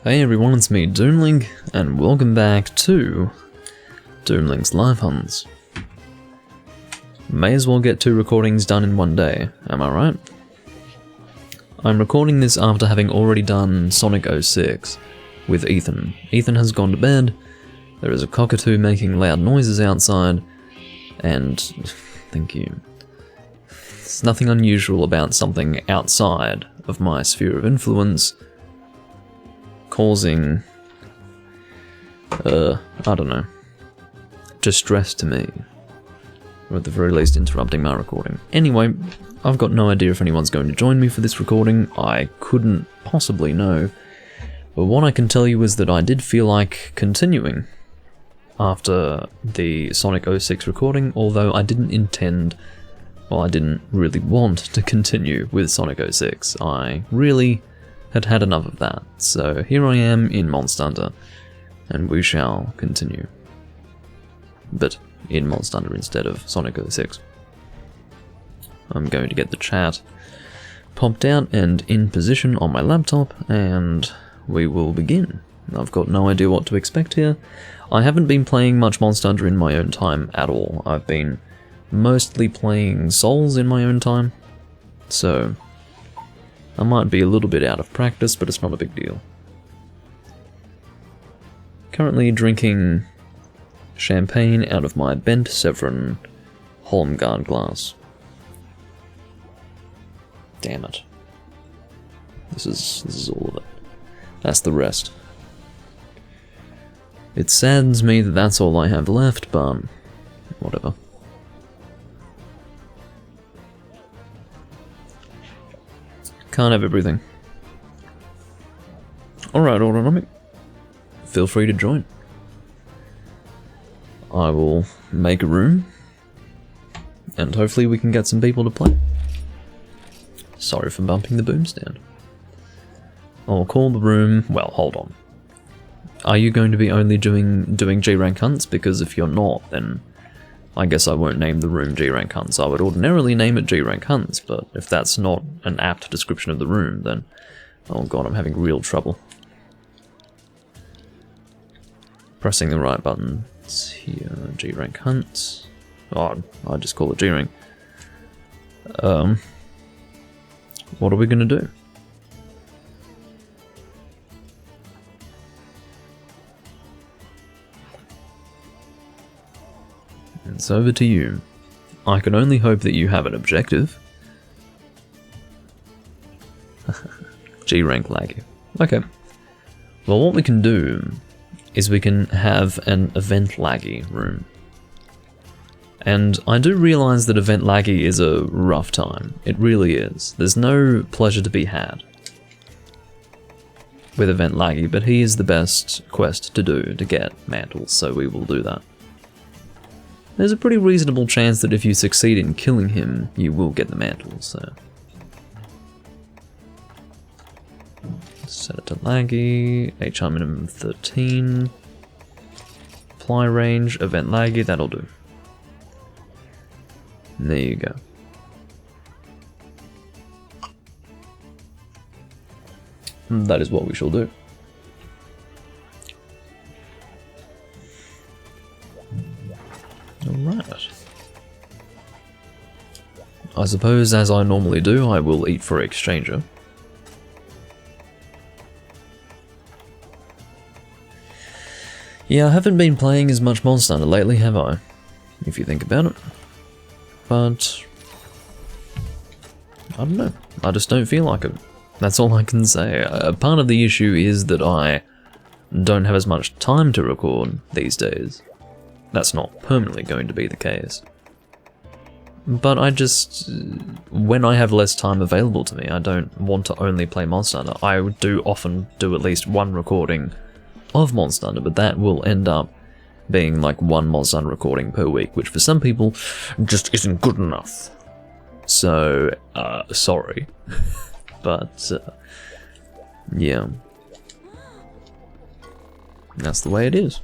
Hey everyone, it's me, Doomlink, and welcome back to Doomlink's Live Hunts. May as well get 2 recordings done in one day, am I right? I'm recording this after having already done Sonic 06 with Ethan. Ethan has gone to bed, there is a cockatoo making loud noises outside, and thank you. There's nothing unusual about something outside of my sphere of influence causing, I don't know, distress to me, or at the very least interrupting my recording. Anyway, I've got no idea if anyone's going to join me for this recording. I couldn't possibly know, but what I can tell you is that I did feel like continuing after the Sonic 06 recording, although I didn't intend, well, I didn't really want to continue with Sonic 06. I really had enough of that, so here I am in Monster Hunter, and we shall continue. But in Monster Hunter instead of Sonic 06. I'm going to get the chat popped out and in position on my laptop, and we will begin. I've got no idea what to expect here. I haven't been playing much Monster Hunter in my own time at all. I've been mostly playing Souls in my own time, so I might be a little bit out of practice, but it's not a big deal. Currently drinking champagne out of my Bent Severin Holmgard glass. Damn it. This is all of it. That's the rest. It saddens me that that's all I have left, but whatever. Can't have everything. Alright, Autonomic. Feel free to join. I will make a room, and hopefully we can get some people to play. Sorry for bumping the boom stand. I'll call the room... well, hold on. Are you going to be only doing G-Rank hunts? Because if you're not, then I guess I won't name the room G-Rank Hunts. I would ordinarily name it G-Rank Hunts, but if that's not an apt description of the room, then oh god, I'm having real trouble pressing the right buttons here. G-Rank Hunts. Oh, I just call it G-Rank. What are we gonna do? It's over to you. I can only hope that you have an objective. G-Rank laggy. Okay. Well, what we can do is we can have an event laggy room. And I do realise that event laggy is a rough time. It really is. There's no pleasure to be had with event laggy, but he is the best quest to do to get mantles, so we will do that. There's a pretty reasonable chance that if you succeed in killing him, you will get the mantle, so... set it to laggy, HR minimum 13, apply range, event laggy, that'll do. And there you go. That is what we shall do. Alright. I suppose, as I normally do, I will eat for exchanger. Yeah, I haven't been playing as much Monster Hunter lately, have I? If you think about it. But I don't know. I just don't feel like it. That's all I can say. Part of the issue is that I don't have as much time to record these days. That's not permanently going to be the case. But I just... when I have less time available to me, I don't want to only play Monster Hunter. I do often do at least one recording of Monster Hunter, but that will end up being like one Monster Hunter recording per week, which for some people just isn't good enough. So, sorry. But, yeah. That's the way it is.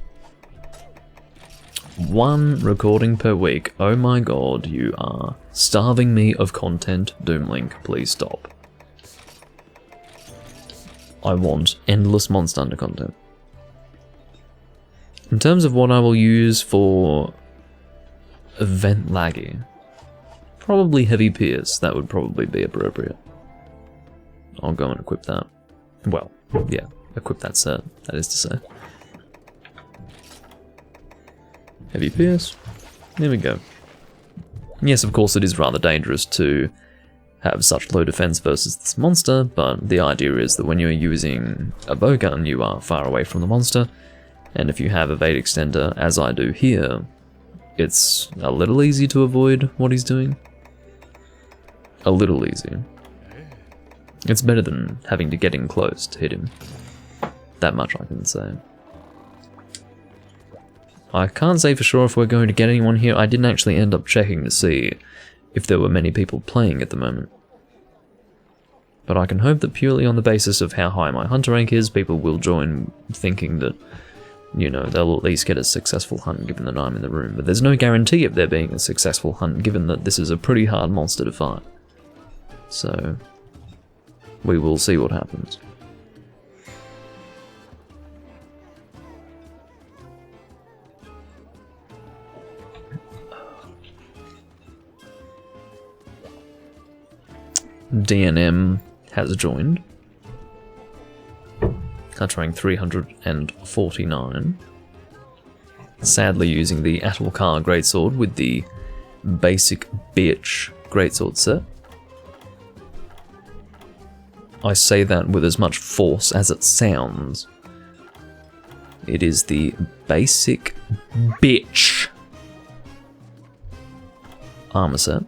One recording per week. Oh my god, you are starving me of content, Doomlink. Please stop. I want endless Monster Hunter content. In terms of what I will use for event laggy, probably Heavy Pierce, that would probably be appropriate. I'll go and equip that. Well, yeah, equip that set, that is to say. Heavy Pierce, there we go. Yes, of course it is rather dangerous to have such low defense versus this monster, but the idea is that when you're using a bowgun, you are far away from the monster, and if you have Evade Extender, as I do here, it's a little easy to avoid what he's doing. A little easy. It's better than having to get in close to hit him. That much I can say. I can't say for sure if we're going to get anyone here. I didn't actually end up checking to see if there were many people playing at the moment. But I can hope that purely on the basis of how high my hunter rank is, people will join thinking that, you know, they'll at least get a successful hunt given that I'm in the room. But there's no guarantee of there being a successful hunt given that this is a pretty hard monster to fight. So, we will see what happens. DNM has joined. Hunter 349. Sadly using the Atalkar Greatsword with the basic bitch Greatsword set. I say that with as much force as it sounds. It is the basic bitch armor set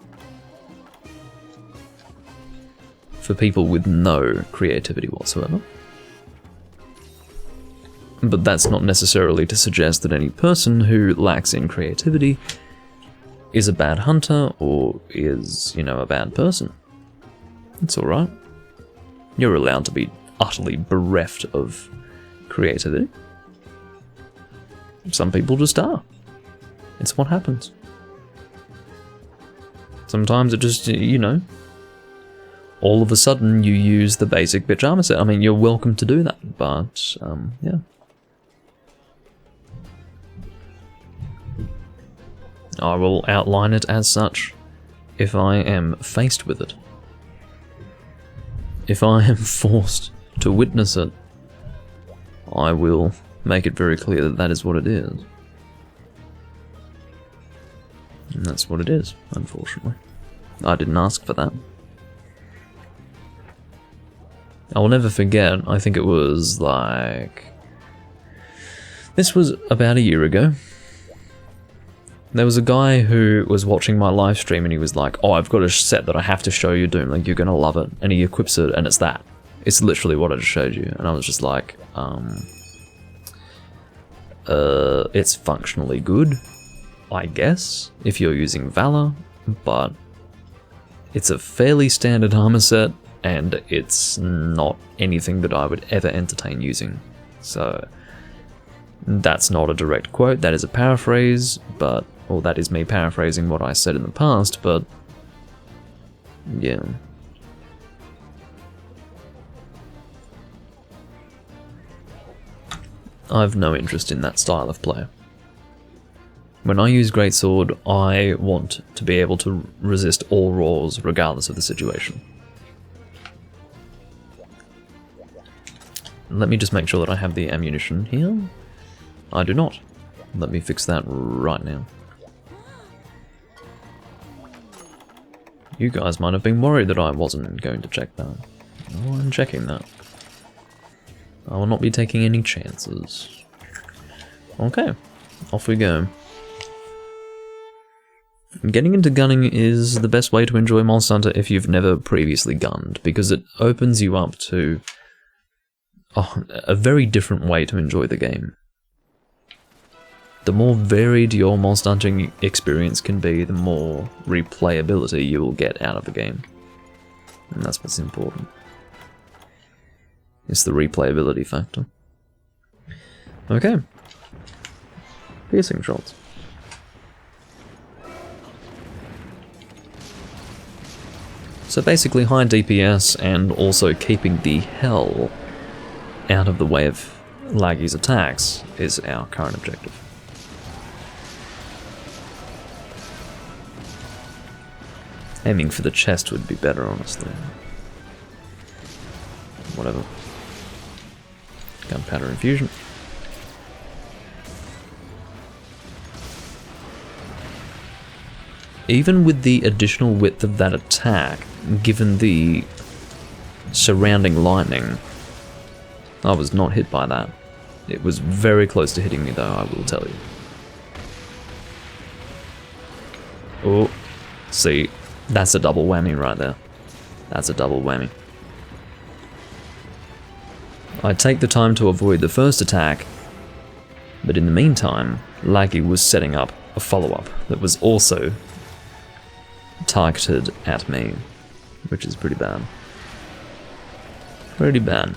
for people with no creativity whatsoever. But that's not necessarily to suggest that any person who lacks in creativity is a bad hunter or is, you know, a bad person. It's alright. You're allowed to be utterly bereft of creativity. Some people just are. It's what happens. Sometimes it just, you know, all of a sudden you use the basic bitch armor set. I mean, you're welcome to do that, but, yeah. I will outline it as such if I am faced with it. If I am forced to witness it, I will make it very clear that that is what it is. And that's what it is, unfortunately. I didn't ask for that. I will never forget, I think it was like... This was about a year ago. There was a guy who was watching my live stream and he was like, oh, I've got a set that I have to show you, Doomlink, you're gonna love it. And he equips it and it's that. It's literally what I just showed you. And I was just like, it's functionally good, I guess, if you're using Valor, but it's a fairly standard armor set and it's not anything that I would ever entertain using. So that's not a direct quote, that is a paraphrase, but, or that is me paraphrasing what I said in the past, but yeah. I've no interest in that style of play. When I use Greatsword, I want to be able to resist all roars regardless of the situation. Let me just make sure that I have the ammunition here. I do not. Let me fix that right now. You guys might have been worried that I wasn't going to check that. Oh, I'm checking that. I will not be taking any chances. Okay, off we go. Getting into gunning is the best way to enjoy Monster Hunter if you've never previously gunned, because it opens you up to a very different way to enjoy the game. The more varied your monster hunting experience can be, the more replayability you will get out of the game. And that's what's important. It's the replayability factor. Okay. Piercing shots. So basically high DPS and also keeping the hell out of the way of Laggy's attacks is our current objective. Aiming for the chest would be better, honestly. Whatever. Gunpowder infusion. Even with the additional width of that attack, given the surrounding lightning, I was not hit by that. It was very close to hitting me though, I will tell you. Oh, see, that's a double whammy right there. That's a double whammy. I take the time to avoid the first attack, but in the meantime, Laggy was setting up a follow-up that was also targeted at me, which is pretty bad. Pretty bad.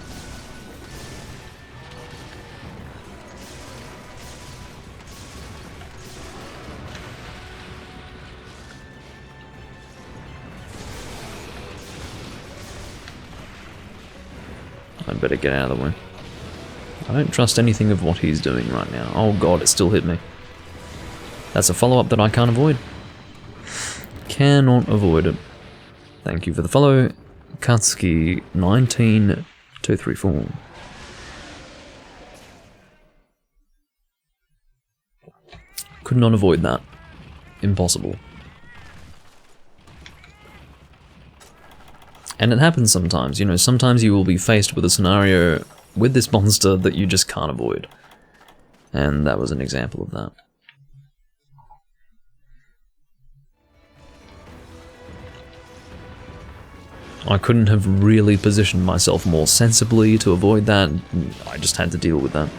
I'd better get out of the way. I don't trust anything of what he's doing right now. Oh god, it still hit me. That's a follow-up that I can't avoid. Cannot avoid it. Thank you for the follow, Katsuki 19234. Could not avoid that. Impossible. And it happens sometimes, you know, sometimes you will be faced with a scenario with this monster that you just can't avoid. And that was an example of that. I couldn't have really positioned myself more sensibly to avoid that. I just had to deal with that.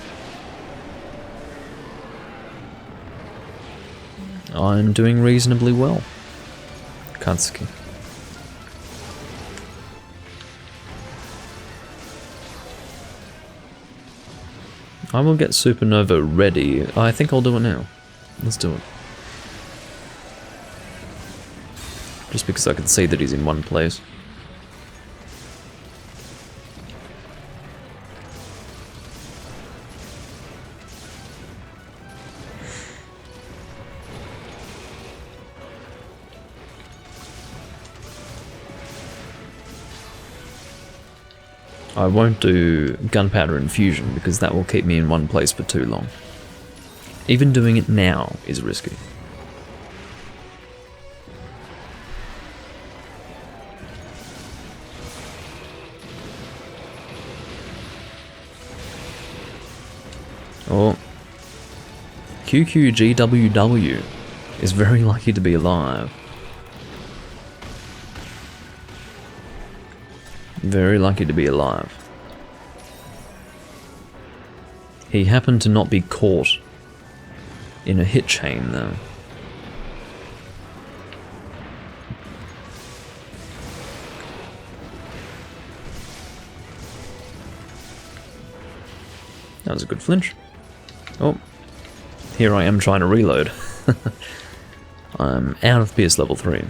I'm doing reasonably well, Katsuki. I will get Supernova ready. I think I'll do it now. Let's do it. Just because I can see that he's in one place. I won't do gunpowder infusion because that will keep me in one place for too long. Even doing it now is risky. Oh, QQGWW is very lucky to be alive. Very lucky to be alive. He happened to not be caught in a hit chain, though. That was a good flinch. Oh, here I am trying to reload. I'm out of Pierce level 3.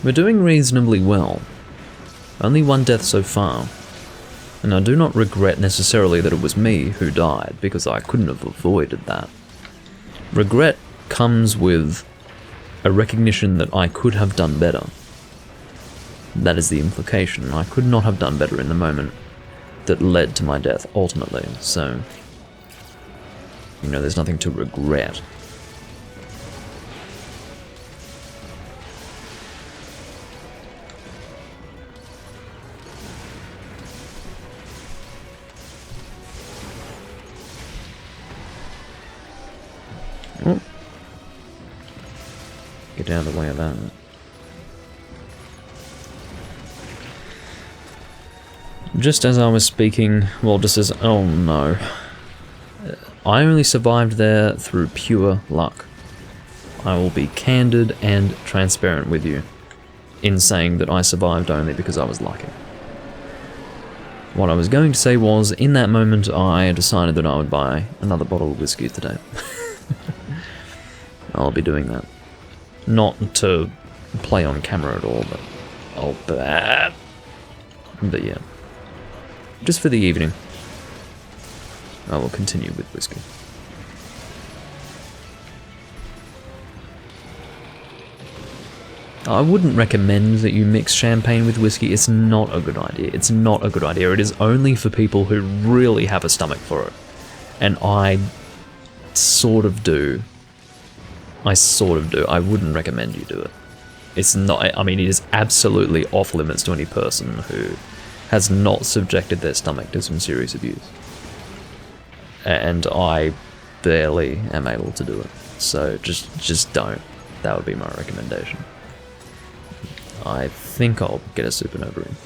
We're doing reasonably well. Only one death so far. And I do not regret necessarily that it was me who died, because I couldn't have avoided that. Regret comes with a recognition that I could have done better. That is the implication. I could not have done better in the moment that led to my death, ultimately, so... You know, there's nothing to regret. Oh. Get out of the way of that. Just as I was speaking, well, just as... Oh no. I only survived there through pure luck. I will be candid and transparent with you in saying that I survived only because I was lucky. What I was going to say was, in that moment, I decided that I would buy another bottle of whiskey today. I'll be doing that. Not to play on camera at all, but but yeah. Just for the evening, I will continue with whiskey. I wouldn't recommend that you mix champagne with whiskey. It's not a good idea. It's not a good idea. It is only for people who really have a stomach for it. And I sort of do. I wouldn't recommend you do it. It's not, I mean, it is absolutely off limits to any person who has not subjected their stomach to some serious abuse. And I barely am able to do it. So just don't. That would be my recommendation. I think I'll get a supernova in.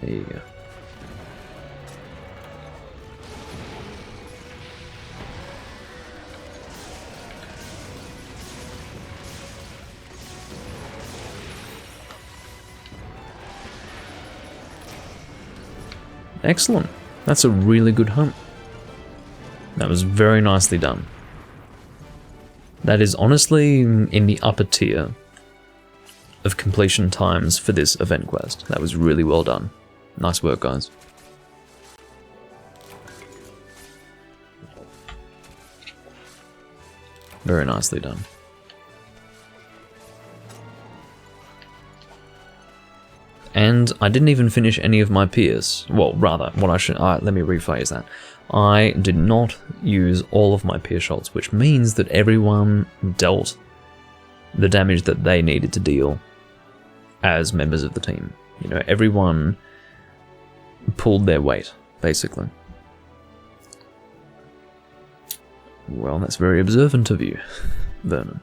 There you go. Excellent. That's a really good hunt. That was very nicely done. That is honestly in the upper tier of completion times for this event quest. That was really well done. Nice work, guys. Very nicely done. And I didn't even finish any of my Pierce. Well, rather, what I should... let me rephrase that. I did not use all of my Pierce shots, which means that everyone dealt the damage that they needed to deal as members of the team. You know, everyone pulled their weight, basically. Well, that's very observant of you, Vernon.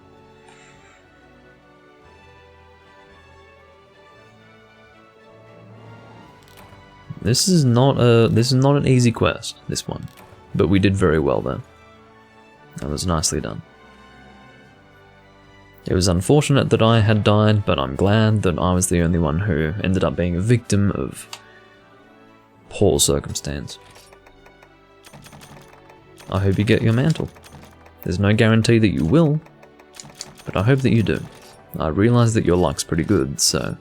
This is not an easy quest, this one, but we did very well there. That was nicely done. It was unfortunate that I had died, but I'm glad that I was the only one who ended up being a victim of poor circumstance. I hope you get your mantle. There's no guarantee that you will, but I hope that you do. I realise that your luck's pretty good, so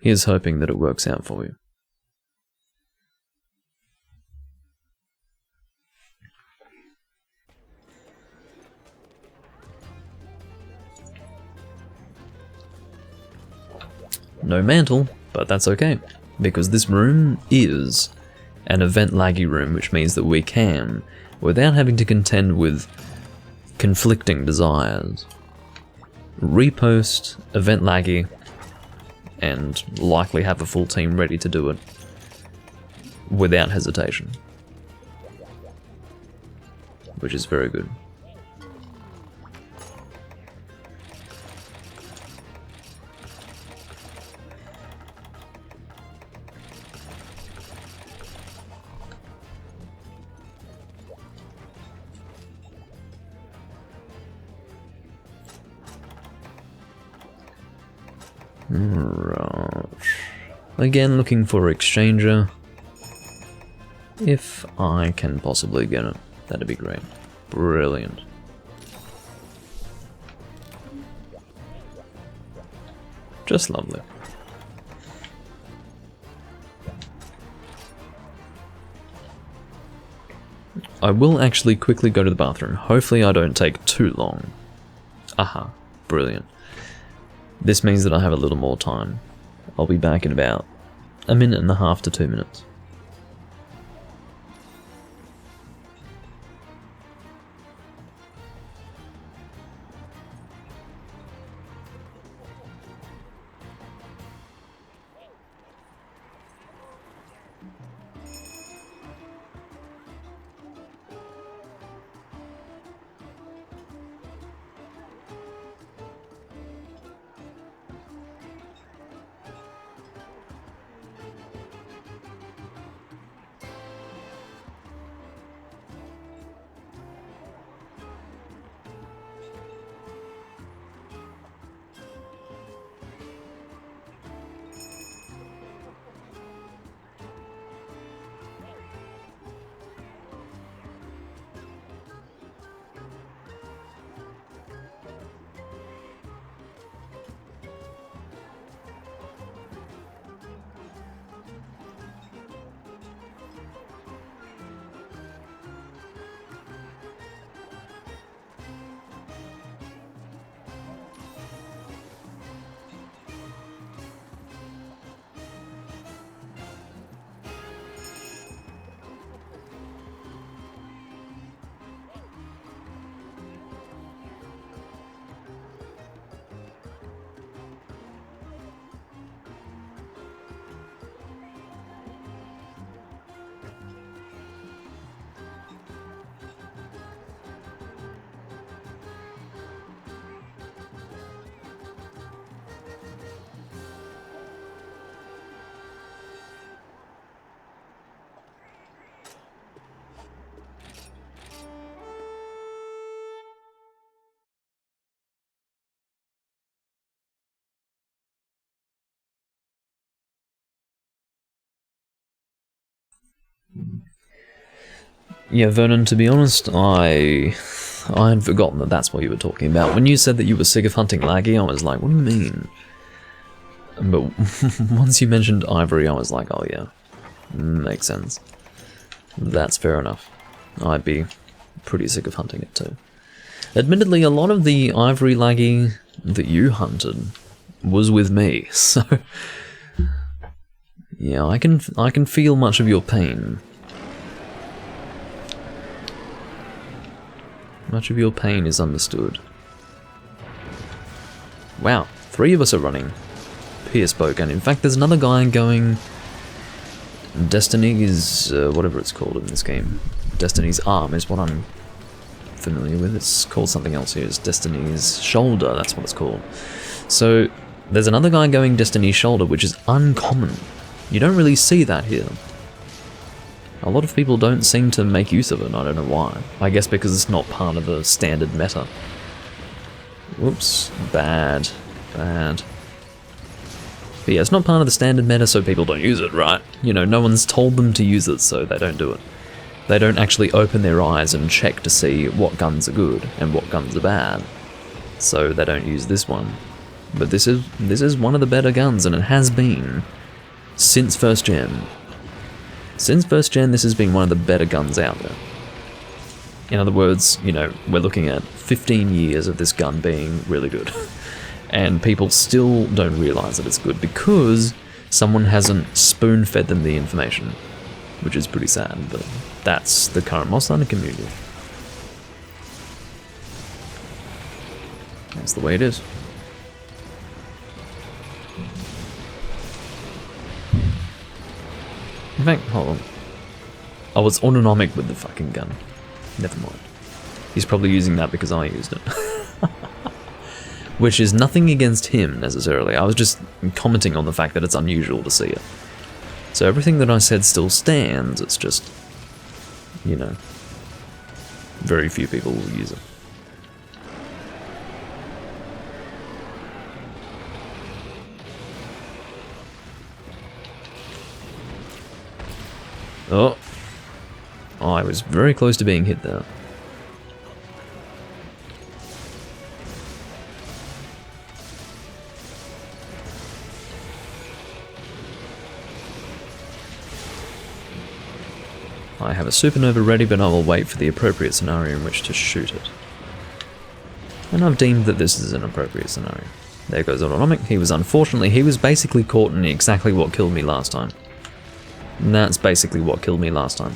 here's hoping that it works out for you. No mantle, but that's okay, because this room is an event laggy room, which means that we can, without having to contend with conflicting desires, repost event laggy and likely have a full team ready to do it without hesitation, which is very good. Right. Again, looking for Exchanger. If I can possibly get it, that'd be great. Brilliant. Just lovely. I will actually quickly go to the bathroom. Hopefully I don't take too long. Aha, brilliant. This means that I have a little more time. I'll be back in about 1.5 minutes to 2 minutes. Yeah, Vernon, to be honest, I had forgotten that that's what you were talking about. When you said that you were sick of hunting laggy, I was like, what do you mean? But once you mentioned ivory, I was like, oh yeah, makes sense. That's fair enough. I'd be pretty sick of hunting it too. Admittedly, a lot of the ivory laggy that you hunted was with me, so yeah, I can feel much of your pain. Much of your pain is understood. Wow, 3 of us are running Pierce Bogan. In fact, there's another guy going Destiny's, whatever it's called in this game. Destiny's Arm is what I'm familiar with. It's called something else here. It's Destiny's Shoulder, that's what it's called. So, there's another guy going Destiny's Shoulder, which is uncommon. You don't really see that here. A lot of people don't seem to make use of it, I don't know why. I guess because it's not part of the standard meta. Whoops. Bad. Bad. But yeah, it's not part of the standard meta, so people don't use it, right? You know, no one's told them to use it, so they don't do it. They don't actually open their eyes and check to see what guns are good and what guns are bad. So they don't use this one. But this is one of the better guns, and it has been since first gen. Since first gen, this has been one of the better guns out there. In other words, you know, we're looking at 15 years of this gun being really good. And people still don't realize that it's good because someone hasn't spoon-fed them the information. Which is pretty sad, but that's the current Monster Hunter community. That's the way it is. In fact, hold on. I was autonomic with the fucking gun. Never mind. He's probably using that because I used it. Which is nothing against him, necessarily. I was just commenting on the fact that it's unusual to see it. So everything that I said still stands, it's just, you know, very few people will use it. Oh, I was very close to being hit there. I have a supernova ready, but I will wait for the appropriate scenario in which to shoot it. And I've deemed that this is an appropriate scenario. There goes Autonomic. He was basically caught in exactly what killed me last time. And that's basically what killed me last time.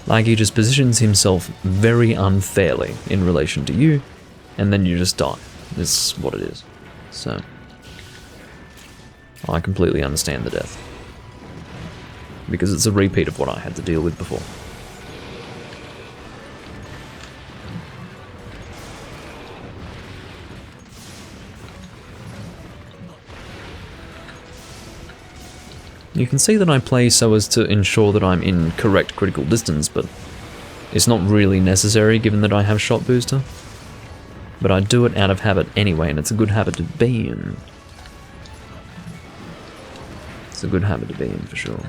Like, he just positions himself very unfairly in relation to you, and then you just die. This is what it is. So, I completely understand the death. Because it's a repeat of what I had to deal with before. You can see that I play so as to ensure that I'm in correct critical distance, but it's not really necessary given that I have shot booster. But I do it out of habit anyway, and it's a good habit to be in. It's a good habit to be in, for sure.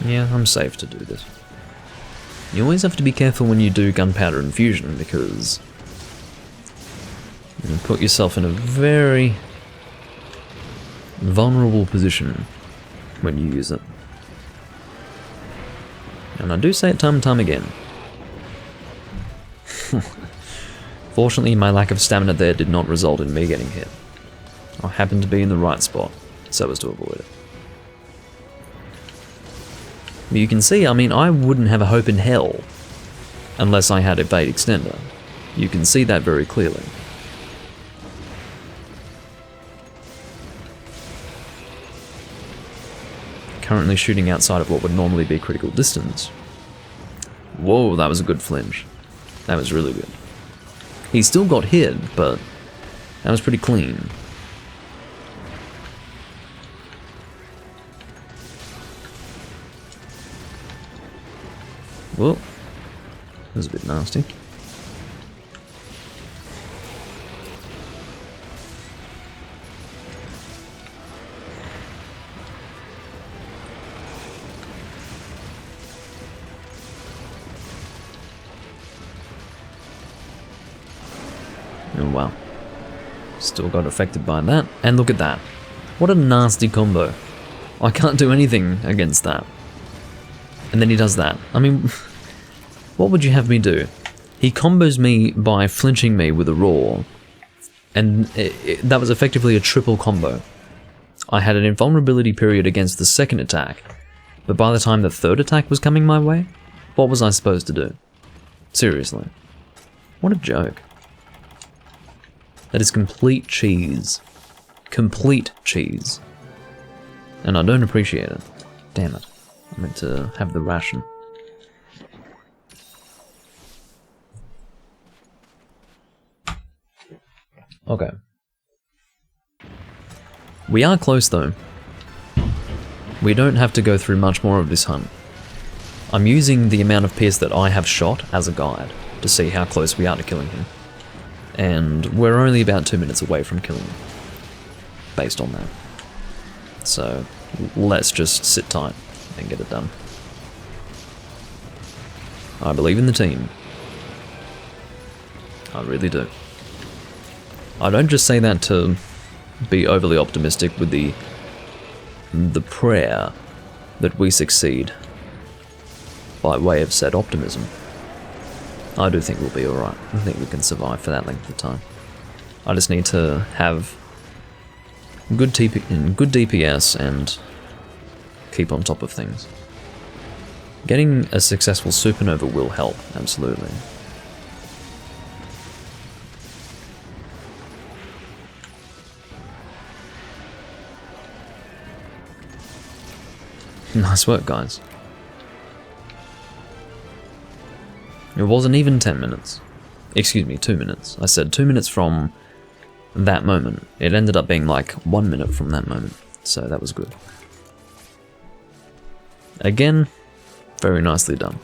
Yeah, I'm safe to do this. You always have to be careful when you do gunpowder infusion because you put yourself in a very vulnerable position when you use it. And I do say it time and time again. Fortunately, my lack of stamina there did not result in me getting hit. I happened to be in the right spot so as to avoid it. You can see, I mean, I wouldn't have a hope in hell unless I had Evade Extender. You can see that very clearly. Currently shooting outside of what would normally be critical distance. Whoa, that was a good flinch. That was really good. He still got hit, but that was pretty clean. Well, That was a bit nasty. Oh wow. Still got affected by that. And look at that. What a nasty combo. I can't do anything against that. And then he does that. I mean, what would you have me do? He combos me by flinching me with a roar. And that was effectively a triple combo. I had an invulnerability period against the second attack. But by the time the third attack was coming my way, what was I supposed to do? Seriously. What a joke. That is complete cheese. Complete cheese. And I don't appreciate it. Damn it. I meant to have the ration. Okay. We are close though. We don't have to go through much more of this hunt. I'm using the amount of Pierce that I have shot as a guide to see how close we are to killing him. And we're only about 2 minutes away from killing him. Based on that. So, let's just sit tight and get it done. I believe in the team. I really do. I don't just say that to be overly optimistic with the prayer that we succeed by way of said optimism. I do think we'll be alright. I think we can survive for that length of time. I just need to have good DPS and keep on top of things. Getting a successful supernova will help, absolutely. Nice work, guys. It wasn't even 10 minutes. Excuse me, 2 minutes. I said 2 minutes from that moment. It ended up being like 1 minute from that moment. So that was good. Again, very nicely done.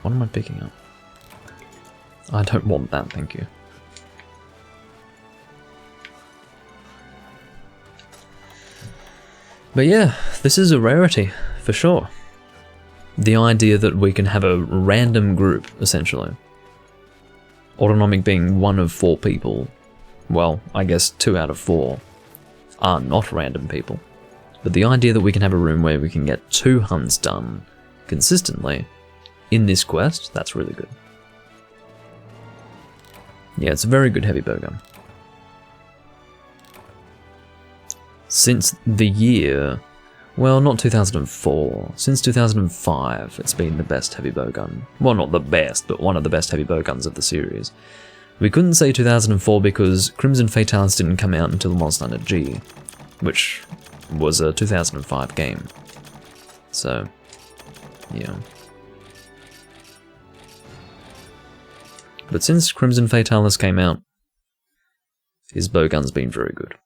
What am I picking up? I don't want that, thank you. But yeah, this is a rarity, for sure. The idea that we can have a random group, essentially. Autonomic being one of 4 people. Well, I guess 2 out of 4 are not random people. But the idea that we can have a room where we can get 2 hunts done consistently in this quest, that's really good. Yeah, it's a very good heavy bowgun. Since the year, well, not 2004, since 2005, it's been the best heavy bowgun. Well, not the best, but one of the best heavy bowguns of the series. We couldn't say 2004 because Crimson Fatalis didn't come out until Monster Hunter G, which was a 2005 game. So, yeah. But since Crimson Fatalis came out, his bowgun's been very good.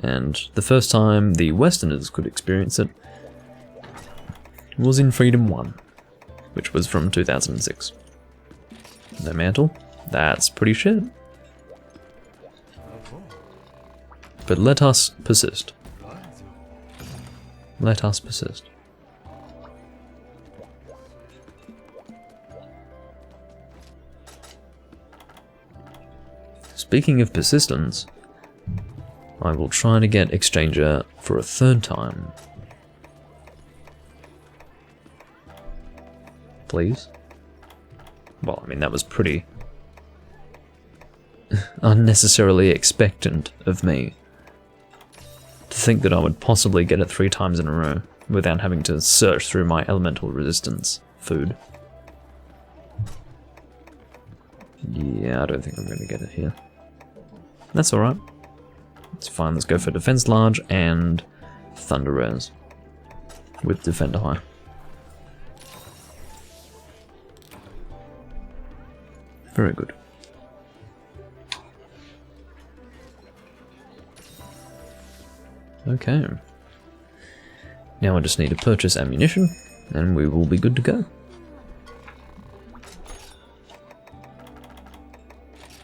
And the first time the Westerners could experience it was in Freedom 1, which was from 2006. No mantle? That's pretty shit. But let us persist. Let us persist. Speaking of persistence, I will try to get Exchanger for a 3rd time. Please? Well, I mean, that was pretty unnecessarily expectant of me. To think that I would possibly get it 3 times in a row without having to search through my elemental resistance food. Yeah, I don't think I'm going to get it here. That's alright. It's fine, let's go for Defense Large and Thunder Res with Defender High. Very good. Okay. Now I just need to purchase ammunition, and we will be good to go.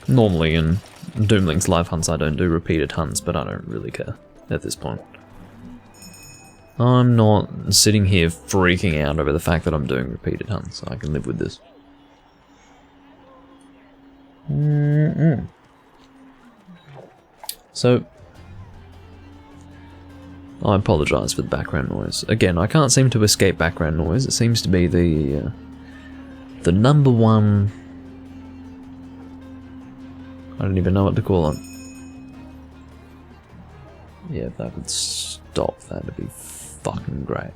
Normally in Doomlink's live hunts I don't do repeated hunts, but I don't really care at this point. I'm not sitting here freaking out over the fact that I'm doing repeated hunts. I can live with this. So, I apologise for the background noise. Again, I can't seem to escape background noise. It seems to be the number one... I don't even know what to call it. Yeah, if that could stop, that'd be fucking great.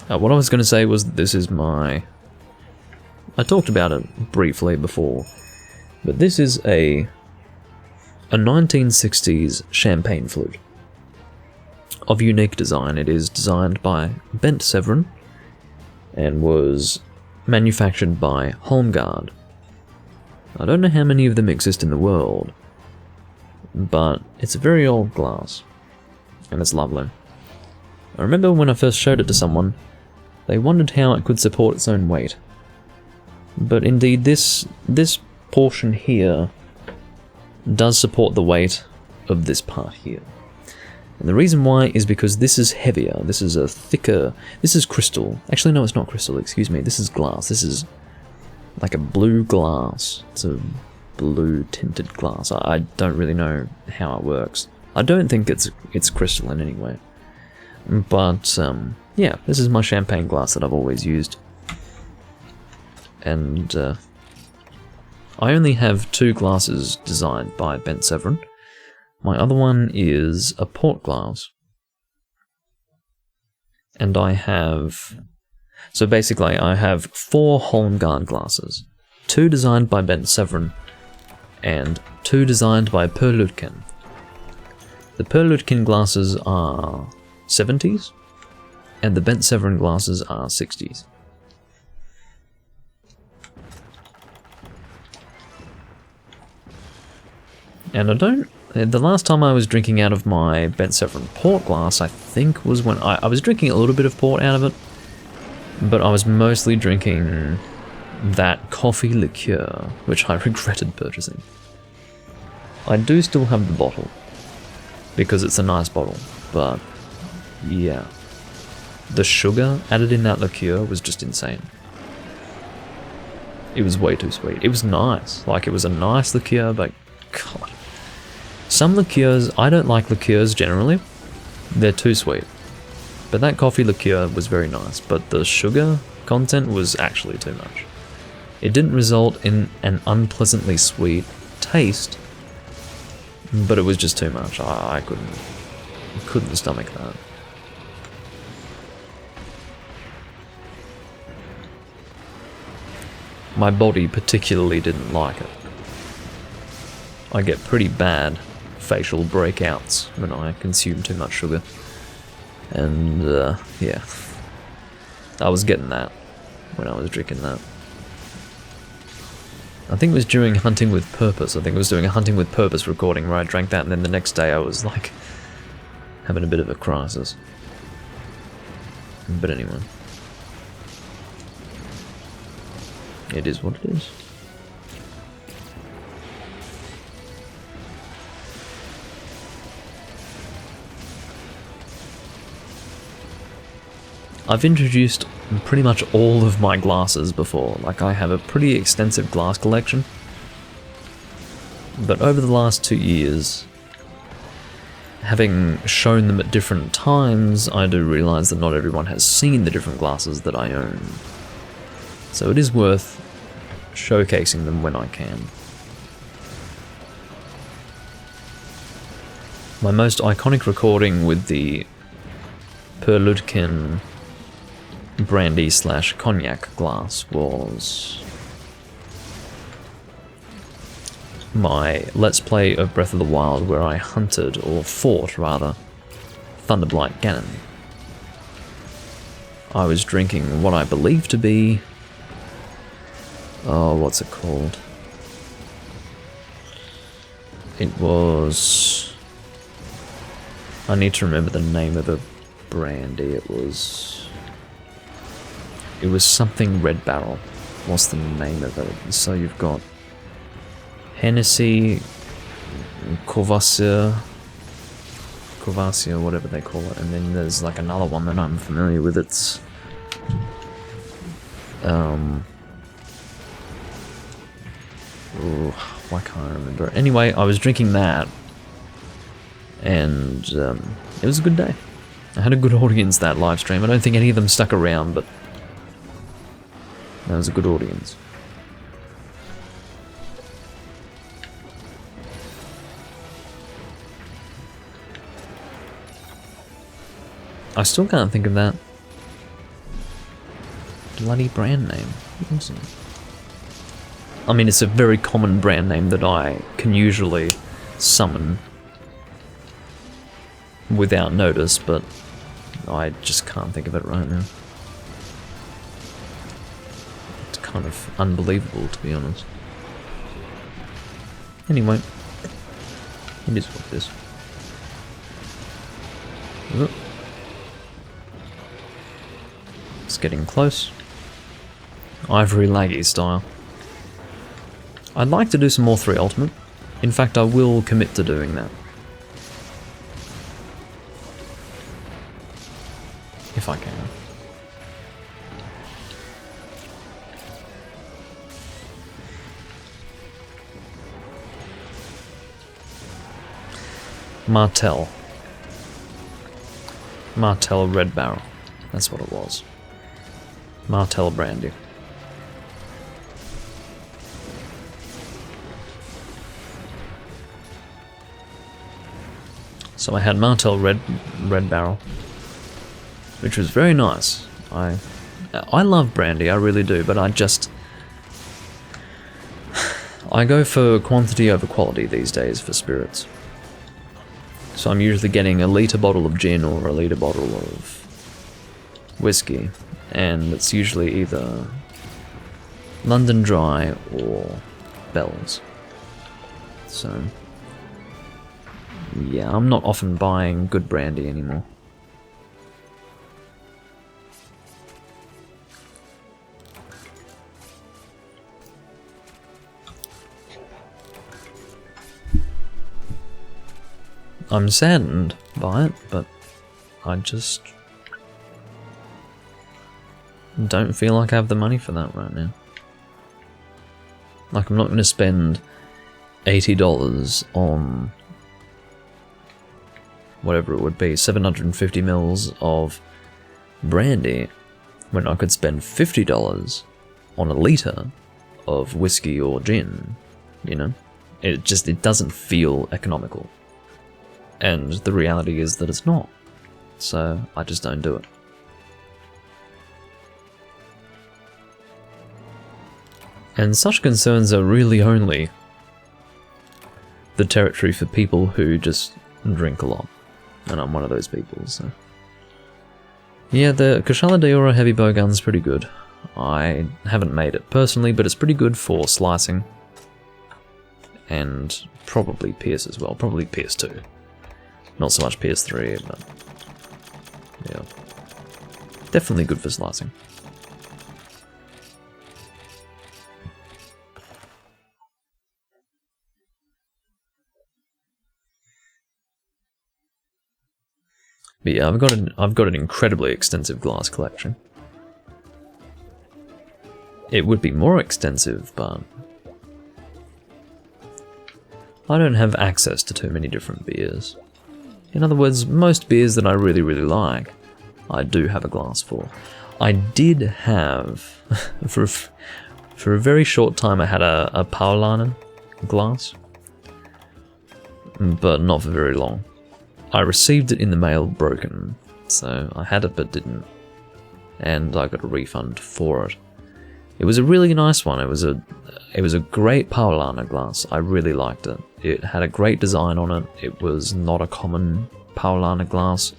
What I was going to say was that this is my... I talked about it briefly before, but this is a 1960s champagne flute. Of unique design. It is designed by Bent Severin and was manufactured by Holmgard. I don't know how many of them exist in the world, but it's a very old glass, and it's lovely. I remember when I first showed it to someone, they wondered how it could support its own weight. But indeed, this portion here does support the weight of this part here. And the reason why is because this is heavier, this is a thicker, this is crystal. Actually, no, it's not crystal, excuse me, this is glass. This is like a blue glass. It's a blue tinted glass. I don't really know how it works. I don't think it's crystal in any way. But, yeah, this is my champagne glass that I've always used. And, I only have 2 glasses designed by Bent Severin. My other one is a port glass. And I have... So basically, I have 4 Holmgard glasses. 2 designed by Bent Severin, and 2 designed by Per Lutken. The Per Lutken glasses are 70s, and the Bent Severin glasses are 60s. And I don't... The last time I was drinking out of my Bent Severin port glass, I think, was when I was drinking a little bit of port out of it, but I was mostly drinking that coffee liqueur, which I regretted purchasing. I do still have the bottle, because it's a nice bottle, but yeah. The sugar added in that liqueur was just insane. It was way too sweet. It was nice, like it was a nice liqueur, but God. Some liqueurs, I don't like liqueurs generally, they're too sweet. But that coffee liqueur was very nice, but the sugar content was actually too much. It didn't result in an unpleasantly sweet taste, but it was just too much. I couldn't stomach that. My body particularly didn't like it. I get pretty bad facial breakouts when I consume too much sugar. And, yeah. I was getting that when I was drinking that. I think it was during Hunting with Purpose. I think I was doing a Hunting with Purpose recording where I drank that, and then the next day I was, like, having a bit of a crisis. But anyway. It is what it is. I've introduced pretty much all of my glasses before, like I have a pretty extensive glass collection. But over the last 2 years, having shown them at different times, I do realise that not everyone has seen the different glasses that I own. So it is worth showcasing them when I can. My most iconic recording with the Per Lutken brandy / cognac glass was my Let's Play of Breath of the Wild, where I hunted, or fought rather, Thunderblight Ganon. I was drinking what I believe to be... oh, what's it called? It was... I need to remember the name of the brandy. It was something Red Barrel. What's the name of it? So you've got Hennessy, Courvoisier, whatever they call it, and then there's like another one that I'm familiar with. It's why can't I remember? Anyway, I was drinking that, and it was a good day. I had a good audience that live stream. I don't think any of them stuck around, but that was a good audience. I still can't think of that bloody brand name. What was it? I mean, it's a very common brand name that I can usually summon without notice, but I just can't think of it right now. It's kind of unbelievable, to be honest. Anyway, it is what it is. Oop. It's getting close. Ivory laggy style. I'd like to do some more 3 Ultimate. In fact, I will commit to doing that. If I can. Martell Red Barrel. That's what it was. Martell brandy. So I had Martell Red Barrel, which was very nice. I love brandy, I really do, but I go for quantity over quality these days for spirits. So I'm usually getting a litre bottle of gin or a litre bottle of whiskey, and it's usually either London Dry or Bell's. So yeah, I'm not often buying good brandy anymore. I'm saddened by it, but I just don't feel like I have the money for that right now. Like, I'm not going to spend $80 on whatever it would be, 750 mils of brandy, when I could spend $50 on a litre of whiskey or gin, you know? It doesn't feel economical. And the reality is that it's not. So I just don't do it. And such concerns are really only the territory for people who just drink a lot. And I'm one of those people, so. Yeah, the Kushala Daora heavy bow gun's pretty good. I haven't made it personally, but it's pretty good for slicing. And probably Pierce as well. Probably Pierce 2. Not so much Pierce 3, but yeah. Definitely good for slicing. But yeah, I've got an incredibly extensive glass collection. It would be more extensive, but I don't have access to too many different beers. In other words, most beers that I really, really like, I do have a glass for. I did have, for a very short time, I had a Paulaner glass, but not for very long. I received it in the mail broken, so I had it but didn't, and I got a refund for it. It was a really nice one. It was a great Paulaner glass. I really liked it. It had a great design on it. It was not a common Paulaner glass,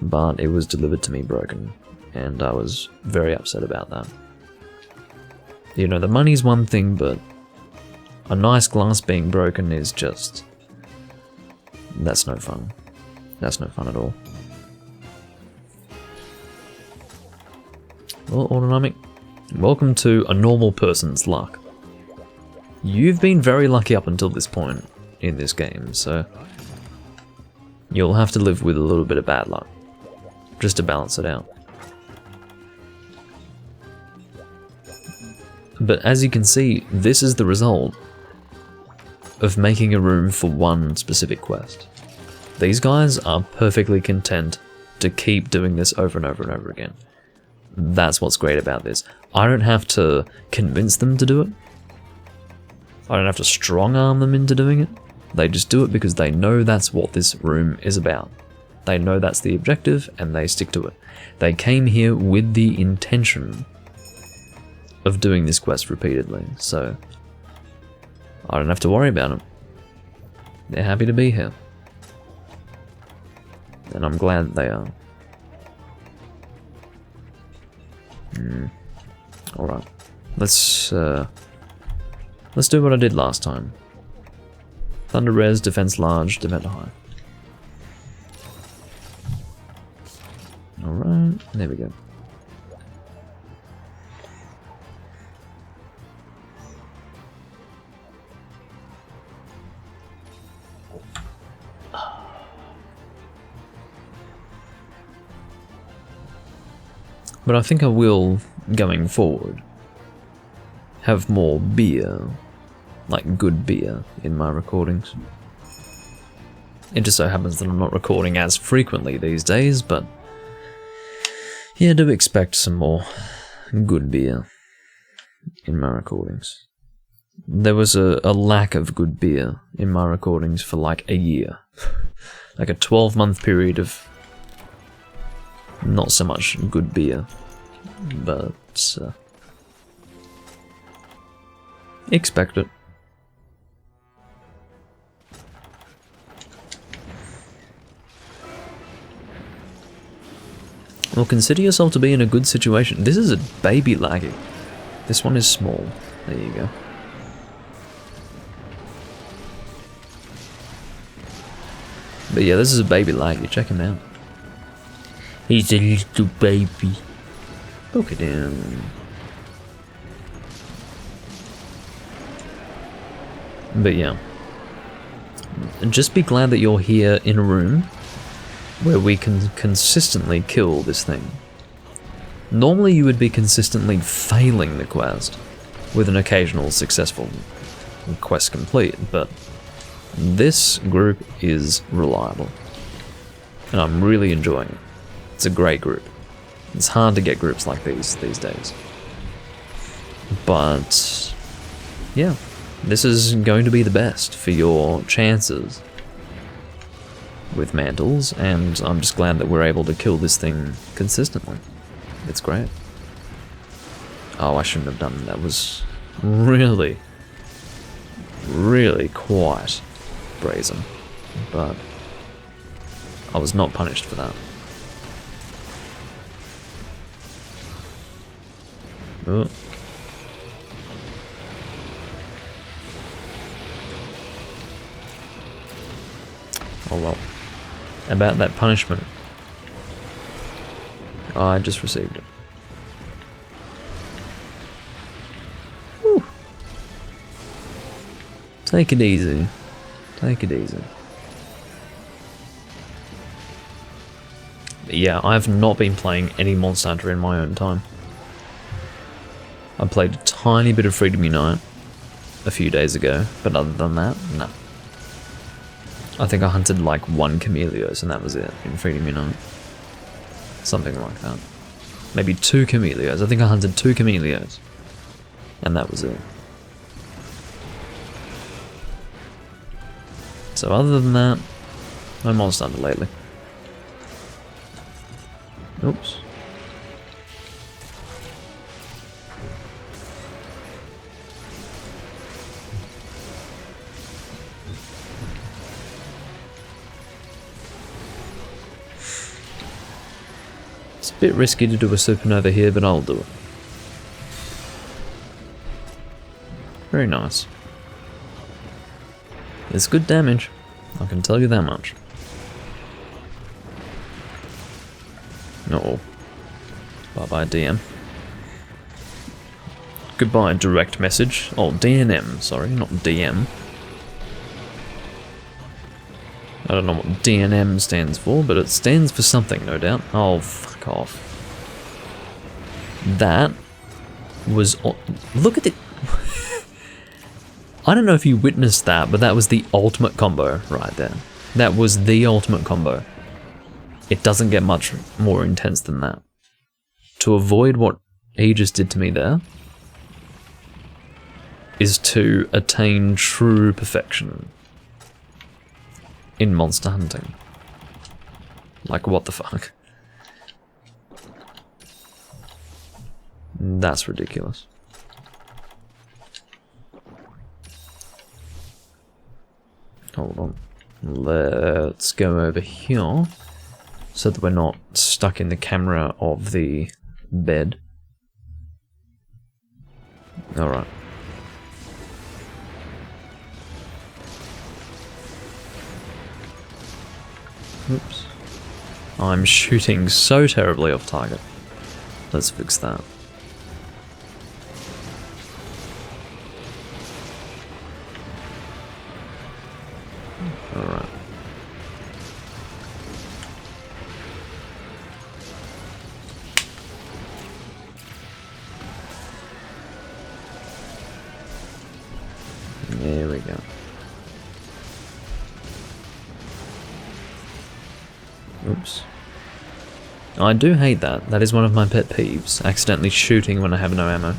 but it was delivered to me broken, and I was very upset about that. You know, the money's one thing, but a nice glass being broken is just... that's no fun. That's no fun at all. Well, Autonomic, welcome to a normal person's luck. You've been very lucky up until this point in this game, so you'll have to live with a little bit of bad luck, just to balance it out. But as you can see, this is the result of making a room for one specific quest. These guys are perfectly content to keep doing this over and over and over again. That's what's great about this. I don't have to convince them to do it. I don't have to strong arm them into doing it. They just do it because they know that's what this room is about. They know that's the objective and they stick to it. They came here with the intention of doing this quest repeatedly, so I don't have to worry about them. They're happy to be here. And I'm glad that they are. Alright. Let's do what I did last time. Thunder res, defense large, defender high. Alright, there we go. But I think I will, going forward, have more beer, like good beer, in my recordings. It just so happens that I'm not recording as frequently these days, but yeah, do expect some more good beer in my recordings. There was a lack of good beer in my recordings for like a year. Like a 12-month period of not so much good beer, but expect it. Well, consider yourself to be in a good situation. This is a baby laggy. This one is small. There you go. But yeah, this is a baby laggy. Check him out. He's a little baby. Look at him. But yeah. Just be glad that you're here in a room where we can consistently kill this thing. Normally you would be consistently failing the quest with an occasional successful quest complete, but this group is reliable. And I'm really enjoying it. It's a great group. It's hard to get groups like these days. But yeah, this is going to be the best for your chances with mantles, and I'm just glad that we're able to kill this thing consistently. It's great. Oh, I shouldn't have done that. That was really, really quite brazen, but I was not punished for that. Oh. Oh well. About that punishment, I just received it. Whew. Take it easy. Take it easy. But yeah, I've not been playing any Monster Hunter in my own time. I played a tiny bit of Freedom Unite a few days ago, but other than that, no. I think I hunted like 1 Chameleos and that was it in Freedom Unite. Something like that. Maybe 2 Chameleos. I think I hunted 2 Chameleos. And that was it. So other than that, no Monster Hunter lately. Oops. It's a bit risky to do a supernova here, but I'll do it. Very nice. It's good damage, I can tell you that much. Uh-oh. Bye-bye, DM. Goodbye, direct message. Oh, DNM, sorry, not DM. I don't know what DNM stands for, but it stands for something, no doubt. Oh, fuck off. That was... Look at it! I don't know if you witnessed that, but that was the ultimate combo right there. That was the ultimate combo. It doesn't get much more intense than that. To avoid what he just did to me there is to attain true perfection in monster hunting. Like, what the fuck? That's ridiculous. Hold on. Let's go over here so that we're not stuck in the camera of the bed. Alright. Oops. I'm shooting so terribly off target. Let's fix that. Alright. There we go. Oops. I do hate that. That is one of my pet peeves. Accidentally shooting when I have no ammo.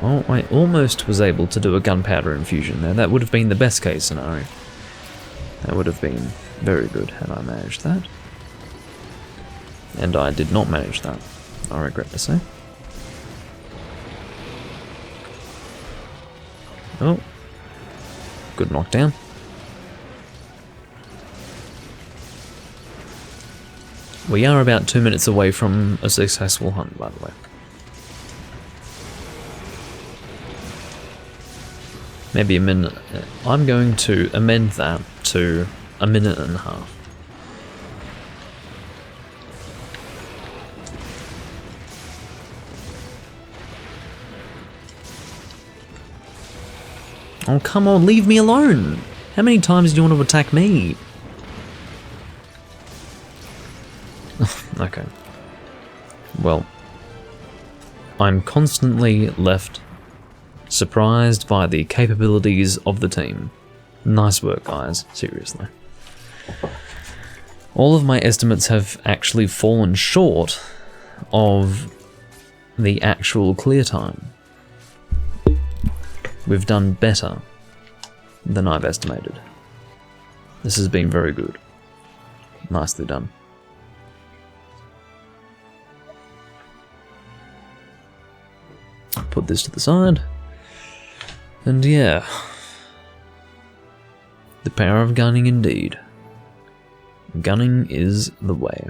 Oh, I almost was able to do a gunpowder infusion there. That would have been the best case scenario. That would have been very good had I managed that. And I did not manage that, I regret to say. Oh. Good knockdown. We are about 2 minutes away from a successful hunt, by the way. Maybe a minute. I'm going to amend that to a minute and a half. Oh, come on, leave me alone! How many times do you want to attack me? Okay. Well, I'm constantly left surprised by the capabilities of the team. Nice work, guys, seriously. All of my estimates have actually fallen short of the actual clear time. We've done better than I've estimated. This has been very good. Nicely done. Put this to the side. And yeah, the power of gunning indeed. Gunning is the way.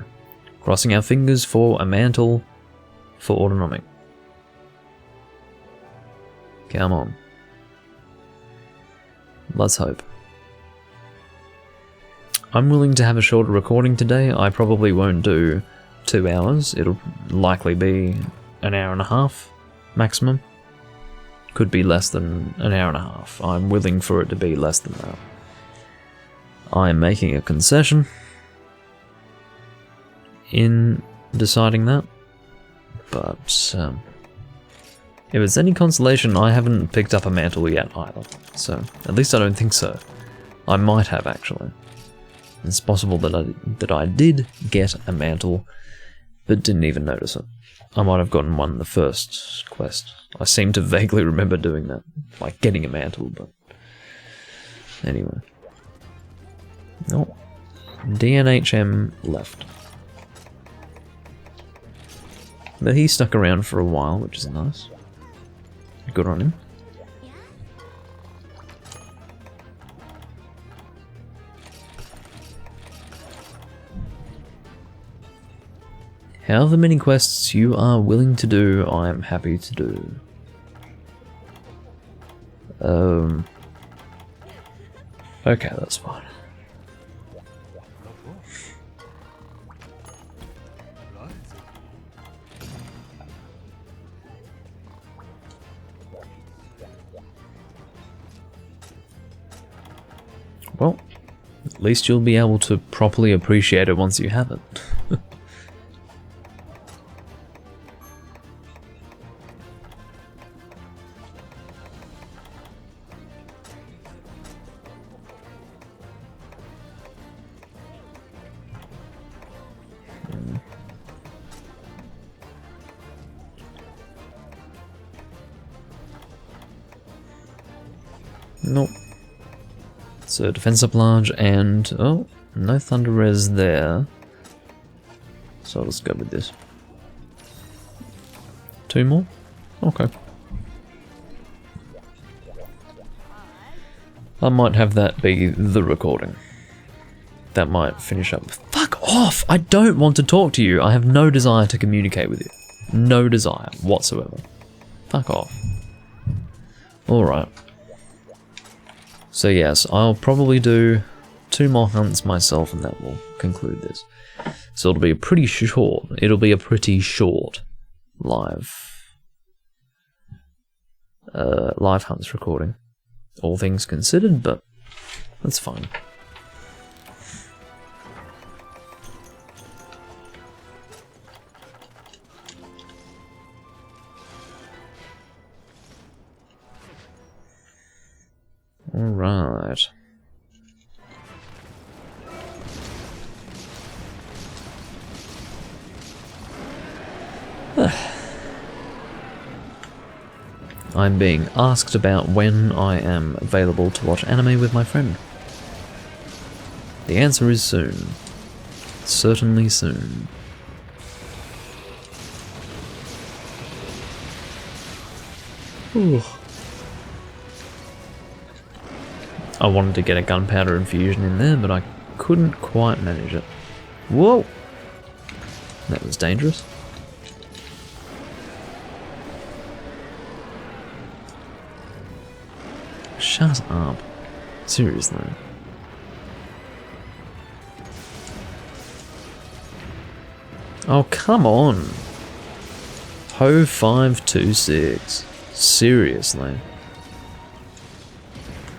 Crossing our fingers for a mantle for autonomic. Come on. Let's hope. I'm willing to have a shorter recording today. I probably won't do 2 hours. It'll likely be an hour and a half maximum. Could be less than an hour and a half. I'm willing for it to be less than that. I'm making a concession in deciding that, but if it's any consolation, I haven't picked up a mantle yet either, so at least I don't think so. I might have, actually. It's possible that I did get a mantle, but didn't even notice it. I might have gotten one in the first quest. I seem to vaguely remember doing that, like getting a mantle, but anyway. Oh, DNHM left. But he stuck around for a while, which is nice. Good on him. However many quests you are willing to do, I am happy to do. Okay, that's fine. Well, at least you'll be able to properly appreciate it once you have it. Nope. So defense up large and oh, no thunder res there. So let's go with this. 2 more? Okay. I might have that be the recording. That might finish up. Fuck off! I don't want to talk to you. I have no desire to communicate with you. No desire whatsoever. Fuck off. Alright. So yes, I'll probably do 2 more hunts myself and that will conclude this. So it'll be a pretty short, live hunts recording. All things considered, but that's fine. Alright. I'm being asked about when I am available to watch anime with my friend. The answer is soon. Certainly soon. Ooh. I wanted to get a gunpowder infusion in there, but I couldn't quite manage it. Whoa! That was dangerous. Shut up. Seriously. Oh, come on. Ho 526. Seriously.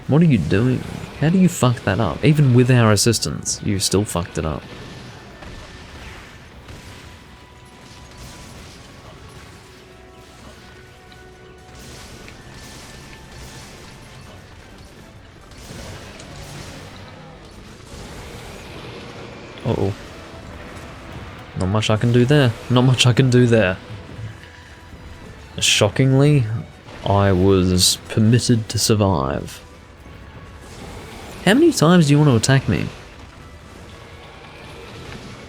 What are you doing? How do you fuck that up? Even with our assistance, you still fucked it up. Uh-oh. Not much I can do there. Not much I can do there. Shockingly, I was permitted to survive. How many times do you want to attack me?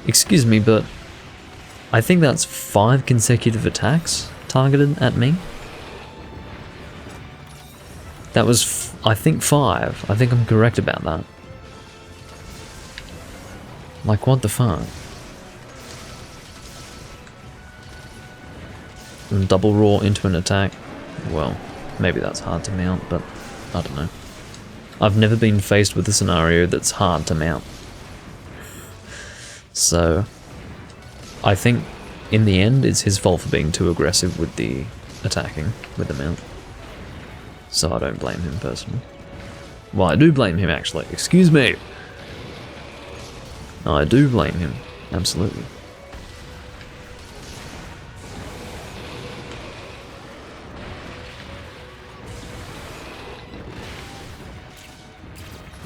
Excuse me, but I think that's 5 consecutive attacks targeted at me. That was, I think, 5. I think I'm correct about that. Like, what the fuck? And double roar into an attack. Well, maybe that's hard to mount, but I don't know. I've never been faced with a scenario that's hard to mount. So, I think, in the end, it's his fault for being too aggressive with the attacking, with the mount. So I don't blame him personally. Well, I do blame him actually. Excuse me! I do blame him. Absolutely.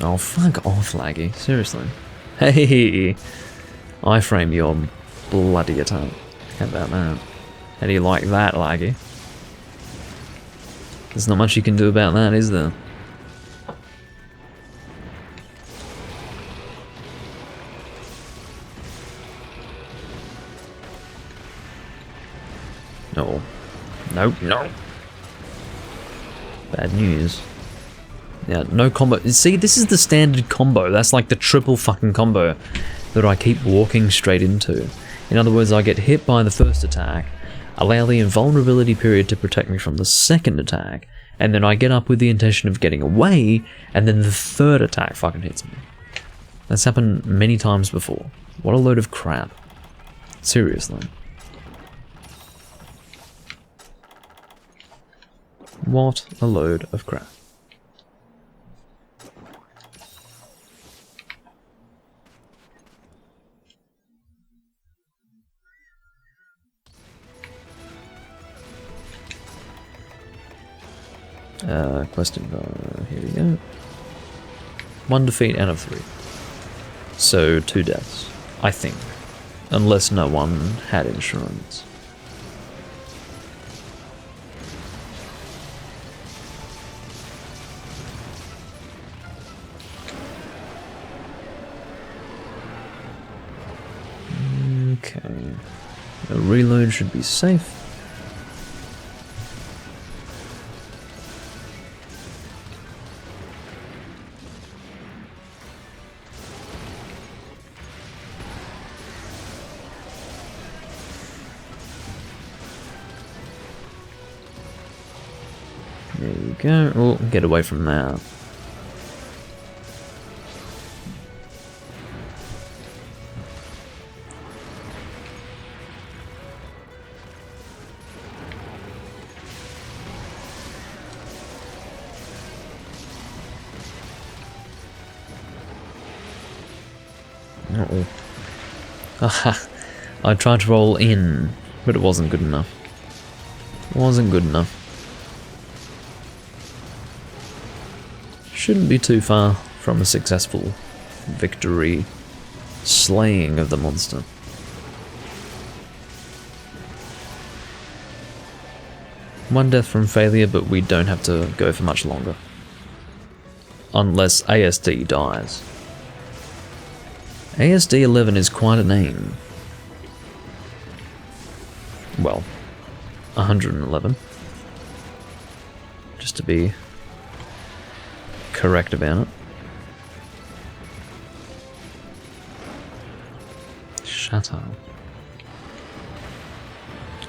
Oh, fuck off, laggy. Seriously. Hey! I frame your bloody attack. How about that? How do you like that, laggy? There's not much you can do about that, is there? No. Nope, no. Bad news. Yeah, no combo. See, this is the standard combo. That's like the triple fucking combo that I keep walking straight into. In other words, I get hit by the first attack, allow the invulnerability period to protect me from the second attack, and then I get up with the intention of getting away, and then the third attack fucking hits me. That's happened many times before. What a load of crap. Seriously. What a load of crap. Quest info, here we go. 1 defeat out of 3. So 2 deaths, I think. Unless no one had insurance. Okay. A reload should be safe. There you go. Oh, get away from that. Uh-oh. Aha. I tried to roll in, but it wasn't good enough. Wasn't good enough. Shouldn't be too far from a successful victory slaying of the monster. One death from failure, but we don't have to go for much longer. Unless ASD dies. ASD 11 is quite a name. Well, 111. Just to be correct about it. Shut up.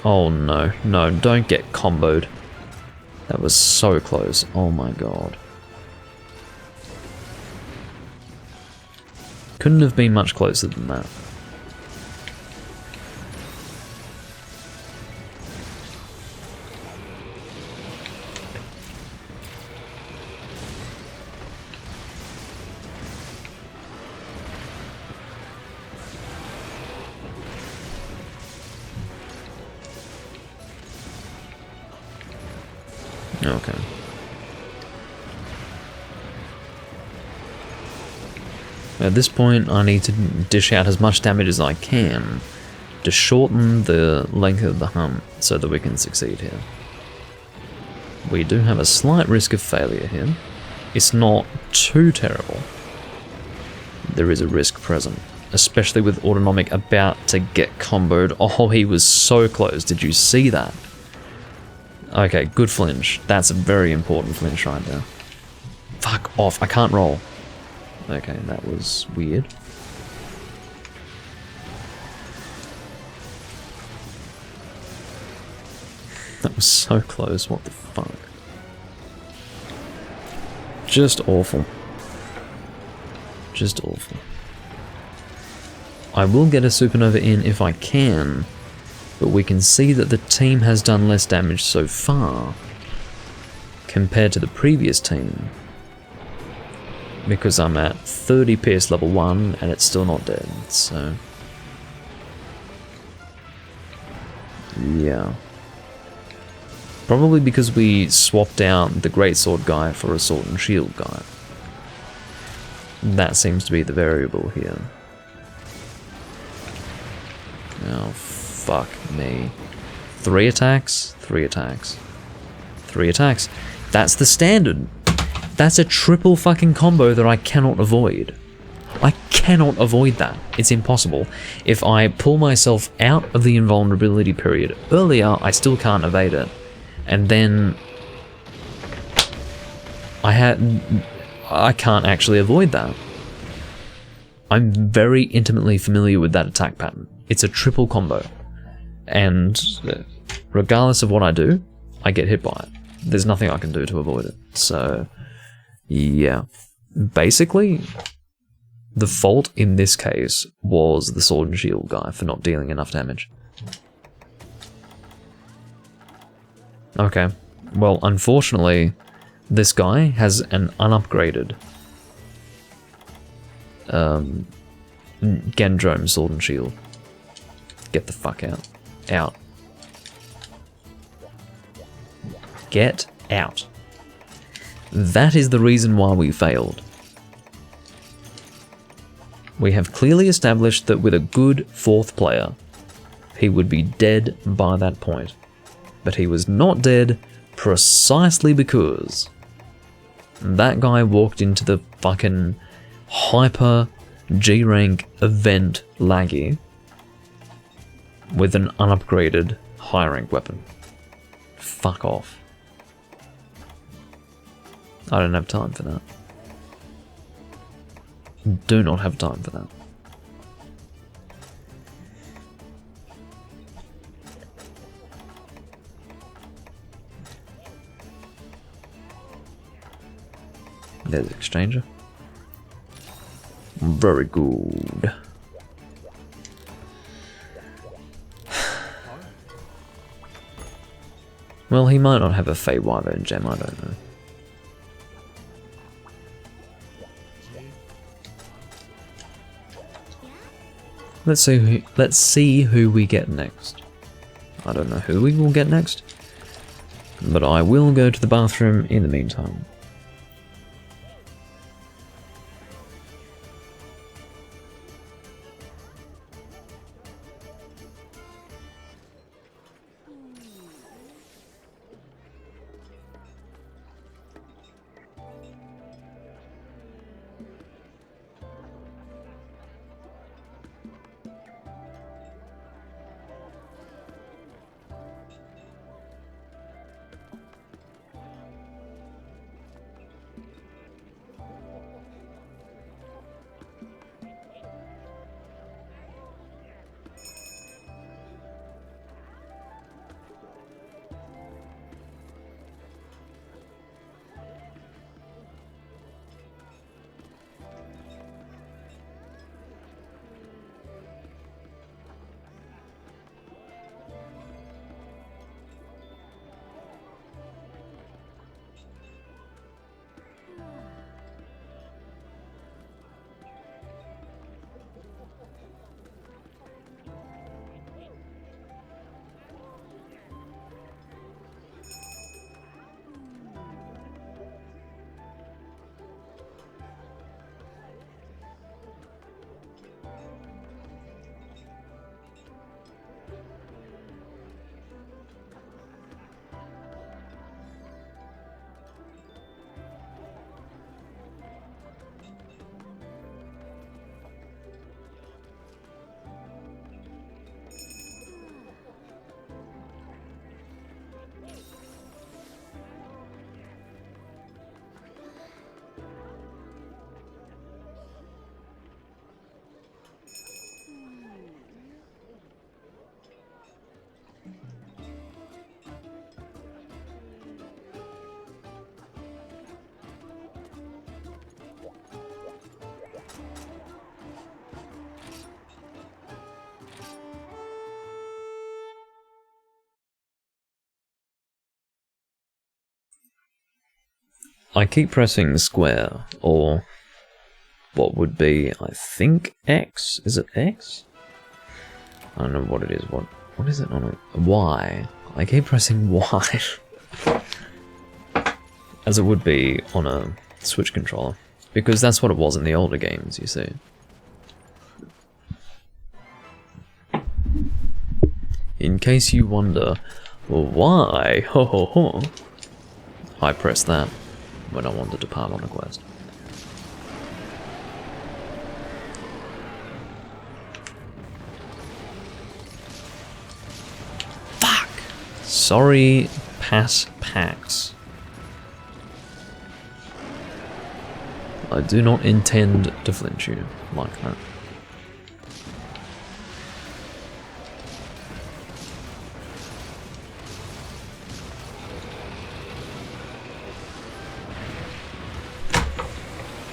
Oh no, no, don't get comboed. That was so close, oh my god. Couldn't have been much closer than that. Okay. At this point, I need to dish out as much damage as I can to shorten the length of the hump so that we can succeed here. We do have a slight risk of failure here. It's not too terrible. There is a risk present, especially with Autonomic about to get comboed. Oh, he was so close. Did you see that? Okay, good flinch. That's a very important flinch right there. Fuck off, I can't roll. Okay, that was weird. That was so close, what the fuck. Just awful. Just awful. I will get a supernova in if I can, but we can see that the team has done less damage so far compared to the previous team. Because I'm at 30 pierce level 1 and it's still not dead, so... yeah. Probably because we swapped out the greatsword guy for a sword and shield guy. That seems to be the variable here. Oh, fuck me. 3 attacks? 3 attacks. 3 attacks. That's the standard. That's a triple fucking combo that I cannot avoid. I cannot avoid that. It's impossible. If I pull myself out of the invulnerability period earlier, I still can't evade it. And then I can't actually avoid that. I'm very intimately familiar with that attack pattern. It's a triple combo. And regardless of what I do, I get hit by it. There's nothing I can do to avoid it. So, yeah. Basically, the fault in this case was the sword and shield guy for not dealing enough damage. Okay. Well, unfortunately, this guy has an unupgraded Gendrome sword and shield. Get the fuck out. Out. Get out. That is the reason why we failed. We have clearly established that with a good 4th player, he would be dead by that point. But he was not dead precisely because that guy walked into the fucking hyper G-rank event laggy with an unupgraded high rank weapon. Fuck off. I don't have time for that. Do not have time for that. There's Exchanger. Very good. Well, he might not have a Fey Wyvern gem, I don't know. Let's see who we get next. I don't know who we will get next, but I will go to the bathroom in the meantime. I keep pressing square, or what would be, I think, X? Is it X? I don't know what it is. What is it on a Y? I keep pressing Y. As it would be on a Switch controller. Because that's what it was in the older games, you see. In case you wonder, well, why? Ho ho ho. I press that when I want to depart on a quest. Fuck! Sorry, pass packs. I do not intend to flinch you like that.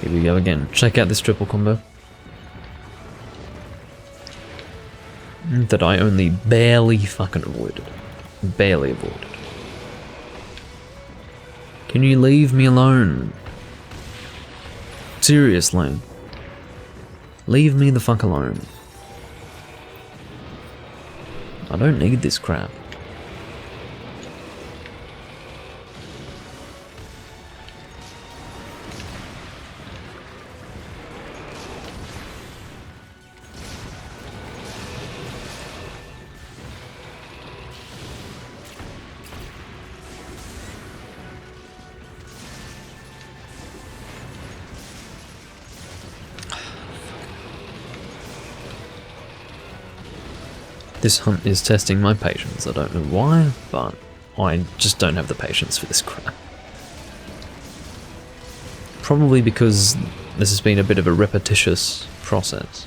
Here we go again. Check out this triple combo. That I only barely fucking avoided. Barely avoided. Can you leave me alone? Seriously. Leave me the fuck alone. I don't need this crap. This hunt is testing my patience. I don't know why, but I just don't have the patience for this crap. Probably because this has been a bit of a repetitious process.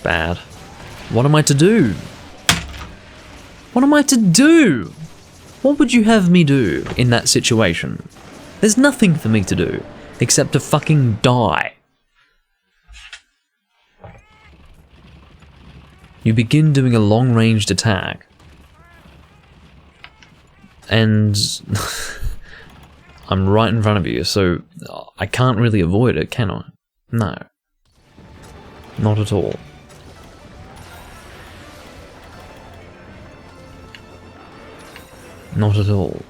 Bad. What am I to do? What am I to do? What would you have me do in that situation? There's nothing for me to do. Except to fucking die. You begin doing a long-ranged attack. And I'm right in front of you, so I can't really avoid it, can I? No. Not at all. Not at all.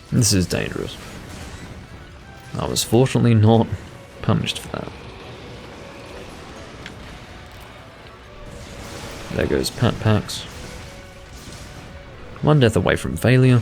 This is dangerous. I was fortunately not punished for that. There goes Pat Packs. One death away from failure.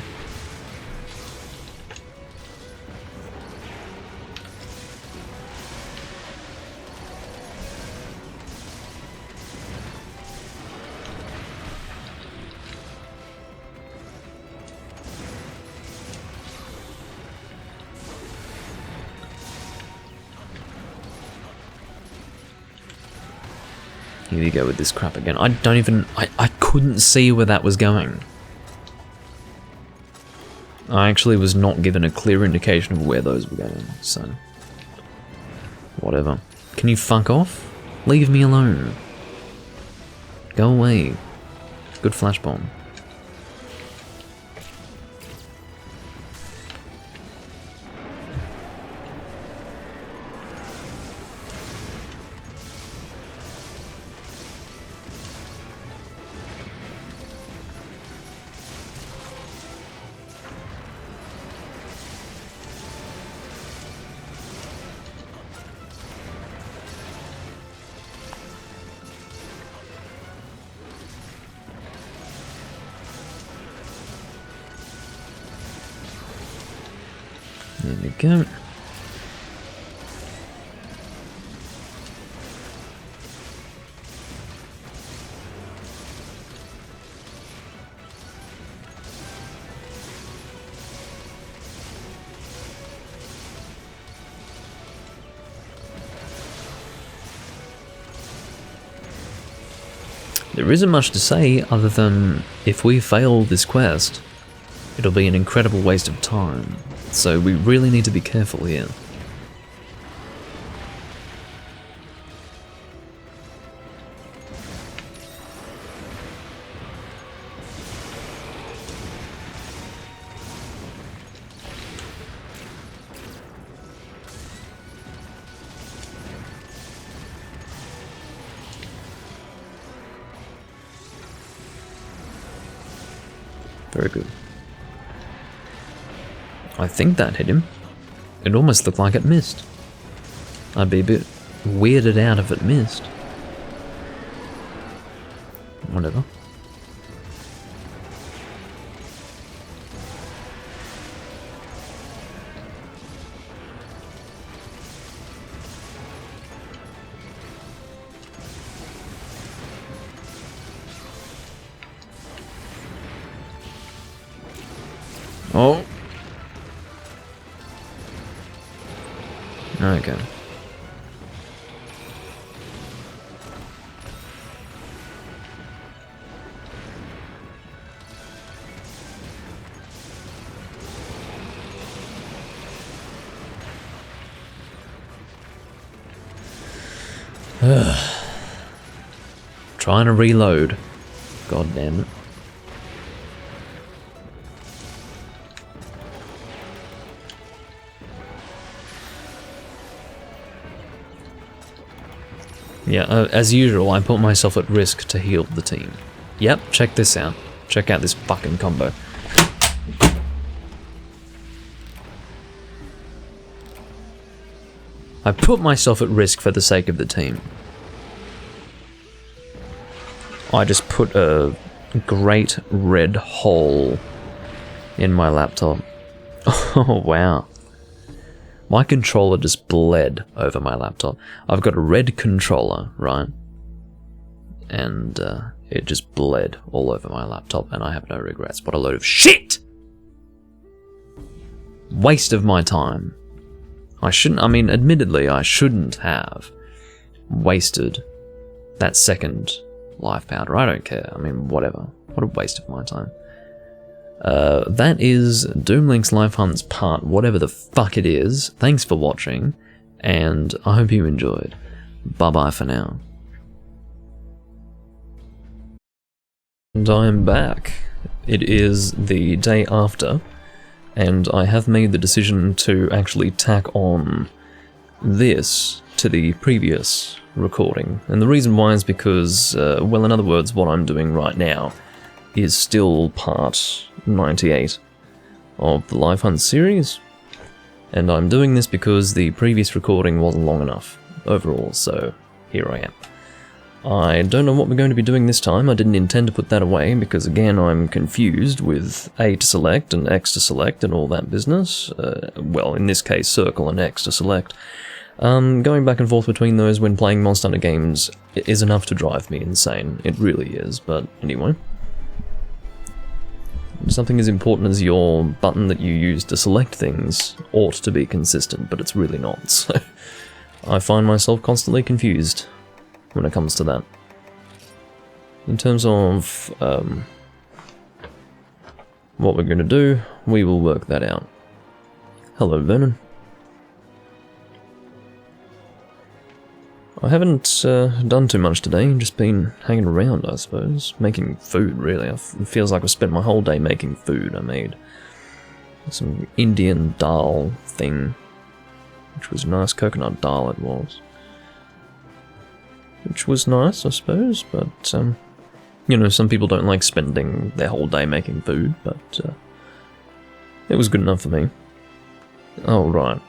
Here we go with this crap again. I couldn't see where that was going. I actually was not given a clear indication of where those were going, so... whatever. Can you fuck off? Leave me alone. Go away. Good flash bomb. There we go. There isn't much to say other than if we fail this quest, it'll be an incredible waste of time. So we really need to be careful here. Very good. I think that hit him. It almost looked like it missed. I'd be a bit weirded out if it missed. Whatever. Oh! Okay. Trying to reload. God damn it. Yeah, as usual, I put myself at risk to heal the team. Yep, check this out. Check out this fucking combo. I put myself at risk for the sake of the team. I just put a great red hole in my laptop. Oh, wow. My controller just bled over my laptop. I've got a red controller, right? And it just bled all over my laptop, and I have no regrets. What a load of shit! Waste of my time. Admittedly, I shouldn't have wasted that second life powder. I don't care. I mean, whatever. What a waste of my time. That is Doomlink's Life Hunts part whatever the fuck it is. Thanks for watching, and I hope you enjoyed. Bye-bye for now. And I am back. It is the day after, and I have made the decision to actually tack on this to the previous recording. And the reason why is because, well, in other words, what I'm doing right now is still part 98 of the Life Hunt series. And I'm doing this because the previous recording wasn't long enough overall, so here I am. I don't know what we're going to be doing this time. I didn't intend to put that away because, again, I'm confused with A to select and X to select and all that business. Well, in this case, circle and X to select. Going back and forth between those when playing Monster Hunter games is enough to drive me insane. It really is, but anyway. Something as important as your button that you use to select things ought to be consistent, but it's really not, so I find myself constantly confused when it comes to that. In terms of what we're going to do, we will work that out. Hello, Vernon. I haven't done too much today, just been hanging around, I suppose. Making food, really. It feels like I've spent my whole day making food. I made some Indian dal thing, which was nice. Coconut dal it was. Which was nice, I suppose, but, you know, some people don't like spending their whole day making food, but it was good enough for me. Oh, right.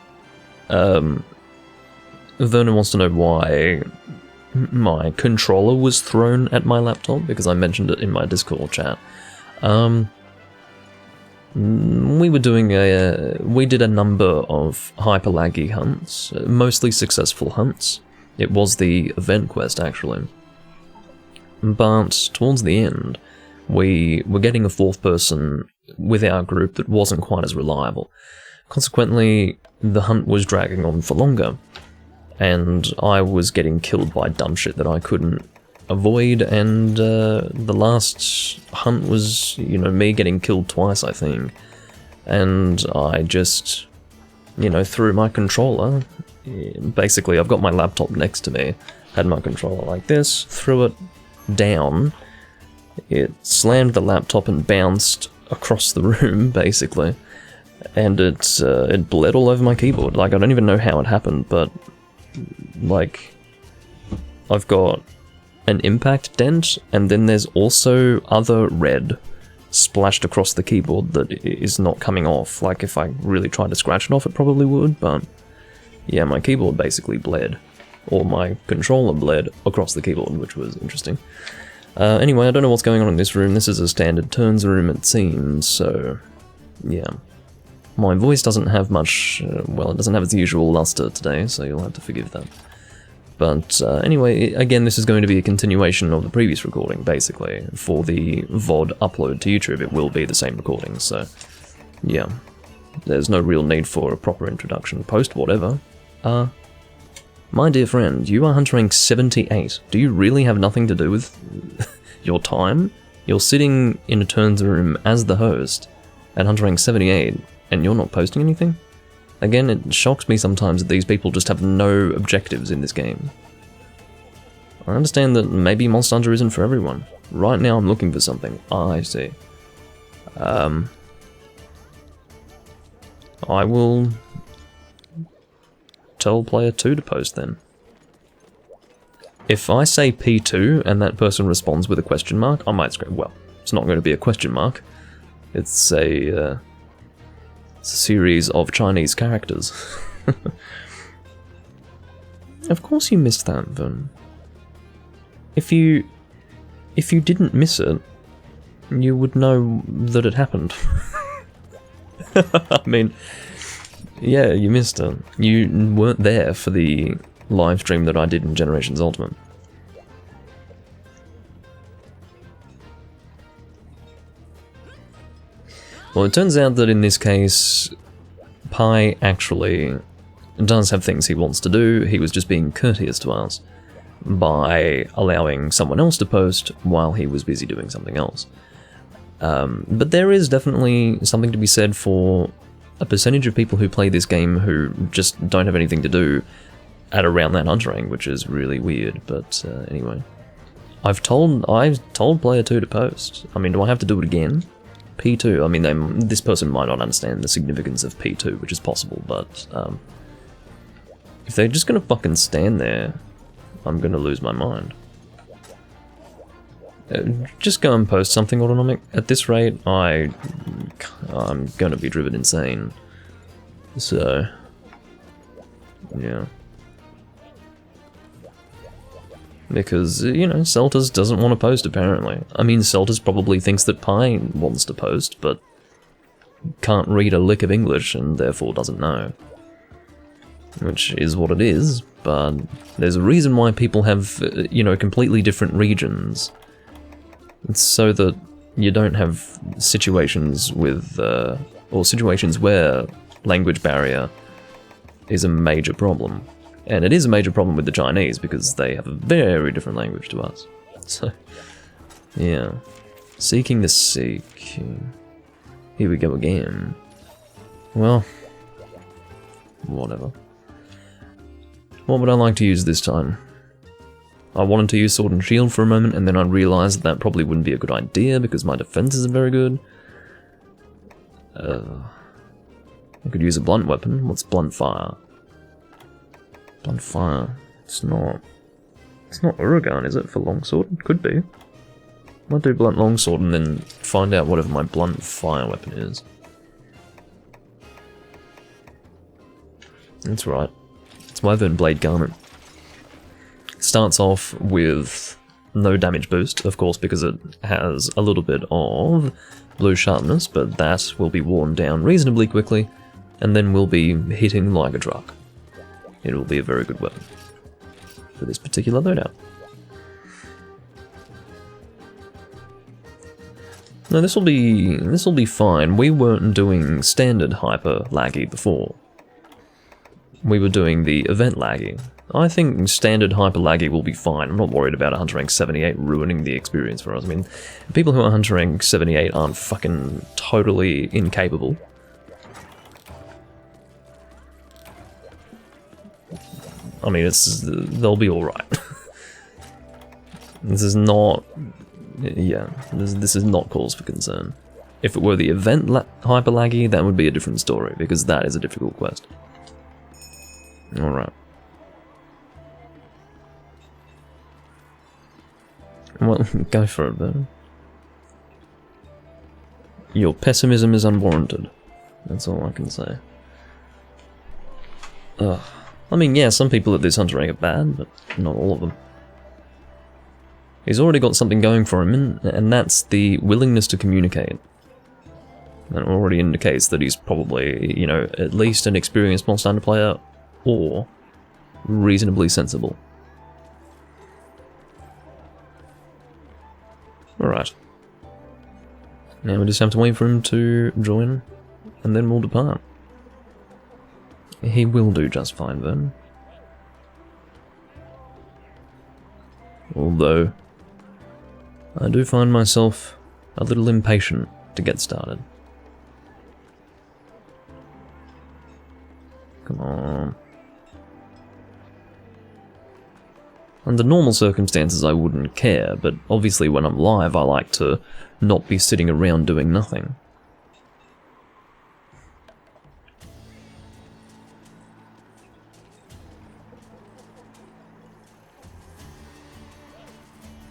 Vernon wants to know why my controller was thrown at my laptop, because I mentioned it in my Discord chat. We were doing we did a number of hyper-laggy hunts, mostly successful hunts. It was the event quest, actually. But towards the end, we were getting a fourth person with our group that wasn't quite as reliable. Consequently, the hunt was dragging on for longer, and I was getting killed by dumb shit that I couldn't avoid, and the last hunt was, you know, me getting killed twice, I think. And I just, you know, threw my controller. Basically, I've got my laptop next to me, had my controller like this, threw it down, it slammed the laptop and bounced across the room, basically, and it bled all over my keyboard. Like, I don't even know how it happened, but, like, I've got an impact dent, and then there's also other red splashed across the keyboard that is not coming off. Like, if I really tried to scratch it off, it probably would, but yeah, my keyboard basically bled. Or my controller bled across the keyboard, which was interesting. Anyway, I don't know what's going on in this room. This is a standard turns room, it seems, so yeah. My voice doesn't have much, well, it doesn't have its usual luster today, so you'll have to forgive that. But anyway, again, this is going to be a continuation of the previous recording, basically. For the VOD upload to YouTube, it will be the same recording, so yeah, there's no real need for a proper introduction. Post whatever. My dear friend, you are hunt rank 78. Do you really have nothing to do with your time? You're sitting in a turns room as the host at hunt rank 78, and you're not posting anything? Again, it shocks me sometimes that these people just have no objectives in this game. I understand that maybe Monster Hunter isn't for everyone. Right now I'm looking for something. I see. I will tell player 2 to post then. If I say P2 and that person responds with a question mark, I might scream. Well, it's not going to be a question mark. It's a series of Chinese characters. Of course you missed that, Vern. If you didn't miss it, you would know that it happened. I mean, yeah, you missed it. You weren't there for the live stream that I did in Generations Ultimate. Well, it turns out that in this case, Pi actually does have things he wants to do. He was just being courteous to us by allowing someone else to post while he was busy doing something else. But there is definitely something to be said for a percentage of people who play this game who just don't have anything to do at around that hunt rank, which is really weird. But anyway, I've told player 2 to post. I mean, do I have to do it again? P2. I mean, this person might not understand the significance of P2, which is possible. But if they're just gonna fucking stand there, I'm gonna lose my mind. Just go and post something, Autonomic. At this rate, I'm gonna be driven insane. So, yeah. Because, you know, Celtas doesn't want to post, apparently. I mean, Celtas probably thinks that Pi wants to post, but can't read a lick of English and therefore doesn't know. Which is what it is, but there's a reason why people have, you know, completely different regions. It's so that you don't have situations with, or situations where language barrier is a major problem. And it is a major problem with the Chinese because they have a very different language to us. So, yeah. Seeking the Seek. Here we go again. Well, whatever. What would I like to use this time? I wanted to use Sword and Shield for a moment, and then I realised that probably wouldn't be a good idea because my defense isn't very good. I could use a blunt weapon. What's blunt fire? Blunt fire. It's not Uragan, is it, for longsword? Could be. Might do blunt longsword and then find out whatever my blunt fire weapon is. That's right. It's Wyvern Blade Garment. Starts off with no damage boost, of course, because it has a little bit of blue sharpness, but that will be worn down reasonably quickly, and then will be hitting like a truck. It will be a very good weapon for this particular loadout. No, this will be fine. We weren't doing standard hyper laggy before. We were doing the event laggy. I think standard hyper laggy will be fine. I'm not worried about a hunter rank 78 ruining the experience for us. I mean, people who are hunter rank 78 aren't fucking totally incapable. I mean, they'll be alright. This is not... Yeah, this is not cause for concern. If it were the event hyper laggy, that would be a different story, because that is a difficult quest. Alright. Well, go for it, then. Your pessimism is unwarranted. That's all I can say. Ugh. I mean, yeah, some people at this hunter rank are bad, but not all of them. He's already got something going for him, and that's the willingness to communicate. That already indicates that he's probably, you know, at least an experienced Monster Hunter player, or reasonably sensible. Alright. Now we just have to wait for him to join and then we'll depart. He will do just fine, then. Although, I do find myself a little impatient to get started. Come on. Under normal circumstances I wouldn't care, but obviously when I'm live I like to not be sitting around doing nothing.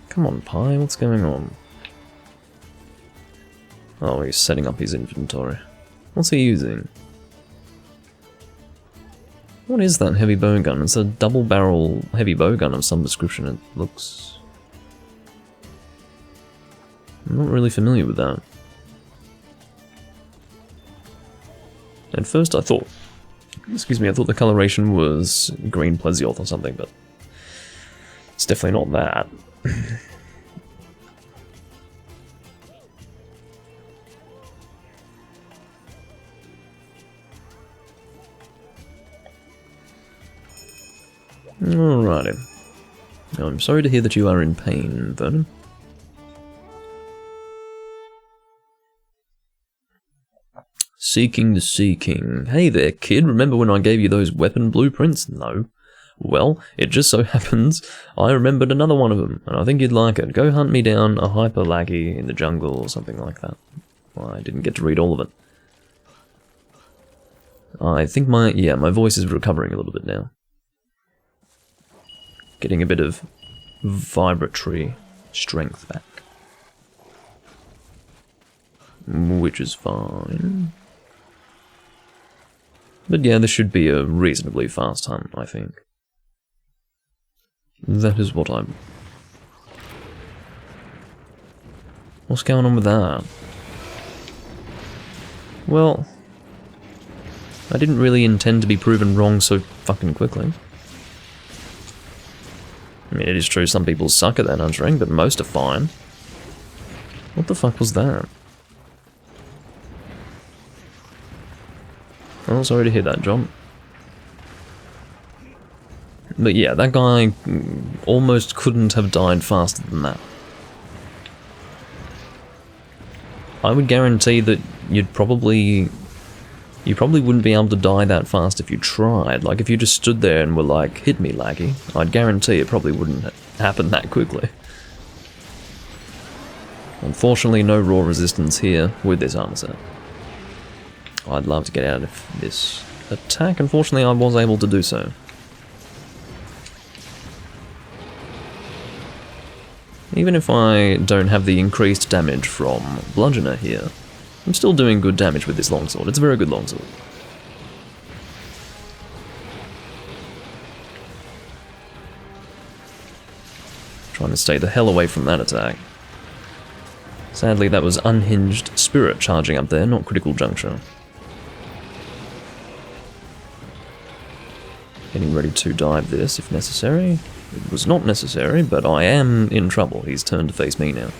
Come on, Pi, what's going on? Oh, he's setting up his inventory. What's he using? What is that heavy bow gun? It's a double-barrel heavy bow gun of some description. It looks... I'm not really familiar with that. At first I thought... Excuse me, I thought the coloration was green plesioth or something, but... It's definitely not that. Alrighty. Now, I'm sorry to hear that you are in pain, Vernon. Seeking the Seeking. Hey there, kid, remember when I gave you those weapon blueprints? No. Well, it just so happens I remembered another one of them, and I think you'd like it. Go hunt me down a hyper laggy in the jungle or something like that. Well, I didn't get to read all of it. I think my voice is recovering a little bit now. Getting a bit of vibratory strength back. Which is fine. But yeah, this should be a reasonably fast hunt, I think. That is what I'm... What's going on with that? Well... I didn't really intend to be proven wrong so fucking quickly. I mean, it is true some people suck at that answering, but most are fine. What the fuck was that? Oh, sorry to hear that, John. But yeah, that guy almost couldn't have died faster than that. I would guarantee that you probably wouldn't be able to die that fast if you tried. Like, if you just stood there and were like, hit me, laggy, I'd guarantee it probably wouldn't happen that quickly. Unfortunately, no raw resistance here with this armor set. I'd love to get out of this attack. Unfortunately, I was able to do so. Even if I don't have the increased damage from Bludgeoner here, I'm still doing good damage with this longsword. It's a very good longsword. Trying to stay the hell away from that attack. Sadly, that was unhinged spirit charging up there, not critical juncture. Getting ready to dive this if necessary. It was not necessary, but I am in trouble. He's turned to face me now.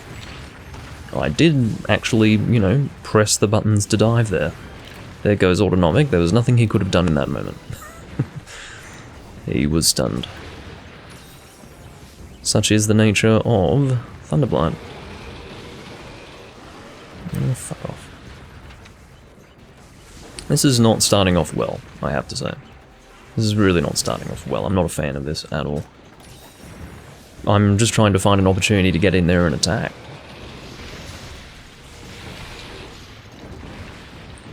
I did actually, you know, press the buttons to dive there. There goes Autonomic. There was nothing he could have done in that moment. He was stunned. Such is the nature of Thunderblight. Oh, fuck off. This is not starting off well, I have to say. This is really not starting off well. I'm not a fan of this at all. I'm just trying to find an opportunity to get in there and attack.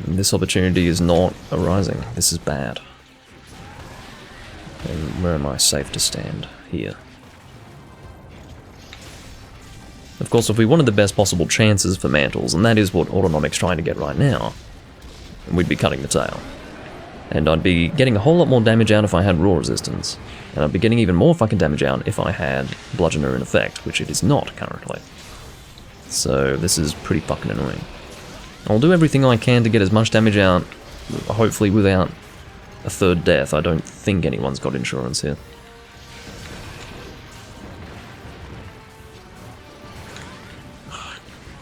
And this opportunity is not arising. This is bad. And where am I safe to stand? Here. Of course, if we wanted the best possible chances for mantles, and that is what Autonomic's trying to get right now, we'd be cutting the tail. And I'd be getting a whole lot more damage out if I had raw resistance. And I'd be getting even more fucking damage out if I had Bludgeoner in effect, which it is not currently. So this is pretty fucking annoying. I'll do everything I can to get as much damage out, hopefully without a third death. I don't think anyone's got insurance here.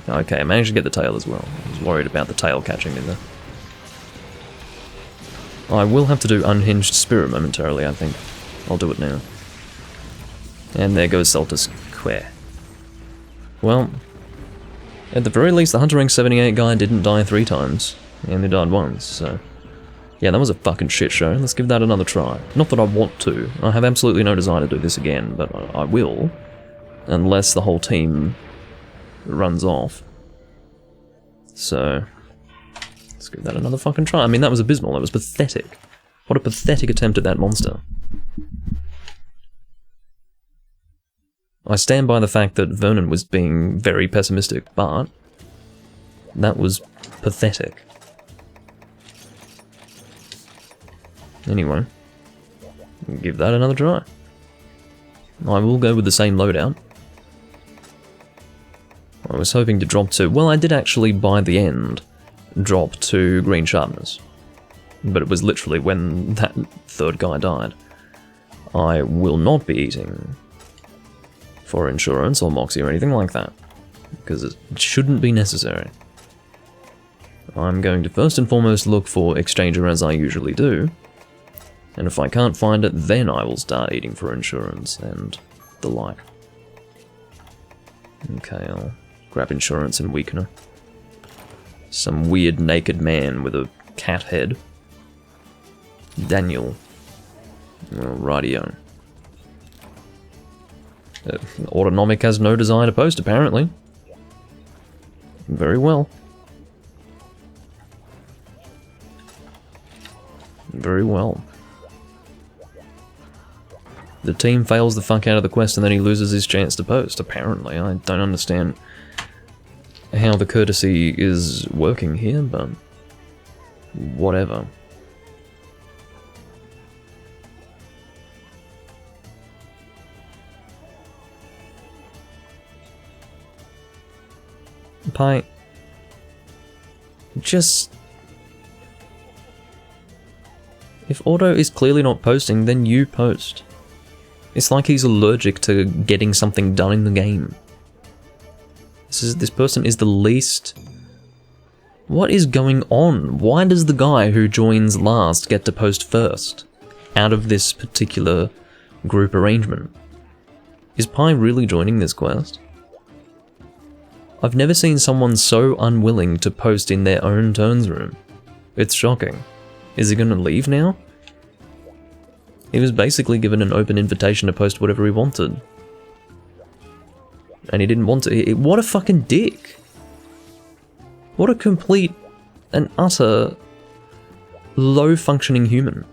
Okay, I managed to get the tail as well. I was worried about the tail catching in there. I will have to do Unhinged Spirit momentarily, I think. I'll do it now. And there goes Salter Square. Well, at the very least, the Hunter Rank 78 guy didn't die 3 times. He only died once, so... Yeah, that was a fucking shit show. Let's give that another try. Not that I want to. I have absolutely no desire to do this again, but I will. Unless the whole team runs off. So... let's give that another fucking try. I mean, that was abysmal. That was pathetic. What a pathetic attempt at that monster. I stand by the fact that Vernon was being very pessimistic, but that was pathetic. Anyway, give that another try. I will go with the same loadout. I was hoping to drop to... well, I did actually, by the end, drop to green sharpness. But it was literally when that third guy died. I will not be eating for insurance or Moxie or anything like that, because it shouldn't be necessary. I'm going to first and foremost look for Exchanger as I usually do, and if I can't find it, then I will start eating for insurance and the like. Okay, I'll grab insurance and weakener. Some weird naked man with a cat head. Daniel. Well, rightio. Autonomic has no desire to post, apparently. Very well. Very well. The team fails the fuck out of the quest and then he loses his chance to post, apparently. I don't understand how the courtesy is working here, but whatever. Pi, just... if Auto is clearly not posting, then you post. It's like he's allergic to getting something done in the game. This person is the least... what is going on? Why does the guy who joins last get to post first? Out of this particular group arrangement. Is Pi really joining this quest? I've never seen someone so unwilling to post in their own turns room. It's shocking. Is he gonna leave now? He was basically given an open invitation to post whatever he wanted. And he didn't want to. What a fucking dick. What a complete and utter low-functioning human.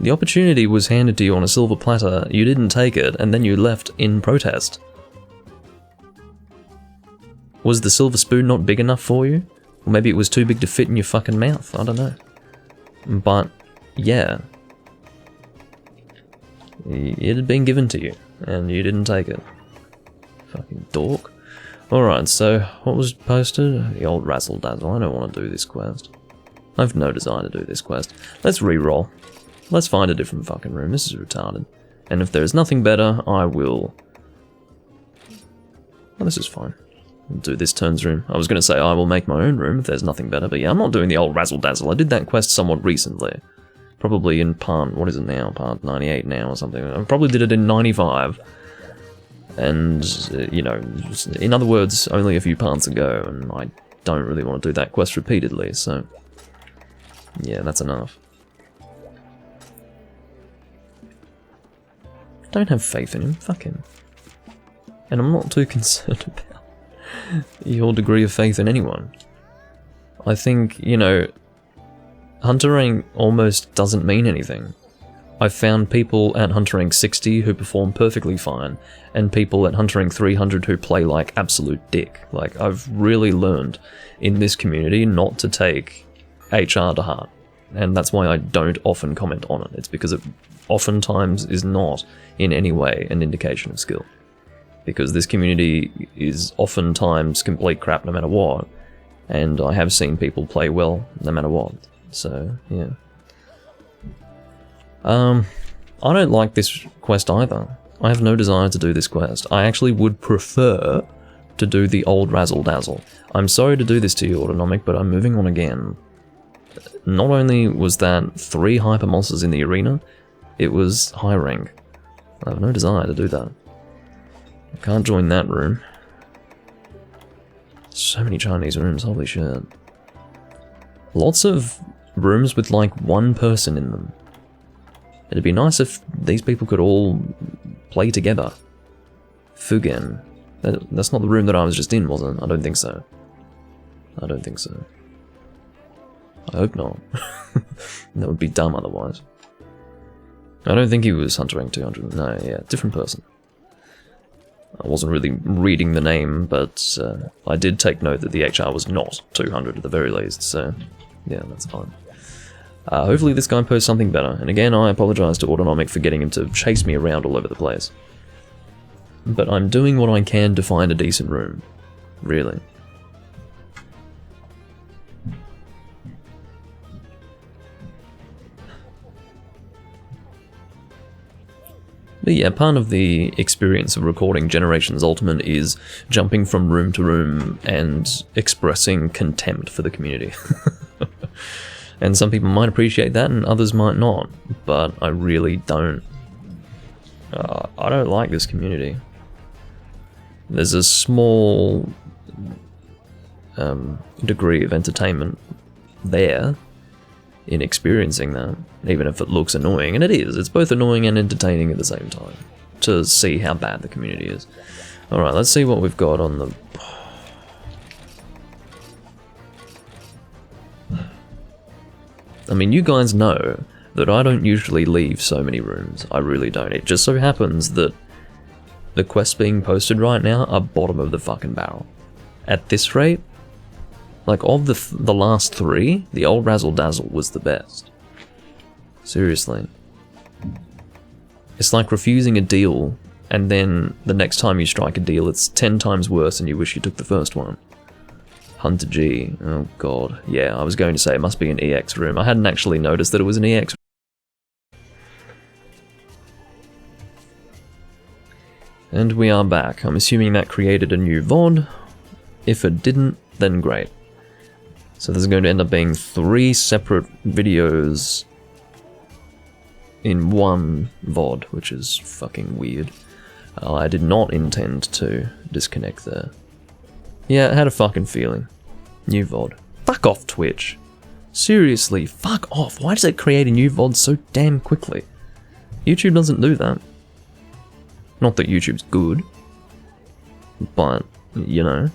The opportunity was handed to you on a silver platter, you didn't take it, and then you left in protest. Was the silver spoon not big enough for you? Or maybe it was too big to fit in your fucking mouth, I don't know. But, yeah. It had been given to you, and you didn't take it. Fucking dork. Alright, so, what was posted? The old razzle-dazzle. I don't want to do this quest. I have no desire to do this quest. Let's re-roll. Let's find a different fucking room. This is retarded. And if there is nothing better, I will... oh, this is fine. I'll do this turn's room. I was going to say I will make my own room if there's nothing better, but yeah, I'm not doing the old razzle-dazzle. I did that quest somewhat recently. Probably in part... what is it now? Part 98 now or something. I probably did it in 95. And, you know, in other words, only a few parts ago, and I don't really want to do that quest repeatedly, so... yeah, that's enough. Don't have faith in him, fuck him. And I'm not too concerned about your degree of faith in anyone. I think, you know, Hunter Rank almost doesn't mean anything. I've found people at Hunter Rank 60 who perform perfectly fine, and people at Hunter Rank 300 who play like absolute dick. Like, I've really learned in this community not to take HR to heart. And that's why I don't often comment on it. It's because it oftentimes is not in any way an indication of skill. Because this community is oftentimes complete crap no matter what, and I have seen people play well no matter what. So, yeah. I don't like this quest either. I have no desire to do this quest. I actually would prefer to do the old razzle dazzle. I'm sorry to do this to you, Autonomic, but I'm moving on again. Not only was that 3 hypermosses in the arena, it was high rank. I have no desire to do that. I can't join that room. So many Chinese rooms, holy shit. Lots of rooms with like 1 person in them. It'd be nice if these people could all play together. Fugen. That's not the room that I was just in, was it? I don't think so. I don't think so. I hope not. That would be dumb otherwise. I don't think he was Hunter Rank 200. No, yeah, different person. I wasn't really reading the name, but I did take note that the HR was not 200 at the very least, so yeah, that's fine. Hopefully this guy posts something better, and again I apologise to Autonomic for getting him to chase me around all over the place. But I'm doing what I can to find a decent room. Really. But yeah, part of the experience of recording Generations Ultimate is jumping from room to room and expressing contempt for the community. And some people might appreciate that and others might not, but I really don't. I don't like this community. There's a small degree of entertainment there in experiencing that, even if it looks annoying, and it is. It's both annoying and entertaining at the same time, to see how bad the community is. Alright, let's see what we've got on the... I mean, you guys know that I don't usually leave so many rooms. I really don't. It just so happens that the quests being posted right now are bottom of the fucking barrel. At this rate, like, of the last 3, the old Razzle Dazzle was the best. Seriously. It's like refusing a deal, and then the next time you strike a deal, it's 10 times worse and you wish you took the first one. Hunter G. Oh god. Yeah, I was going to say it must be an EX room. I hadn't actually noticed that it was an EX. And we are back. I'm assuming that created a new VOD. If it didn't, then great. So there's going to end up being 3 separate videos in one VOD, which is fucking weird. I did not intend to disconnect there. Yeah, I had a fucking feeling. New VOD. Fuck off, Twitch. Seriously, fuck off. Why does it create a new VOD so damn quickly? YouTube doesn't do that. Not that YouTube's good, but, you know,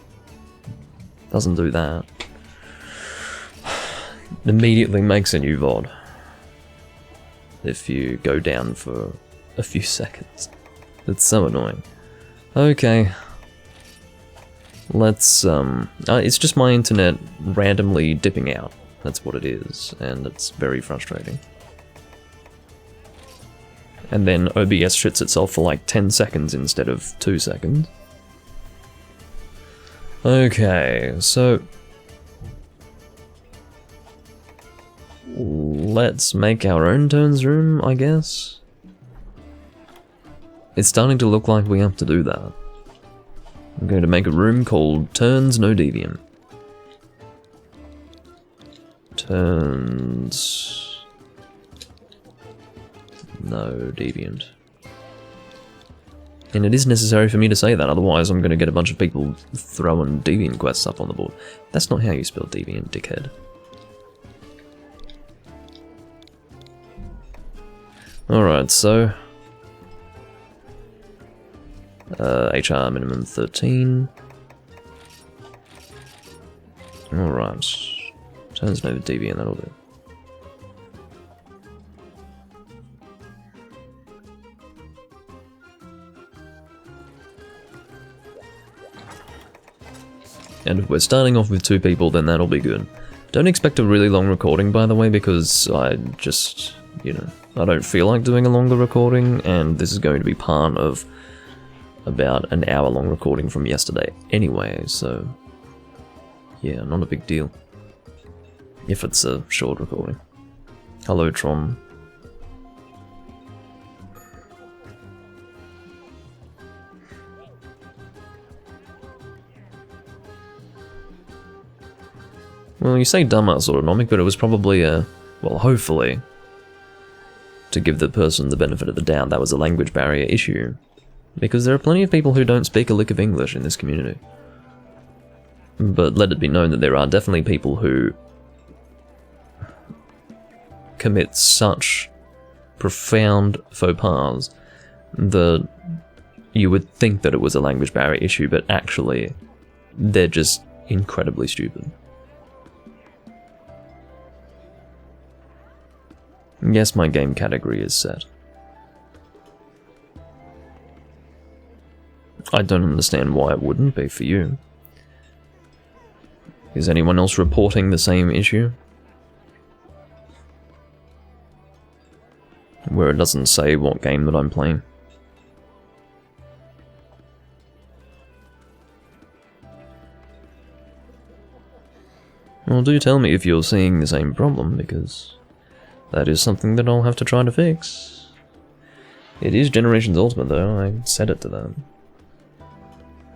doesn't do that. It immediately makes a new VOD if you go down for a few seconds. It's so annoying. Okay. Let's, it's just my internet randomly dipping out. That's what it is, and it's very frustrating. And then OBS shits itself for like 10 seconds instead of 2 seconds. Okay, so... let's make our own turns room, I guess. It's starting to look like we have to do that. I'm going to make a room called Turns No Deviant. Turns... no Deviant. And it is necessary for me to say that, otherwise I'm going to get a bunch of people throwing Deviant quests up on the board. That's not how you spell Deviant, dickhead. Alright, so... HR minimum 13. Alright. Turns no deviant, that'll do. And if we're starting off with 2 people, then that'll be good. Don't expect a really long recording, by the way, because I just, you know, I don't feel like doing a longer recording, and this is going to be part of about an hour-long recording from yesterday anyway, so yeah, not a big deal. If it's a short recording. Hello, Tron. Well, you say dumbass autonomic, but it was probably a... Well, hopefully, to give the person the benefit of the doubt, that was a language barrier issue. Because there are plenty of people who don't speak a lick of English in this community. But let it be known that there are definitely people who commit such profound faux pas that you would think that it was a language barrier issue, but actually, they're just incredibly stupid. Yes, my game category is set. I don't understand why it wouldn't be for you. Is anyone else reporting the same issue? Where it doesn't say what game that I'm playing. Well, do tell me if you're seeing the same problem, because that is something that I'll have to try to fix. It is Generations Ultimate though, I set it to that.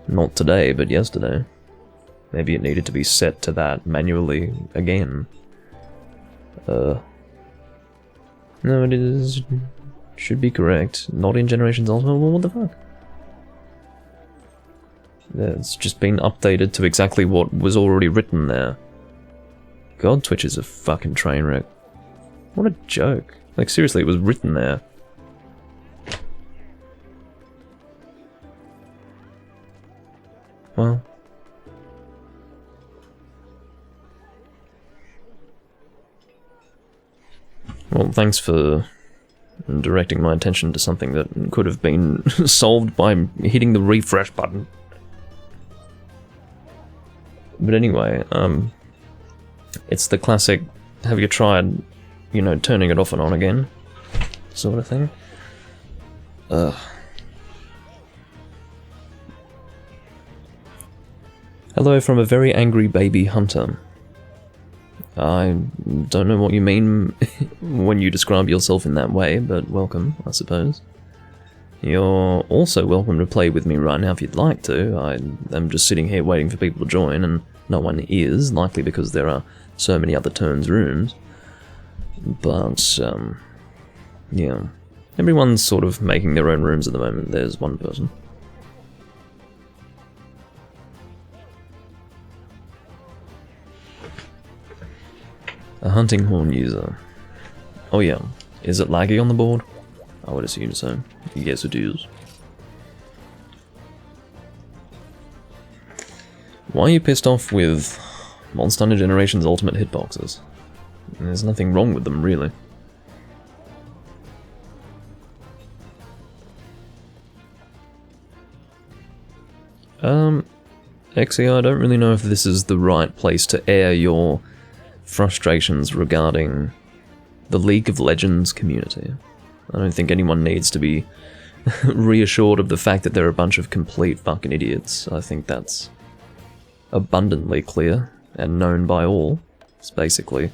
Not today, but yesterday. Maybe it needed to be set to that manually again. No, it is... should be correct. Not in Generations Ultimate, well, what the fuck? It's just been updated to exactly what was already written there. God, Twitch is a fucking train wreck. What a joke. Like, seriously, it was written there. Well. Well, thanks for directing my attention to something that could have been solved by hitting the refresh button. But anyway, it's the classic, have you tried, you know, turning it off and on again, sort of thing. Hello from a very angry baby hunter. I don't know what you mean when you describe yourself in that way, but welcome, I suppose. You're also welcome to play with me right now if you'd like to. I am just sitting here waiting for people to join, and no one is, likely because there are so many other turns rooms. But, yeah. Everyone's sort of making their own rooms at the moment. There's one person. A hunting horn user. Oh yeah. Is it laggy on the board? I would assume so. Yes, it is. Why are you pissed off with Monster Hunter Generations Ultimate hitboxes? There's nothing wrong with them, really. XE, I don't really know if this is the right place to air your frustrations regarding the League of Legends community. I don't think anyone needs to be reassured of the fact that they're a bunch of complete fucking idiots. I think that's abundantly clear and known by all. It's basically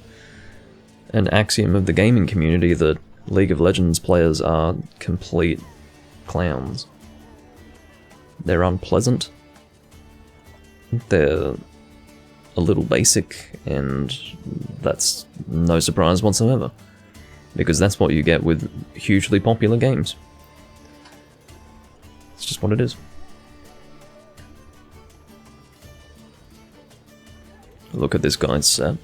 an axiom of the gaming community that League of Legends players are complete clowns. They're unpleasant. They're a little basic, and that's no surprise whatsoever. Because that's what you get with hugely popular games. It's just what it is. Look at this guy's set.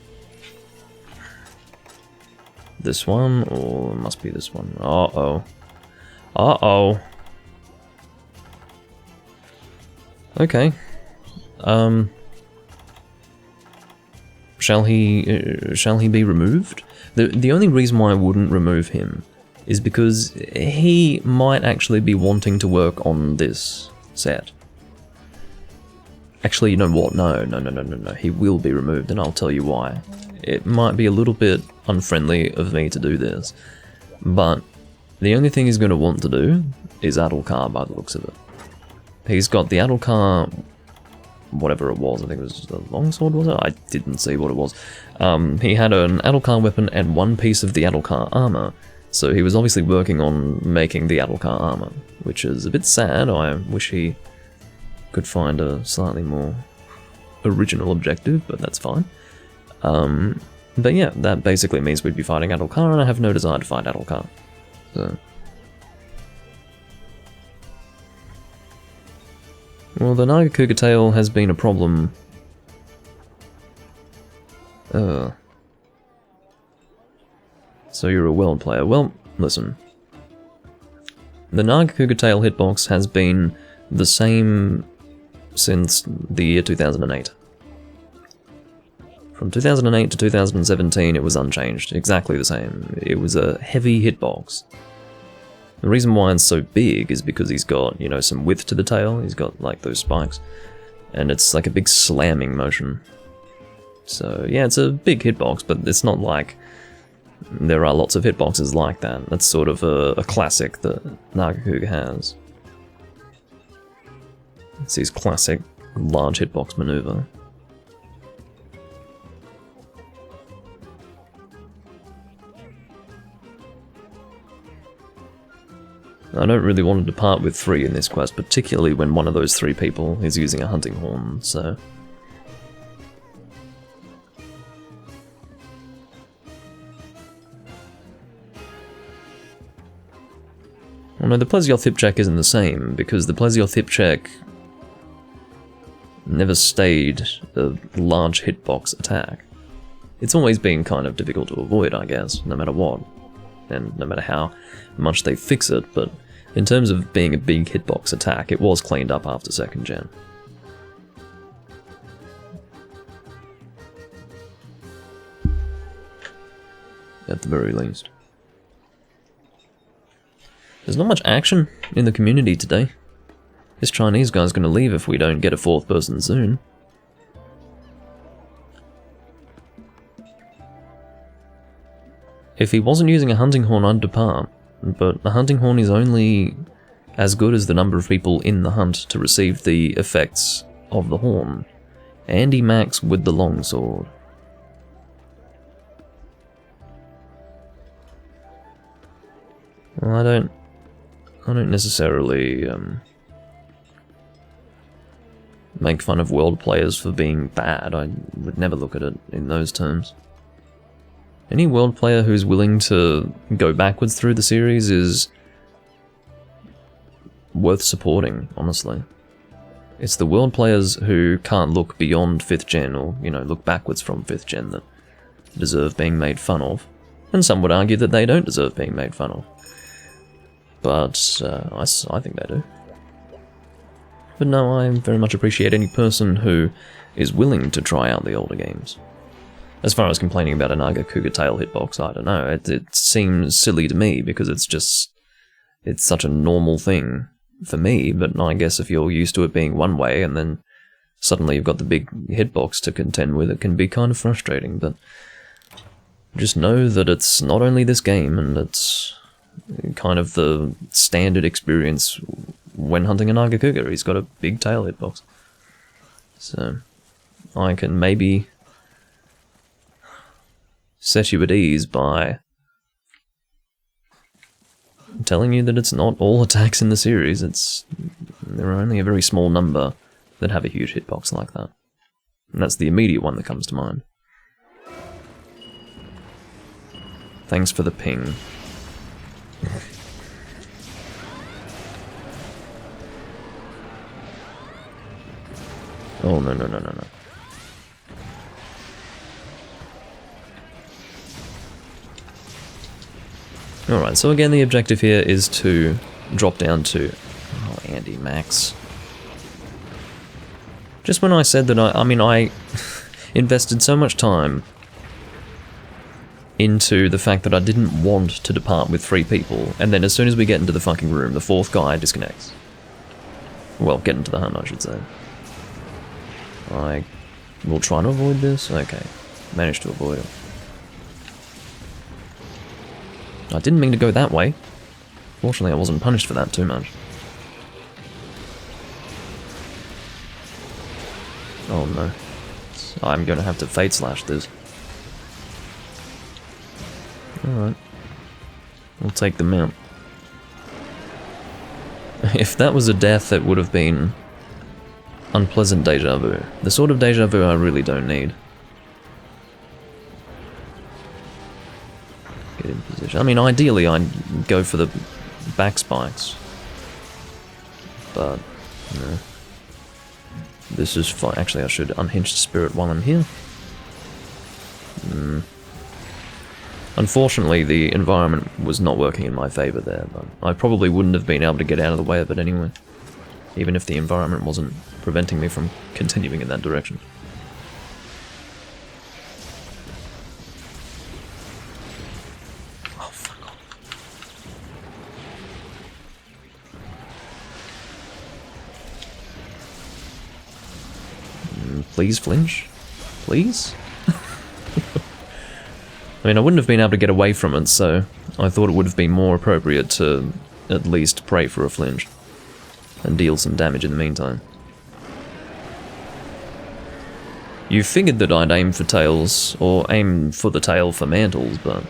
This one, or it must be this one. Uh-oh. Uh-oh. Okay. Shall he be removed? The only reason why I wouldn't remove him is because he might actually be wanting to work on this set. Actually, you know what? No. He will be removed, and I'll tell you why. It might be a little bit unfriendly of me to do this, but the only thing he's going to want to do is Adulkar by the looks of it. He's got the Adulkar, whatever it was, I think it was the longsword, was it? I didn't see what it was. He had an Adulkar weapon and one piece of the Adulkar armor, so he was obviously working on making the Adulkar armor, which is a bit sad. I wish he could find a slightly more original objective, but that's fine. But yeah, that basically means we'd be fighting Adalkar, and I have no desire to fight Adalkar. So. Well, the Nagakuga tail has been a problem. So you're a world player. Well, listen. The Nagakuga tail hitbox has been the same since the year 2008. From 2008 to 2017, it was unchanged, exactly the same. It was a heavy hitbox. The reason why it's so big is because he's got, you know, some width to the tail. He's got, like, those spikes. And it's like a big slamming motion. So, yeah, it's a big hitbox, but it's not like there are lots of hitboxes like that. That's sort of a classic that Nagakuga has. It's his classic large hitbox maneuver. I don't really want to depart with 3 in this quest, particularly when one of those 3 people is using a hunting horn, so... Well, no, the Plesioth hip check isn't the same, because the Plesioth hip check never stayed a large hitbox attack. It's always been kind of difficult to avoid, I guess, no matter what, and no matter how much they fix it, but in terms of being a big hitbox attack, it was cleaned up after 2nd gen. At the very least. There's not much action in the community today. This Chinese guy's gonna leave if we don't get a 4th person soon. If he wasn't using a hunting horn, I'd depart. But the hunting horn is only as good as the number of people in the hunt to receive the effects of the horn. Andy Max with the longsword. Well, I don't necessarily make fun of world players for being bad. I would never look at it in those terms. Any world player who's willing to go backwards through the series is worth supporting, honestly. It's the world players who can't look beyond 5th gen, or, you know, look backwards from 5th gen, that deserve being made fun of. And some would argue that they don't deserve being made fun of. But I think they do. But no, I very much appreciate any person who is willing to try out the older games. As far as complaining about a Nagakuga tail hitbox, I don't know. It seems silly to me because it's such a normal thing for me, but I guess if you're used to it being one way and then suddenly you've got the big hitbox to contend with, it can be kind of frustrating, but just know that it's not only this game, and it's kind of the standard experience when hunting a Nagakuga. He's got a big tail hitbox. So I can maybe set you at ease by telling you that it's not all attacks in the series. There are only a very small number that have a huge hitbox like that. And that's the immediate one that comes to mind. Thanks for the ping. Oh, no. Alright, so again the objective here is to drop down to... Oh, Andy Max. Just when I said that I invested so much time into the fact that I didn't want to depart with 3 people, and then as soon as we get into the fucking room, the 4th guy disconnects. Well, get into the hunt, I should say. I will try to avoid this. Okay, managed to avoid it. I didn't mean to go that way. Fortunately, I wasn't punished for that too much. Oh no. I'm going to have to Fate Slash this. Alright. We'll take them out. If that was a death, it would have been unpleasant deja vu. The sort of deja vu I really don't need. I mean, ideally I'd go for the back spikes. But, no. This is fine. Actually, I should unhinge the spirit while I'm here. Unfortunately, the environment was not working in my favor there, but I probably wouldn't have been able to get out of the way of it anyway. Even if the environment wasn't preventing me from continuing in that direction. Oh, fuck off. Please flinch? Please? I mean, I wouldn't have been able to get away from it, so I thought it would have been more appropriate to at least pray for a flinch and deal some damage in the meantime. You figured that I'd aim for tails, or aim for the tail for mantles, but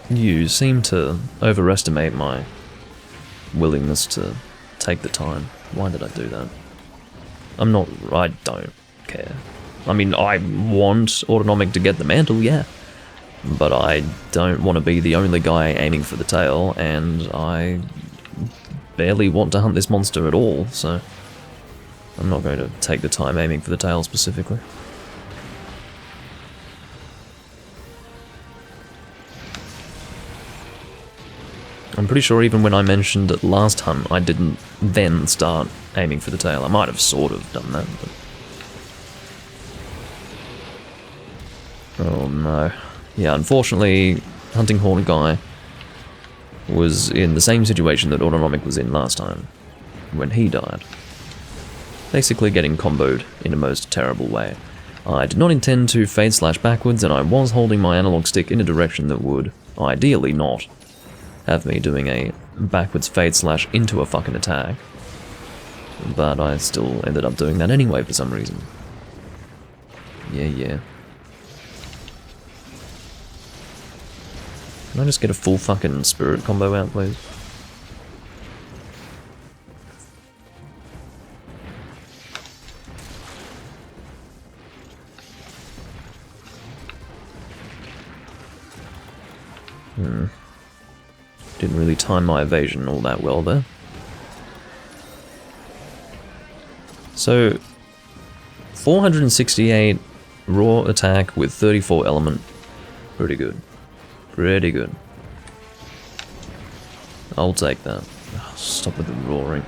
you seem to overestimate my willingness to take the time. Why did I do that? I don't care. I mean, I want Autonomic to get the mantle, yeah. But I don't want to be the only guy aiming for the tail, and I barely want to hunt this monster at all, so I'm not going to take the time aiming for the tail specifically. I'm pretty sure even when I mentioned it last hunt, I didn't then start aiming for the tail. I might have sort of done that, but... Oh no. Yeah, unfortunately, Hunting Horn Guy was in the same situation that Autonomic was in last time, when he died. Basically getting comboed in a most terrible way. I did not intend to fade slash backwards, and I was holding my analog stick in a direction that would, ideally not, have me doing a backwards fade slash into a fucking attack. But I still ended up doing that anyway for some reason. Yeah. Can I just get a full fucking spirit combo out, please? Didn't really time my evasion all that well there. So, 468 raw attack with 34 element. Pretty good. Pretty good. I'll take that. Oh, stop with the roaring.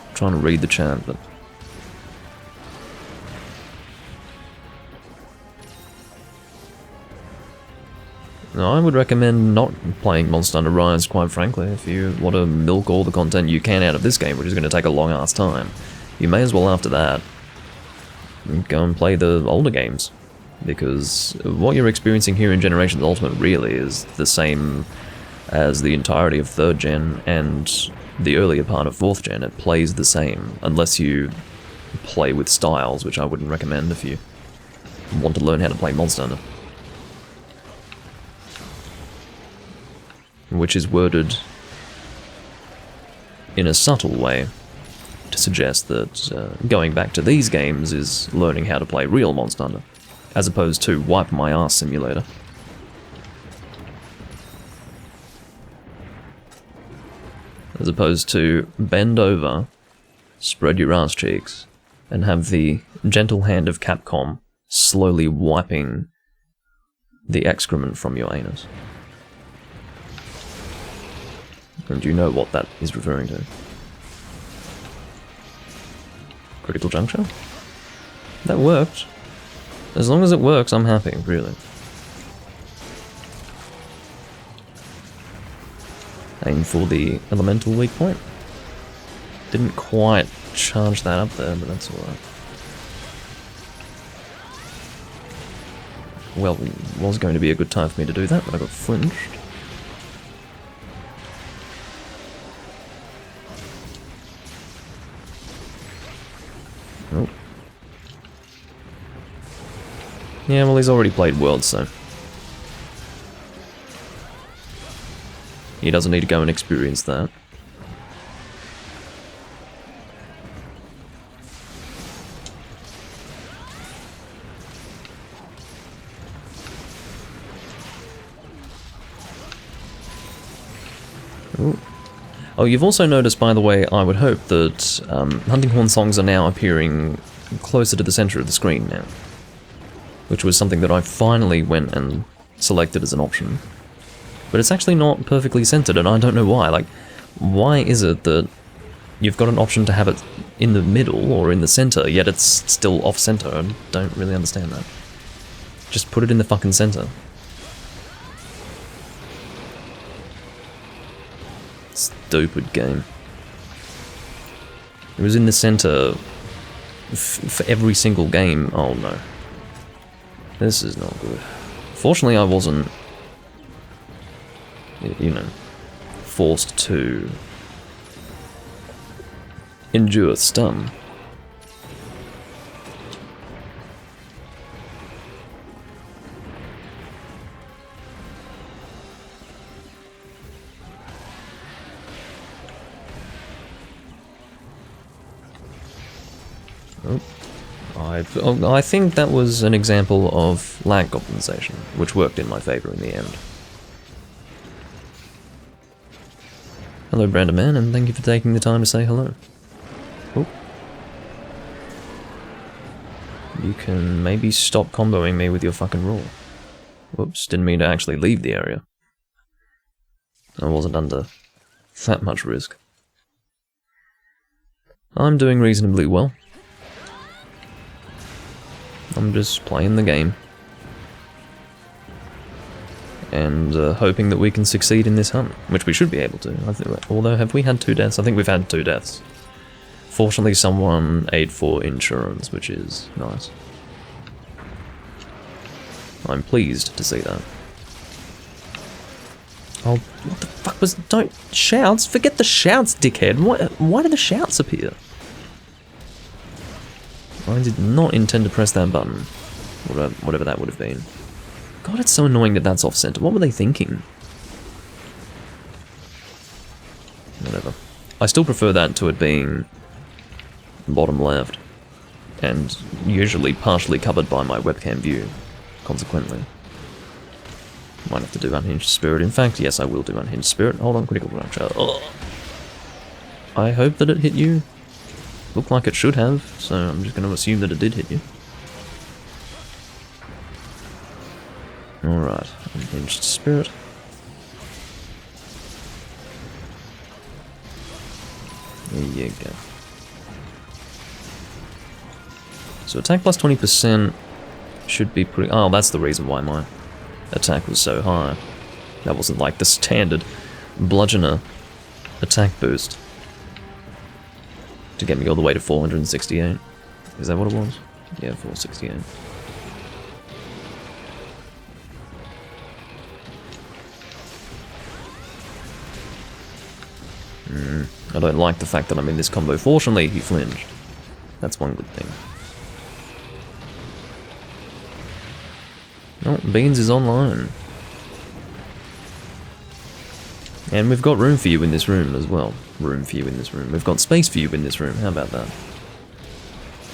I'm trying to read the chat, but... No, I would recommend not playing Monster Hunter Rise, quite frankly. If you want to milk all the content you can out of this game, which is going to take a long ass time, you may as well, after that, go and play the older games, because what you're experiencing here in Generations Ultimate really is the same as the entirety of 3rd gen and the earlier part of 4th gen. It plays the same, unless you play with styles, which I wouldn't recommend if you want to learn how to play Monster Hunter. Which is worded in a subtle way to suggest that going back to these games is learning how to play real Monster Hunter, as opposed to Wipe My Ass Simulator. As opposed to bend over, spread your ass cheeks, and have the gentle hand of Capcom slowly wiping the excrement from your anus. And you know what that is referring to. Critical juncture? That worked. As long as it works, I'm happy, really. Aim for the elemental weak point. Didn't quite charge that up there, but that's alright. Well, it was going to be a good time for me to do that, but I got flinched. Oh. Yeah, well, he's already played Worlds, so he doesn't need to go and experience that. Ooh. Oh, you've also noticed, by the way, I would hope that hunting horn songs are now appearing closer to the center of the screen now. Which was something that I finally went and selected as an option. But it's actually not perfectly centered, and I don't know why. Like, why is it that you've got an option to have it in the middle or in the center, yet it's still off-center? I don't really understand that. Just put it in the fucking center. Stupid game. It was in the center for every single game. Oh no. This is not good. Fortunately, I wasn't, you know, forced to endure stun. I think that was an example of lag compensation, which worked in my favor in the end. Hello, Brandon Man, and thank you for taking the time to say hello. Oh. You can maybe stop comboing me with your fucking roar. Whoops, didn't mean to actually leave the area. I wasn't under that much risk. I'm doing reasonably well. I'm just playing the game. And hoping that we can succeed in this hunt, which we should be able to. Although, have we had 2 deaths? I think we've had 2 deaths. Fortunately, someone ate for insurance, which is nice. I'm pleased to see that. Oh, what the fuck was... Don't... Shouts? Forget the shouts, dickhead! Why did the shouts appear? I did not intend to press that button. Whatever that would have been. God, it's so annoying that that's off-center. What were they thinking? Whatever. I still prefer that to it being bottom left. And usually partially covered by my webcam view, consequently. Might have to do Unhinged Spirit. In fact, yes, I will do Unhinged Spirit. Hold on, critical rupture. Oh. I hope that it hit you. Looked like it should have, so I'm just going to assume that it did hit you. Alright, Unhinged Spirit. There you go. So attack plus 20% should be pretty... Oh, that's the reason why my attack was so high. That wasn't like the standard bludgeoner attack boost to get me all the way to 468. Is that what it was? Yeah, 468. I don't like the fact that I'm in this combo. Fortunately, he flinched. That's one good thing. Oh, Beans is online. And we've got room for you in this room as well. Room for you in this room. We've got space for you in this room. How about that?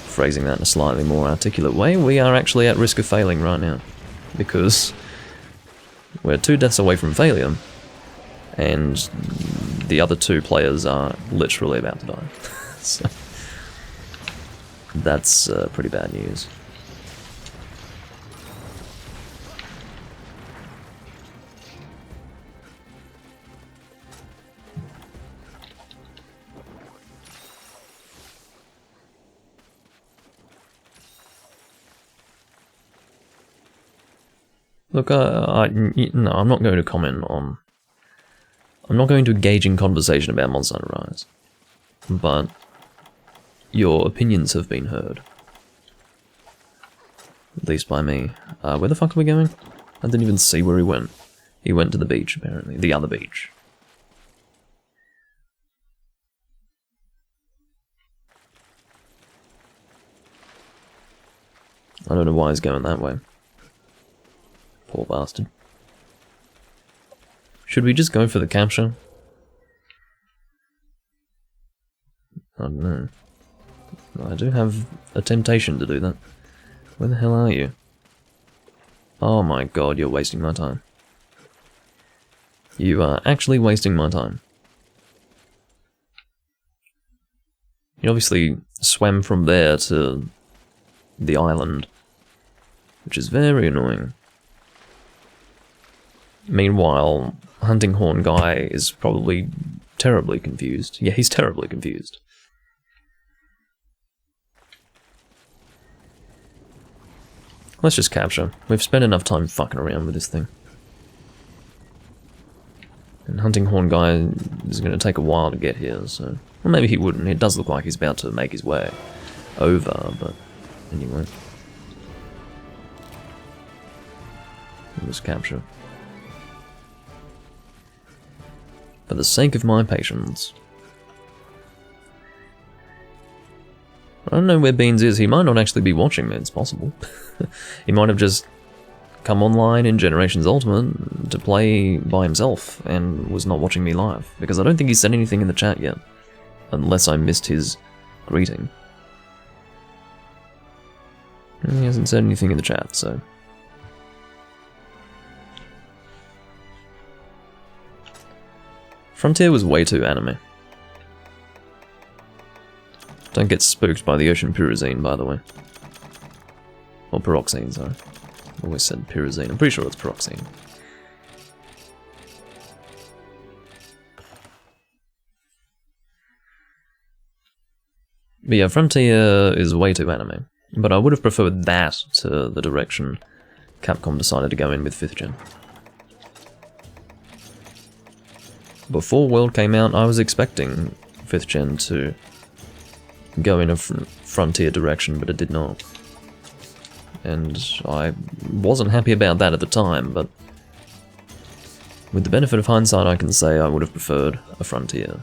Phrasing that in a slightly more articulate way, we are actually at risk of failing right now. Because we're 2 deaths away from failure. And the other 2 players are literally about to die. So that's pretty bad news. Look, no, I'm not going to comment on... I'm not going to engage in conversation about Monster Hunter Rise. But your opinions have been heard. At least by me. Where the fuck are we going? I didn't even see where he went. He went to the beach, apparently. The other beach. I don't know why he's going that way. Poor bastard. Should we just go for the capture? I don't know. I do have a temptation to do that. Where the hell are you? Oh my god, you're wasting my time. You are actually wasting my time. He obviously swam from there to the island, which is very annoying. Meanwhile, Hunting Horn Guy is probably terribly confused. Yeah, he's terribly confused. Let's just capture. We've spent enough time fucking around with this thing. And Hunting Horn Guy is going to take a while to get here, so... Well, maybe he wouldn't. It does look like he's about to make his way over, but anyway. Let's capture. For the sake of my patience. I don't know where Beans is. He might not actually be watching me. It's possible. He might have just come online in Generations Ultimate to play by himself and was not watching me live. Because I don't think he said anything in the chat yet. Unless I missed his greeting. He hasn't said anything in the chat, so... Frontier was way too anime. Don't get spooked by the ocean pyrazine, by the way. Or pyroxene, sorry. I always said pyrazine. I'm pretty sure it's pyroxene. But yeah, Frontier is way too anime. But I would have preferred that to the direction Capcom decided to go in with 5th gen. Before World came out, I was expecting 5th gen to go in a Frontier direction, but it did not. And I wasn't happy about that at the time, but with the benefit of hindsight, I can say I would have preferred a Frontier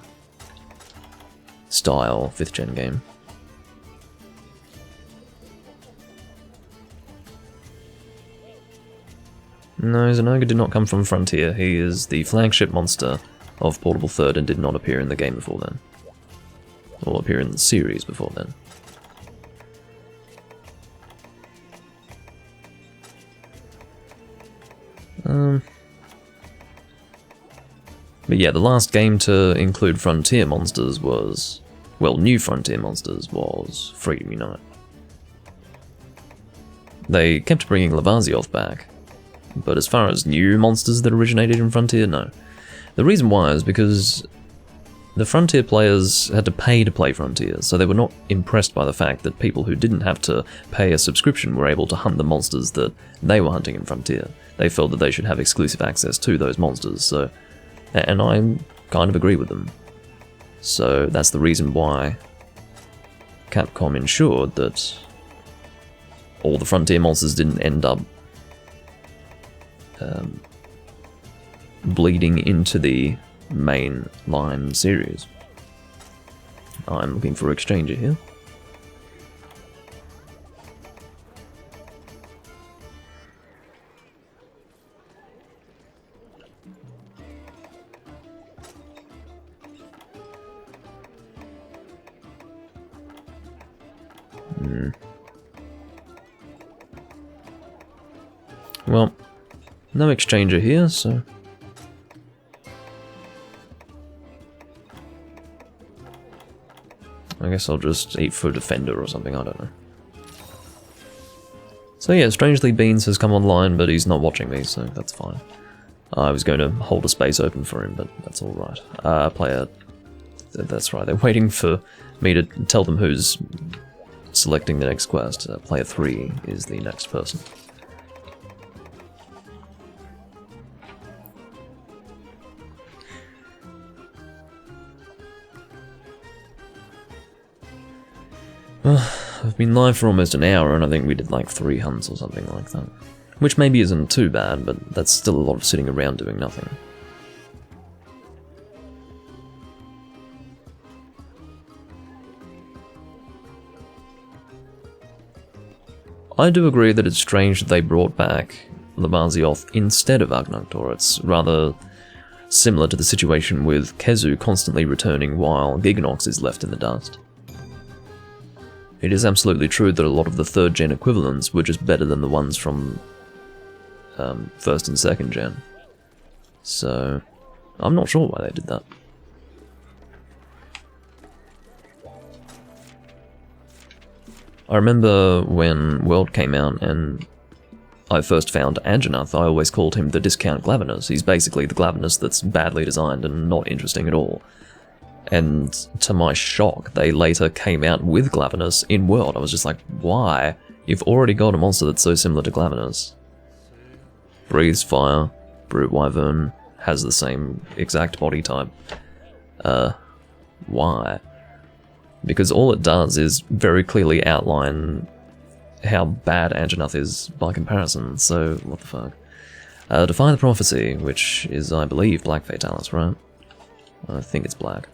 style 5th gen game. No, Zenoga did not come from Frontier. He is the flagship monster of Portable Third and did not appear in the game before then. Or appear in the series before then. But yeah, the last game to include Frontier monsters was... Well, new Frontier monsters was Freedom Unite. They kept bringing Lavazioth back, but as far as new monsters that originated in Frontier, no. The reason why is because the Frontier players had to pay to play Frontier, so they were not impressed by the fact that people who didn't have to pay a subscription were able to hunt the monsters that they were hunting in Frontier. They felt that they should have exclusive access to those monsters, so... And I kind of agree with them. So that's the reason why Capcom ensured that all the Frontier monsters didn't end up bleeding into the main line series. I'm looking for Exchanger here. Well, no Exchanger here, so... I guess I'll just eat for Defender or something, I don't know. So yeah, strangely Beans has come online, but he's not watching me, so that's fine. I was going to hold a space open for him, but that's alright. Player... That's right, they're waiting for me to tell them who's selecting the next quest. Player 3 is the next person. I've been live for almost an hour and I think we did like 3 hunts or something like that. Which maybe isn't too bad, but that's still a lot of sitting around doing nothing. I do agree that it's strange that they brought back Lavazioth instead of Agnaktor. It's rather similar to the situation with Kezu constantly returning while Giganox is left in the dust. It is absolutely true that a lot of the 3rd gen equivalents were just better than the ones from 1st and 2nd gen. So, I'm not sure why they did that. I remember when World came out and I first found Anjanath, I always called him the discount Glavenus. He's basically the Glavenus that's badly designed and not interesting at all. And to my shock, they later came out with Glavenus in World. I was just like, why? You've already got a monster that's so similar to Glavenus. Breathes fire, Brute Wyvern, has the same exact body type. Why? Because all it does is very clearly outline how bad Anjanath is by comparison, so what the fuck. Defy the Prophecy, which is, I believe, Black Fatalis, right? I think it's black.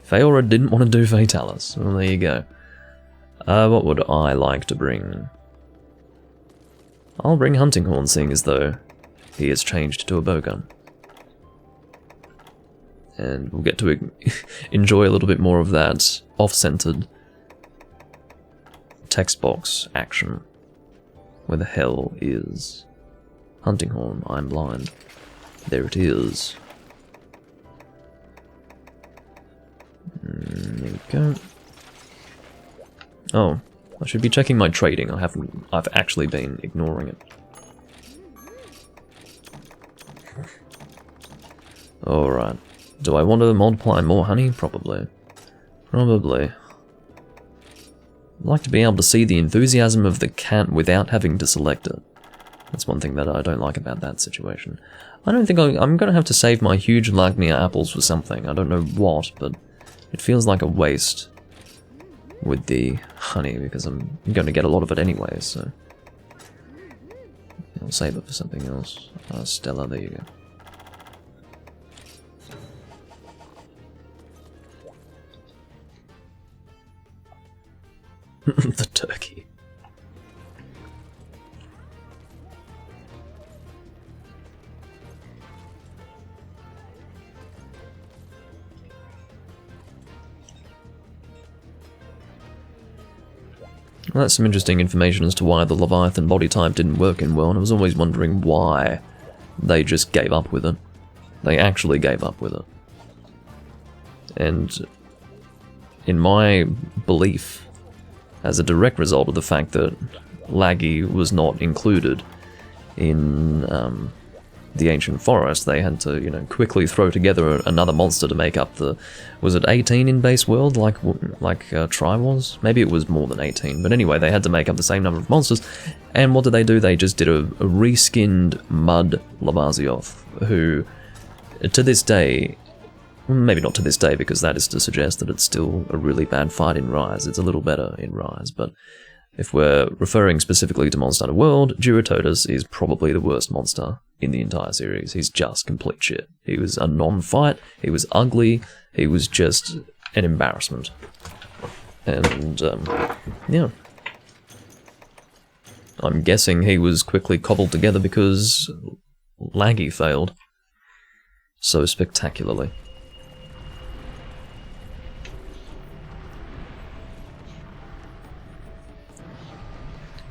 Feora didn't want to do Fatalis. Well, there you go. What would I like to bring? I'll bring Hunting Horn, seeing as though he has changed to a bowgun. And we'll get to enjoy a little bit more of that off-centered text box action. Where the hell is Hunting Horn? I'm blind. There it is. There we go. Oh, I should be checking my trading. I've actually been ignoring it. Alright. Do I want to multiply more honey? Probably. Probably. I'd like to be able to see the enthusiasm of the cat without having to select it. That's one thing that I don't like about that situation. I don't think I'm going to have to save my huge Lagmia apples for something. I don't know what, but it feels like a waste with the honey because I'm going to get a lot of it anyway, so I'll save it for something else. Stella, there you go. The turkey. Well, that's some interesting information as to why the Leviathan body type didn't work in World. I was always wondering why they just gave up with it. They actually gave up with it. And in my belief, as a direct result of the fact that Laggy was not included in the Ancient Forest, they had to, you know, quickly throw together another monster to make up the... Was it 18 in base world, like Tri was? Maybe it was more than 18, but anyway, they had to make up the same number of monsters, and what did they do? They just did a reskinned Mud Lavazioth, who, to this day... Maybe not to this day, because that is to suggest that it's still a really bad fight in Rise. It's a little better in Rise, but if we're referring specifically to Monster Hunter World, Duratotus is probably the worst monster in the entire series. He's just complete shit. He was a non-fight, he was ugly, he was just an embarrassment. And, yeah. I'm guessing he was quickly cobbled together because Laggy failed so spectacularly.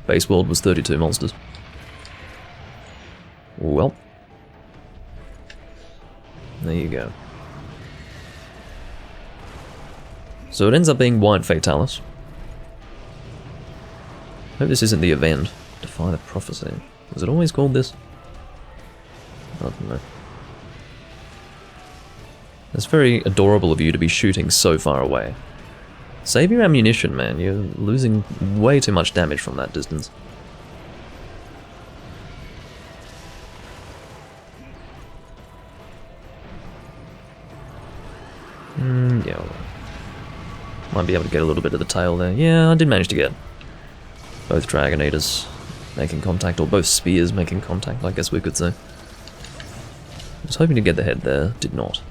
Base world was 32 monsters. Well. There you go. So it ends up being White Fatalis. Hope this isn't the event. Defy the Prophecy. Was it always called this? I don't know. It's very adorable of you to be shooting so far away. Save your ammunition, man. You're losing way too much damage from that distance. Yeah. Might be able to get a little bit of the tail there. Yeah, I did manage to get both Dragon Eaters making contact, or both spears making contact, I guess we could say. I was hoping to get the head there, did not.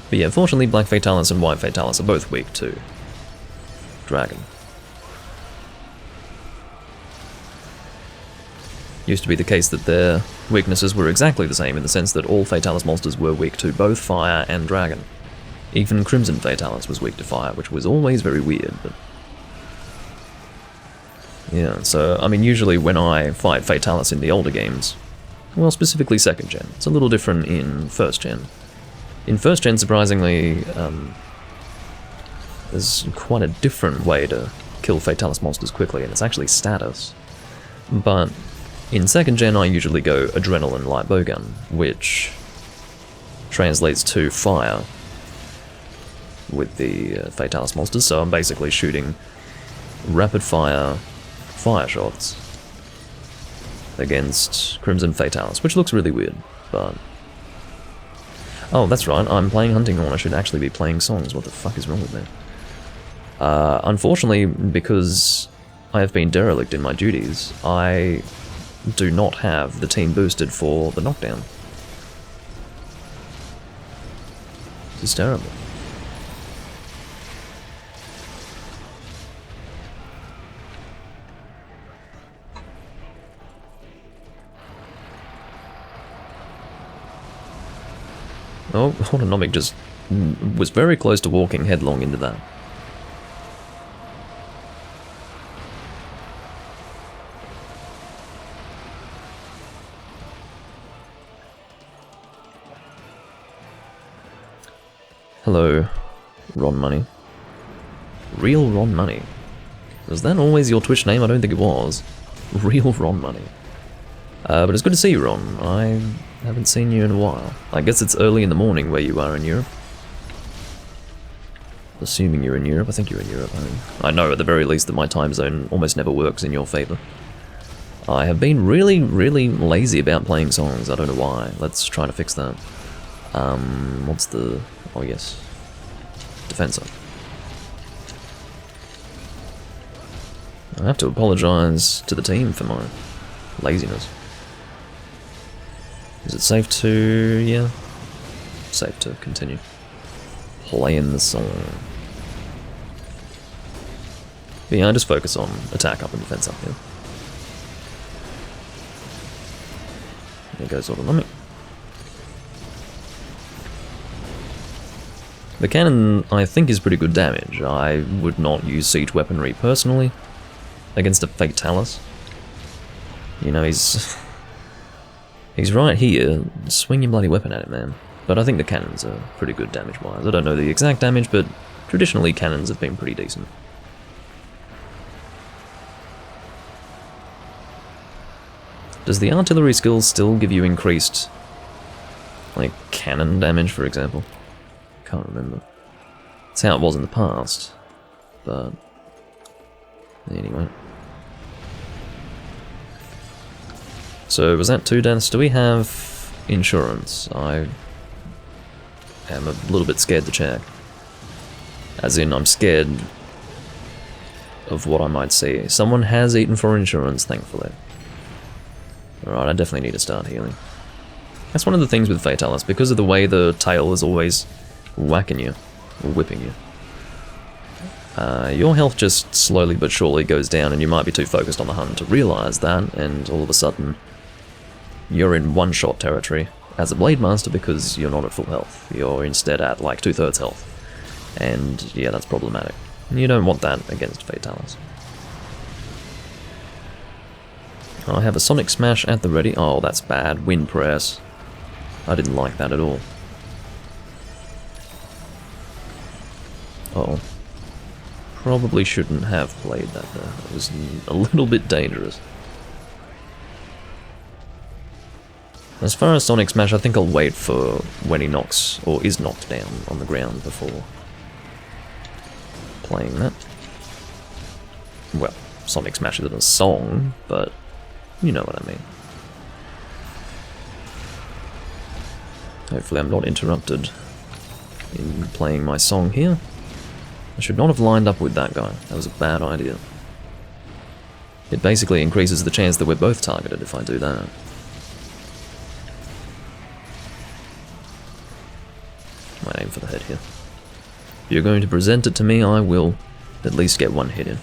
But yeah, fortunately Black Fatalis and White Fatalis are both weak to Dragon. Used to be the case that their weaknesses were exactly the same in the sense that all Fatalis monsters were weak to both Fire and Dragon. Even Crimson Fatalis was weak to Fire, which was always very weird, but... Yeah, so, I mean, usually when I fight Fatalis in the older games, well, specifically 2nd gen, it's a little different in 1st gen. In first gen, surprisingly, there's quite a different way to kill Fatalis monsters quickly, and it's actually status. But in second gen, I usually go Adrenaline Light Bowgun, which translates to fire with the Fatalis monsters, so I'm basically shooting rapid fire shots against Crimson Fatalis, which looks really weird, but... Oh, that's right, I'm playing Hunting Horn, I should actually be playing songs, what the fuck is wrong with me? Unfortunately, because I have been derelict in my duties, I do not have the team boosted for the knockdown. This is terrible. Oh, Autonomic just was very close to walking headlong into that. Hello, Ron Money. Real Ron Money. Was that always your Twitch name? I don't think it was. Real Ron Money. But it's good to see you, Ron. I haven't seen you in a while. I guess it's early in the morning where you are in Europe. Assuming you're in Europe. I think you're in Europe. I know at the very least that my time zone almost never works in your favor. I have been really, really lazy about playing songs. I don't know why. Let's try to fix that. What's the... Oh, yes. Defensor. I have to apologize to the team for my laziness. Is it safe to... yeah. Safe to continue playing the song. But yeah, I just focus on attack up and defense up here. There goes Autonomic. The cannon, I think, is pretty good damage. I would not use siege weaponry personally against a Fatalis. You know, he's right here. Swing your bloody weapon at it, man. But I think the cannons are pretty good damage-wise. I don't know the exact damage, but traditionally cannons have been pretty decent. Does the artillery skill still give you increased, like, cannon damage, for example? Can't remember. That's how it was in the past, but anyway. So was that 2 deaths? Do we have insurance? I am a little bit scared to check. As in, I'm scared of what I might see. Someone has eaten for insurance, thankfully. Alright, I definitely need to start healing. That's one of the things with Fatalis, because of the way the tail is always whacking you, or whipping you. Your health just slowly but surely goes down, and you might be too focused on the hunt to realise that, and all of a sudden you're in one-shot territory as a Blade Master because you're not at full health. You're instead at like 2/3 health. And yeah, that's problematic. You don't want that against Fatalis. I have a Sonic Smash at the ready. Oh, that's bad. Wind Press. I didn't like that at all. Uh-oh. Probably shouldn't have played that there. It was a little bit dangerous. As far as Sonic Smash, I think I'll wait for when he knocks, or is knocked down on the ground before playing that. Well, Sonic Smash isn't a song, but you know what I mean. Hopefully I'm not interrupted in playing my song here. I should not have lined up with that guy. That was a bad idea. It basically increases the chance that we're both targeted if I do that. Might aim for the head here. If you're going to present it to me, I will at least get one hit in.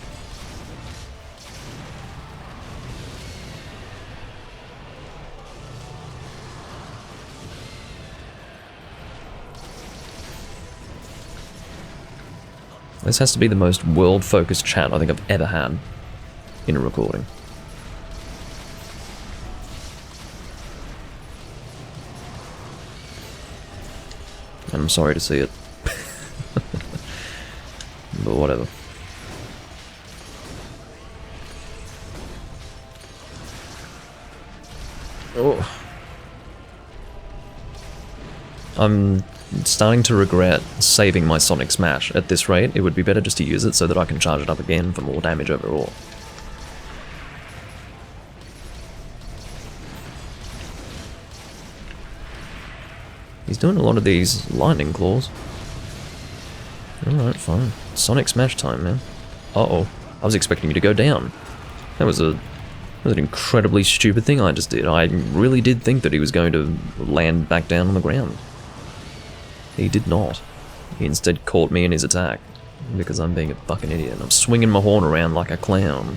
This has to be the most world-focused chat I think I've ever had in a recording. And I'm sorry to see it. But whatever. Oh. I'm starting to regret saving my Sonic Smash. At this rate, it would be better just to use it so that I can charge it up again for more damage overall. He's doing a lot of these lightning claws. Alright, fine. Sonic Smash time, man. Uh-oh. I was expecting you to go down. That was an incredibly stupid thing I just did. I really did think that he was going to land back down on the ground. He did not. He instead caught me in his attack. Because I'm being a fucking idiot. I'm swinging my horn around like a clown.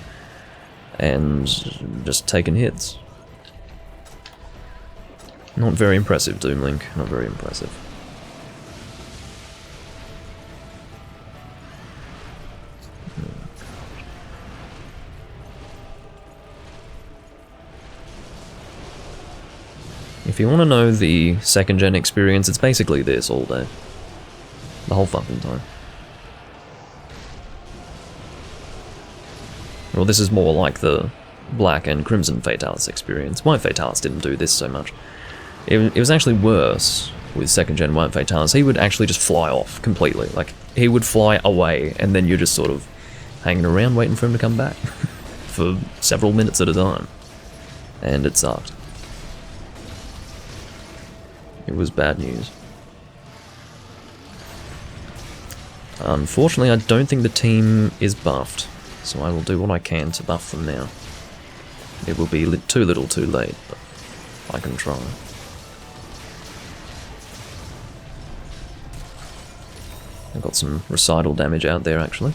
And just taking hits. Not very impressive, Doomlink. Not very impressive. If you want to know the second gen experience, it's basically this all day. The whole fucking time. Well, this is more like the Black and Crimson Fatalis experience. White Fatalis didn't do this so much. It was actually worse with second gen White Fatalis. He would actually just fly off completely. Like, he would fly away, and then you're just sort of hanging around waiting for him to come back. For several minutes at a time. And it sucked. It was bad news. Unfortunately, I don't think the team is buffed, so I will do what I can to buff them now. It will be too little too late, but I can try. I've got some recital damage out there, actually.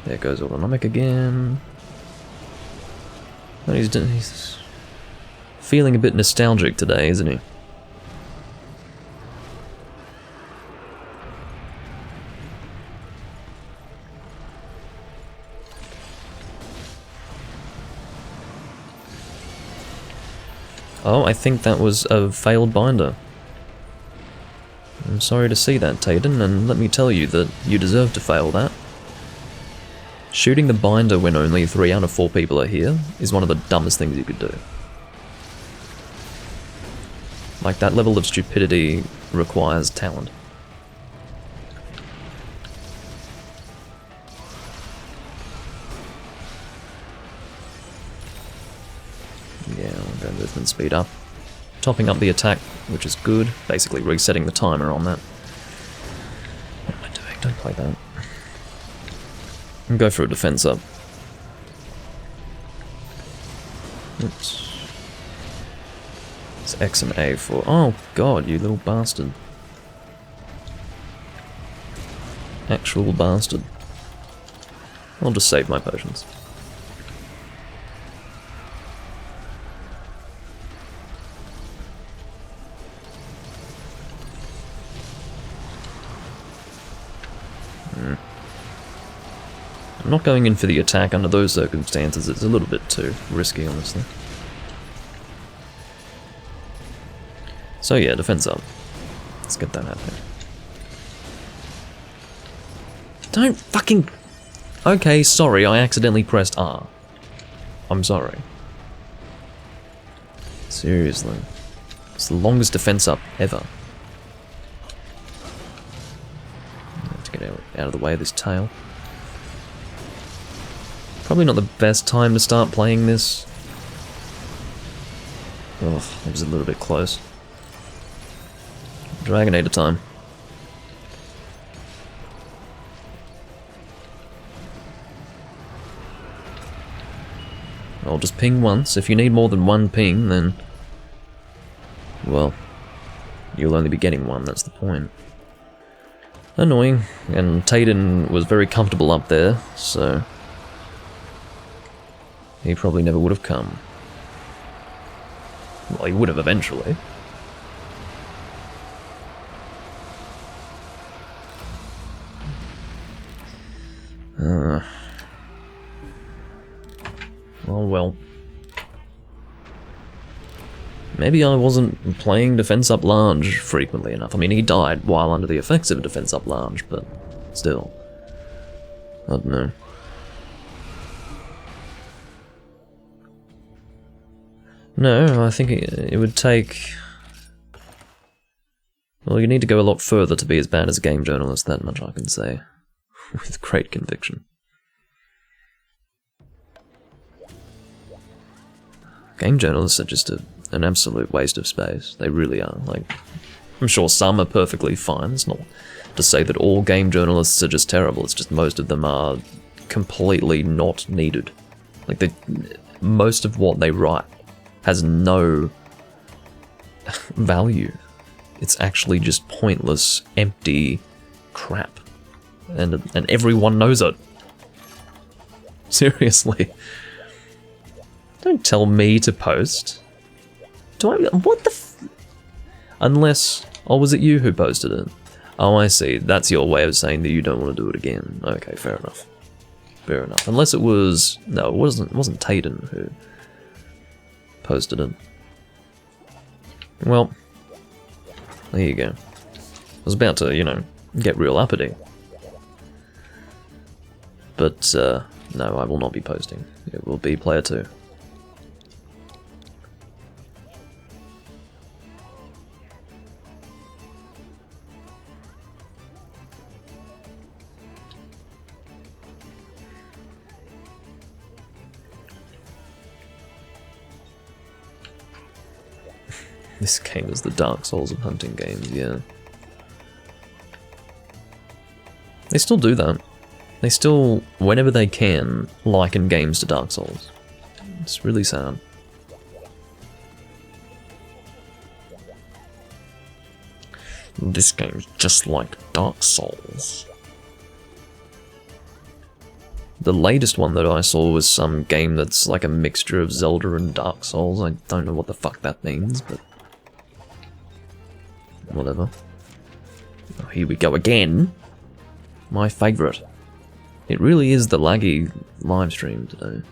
There goes Autonomic again. And he's feeling a bit nostalgic today, isn't he? Oh, I think that was a failed binder. I'm sorry to see that, Tayden, and let me tell you that you deserve to fail that. Shooting the binder when only 3 out of 4 people are here is one of the dumbest things you could do. Like, that level of stupidity requires talent. Yeah, I'll go movement speed up. Topping up the attack, which is good. Basically resetting the timer on that. What am I doing? Don't play that. And go for a defense up. Oops. It's X and A for... Oh god, you little bastard. Actual bastard. I'll just save my potions. I'm not going in for the attack under those circumstances, it's a little bit too risky, honestly. So yeah, defense up. Let's get that happening. Don't fucking... Okay, sorry, I accidentally pressed R. I'm sorry. Seriously. It's the longest defense up ever. I have to get out of the way of this tail. Probably not the best time to start playing this. Oh, it was a little bit close. Dragonator time. I'll just ping once. If you need more than one ping, then... well, you'll only be getting one, that's the point. Annoying, and Tayden was very comfortable up there, so... he probably never would have come. Well, he would have eventually. Oh well. Maybe I wasn't playing Defense Up Large frequently enough. I mean, he died while under the effects of Defense Up Large, but still. I don't know. No, I think it would take... Well, you need to go a lot further to be as bad as a game journalist, that much I can say. With great conviction. Game journalists are just an absolute waste of space. They really are. Like, I'm sure some are perfectly fine. It's not to say that all game journalists are just terrible. It's just most of them are completely not needed. Like, most of what they write has no value. It's actually just pointless, empty crap. And everyone knows it. Seriously. Don't tell me to post. What the Unless... Oh, was it you who posted it? Oh, I see. That's your way of saying that you don't want to do it again. Okay, fair enough. Fair enough. Unless it was... No, it wasn't Tayden who posted it. Well, there you go. I was about to, you know, get real uppity. But, no, I will not be posting. It will be player 2. This game is the Dark Souls of hunting games, yeah. They still do that. They still, whenever they can, liken games to Dark Souls. It's really sad. This game's just like Dark Souls. The latest one that I saw was some game that's like a mixture of Zelda and Dark Souls. I don't know what the fuck that means, but... whatever. Oh, here we go again. My favourite. It really is the laggy live stream today.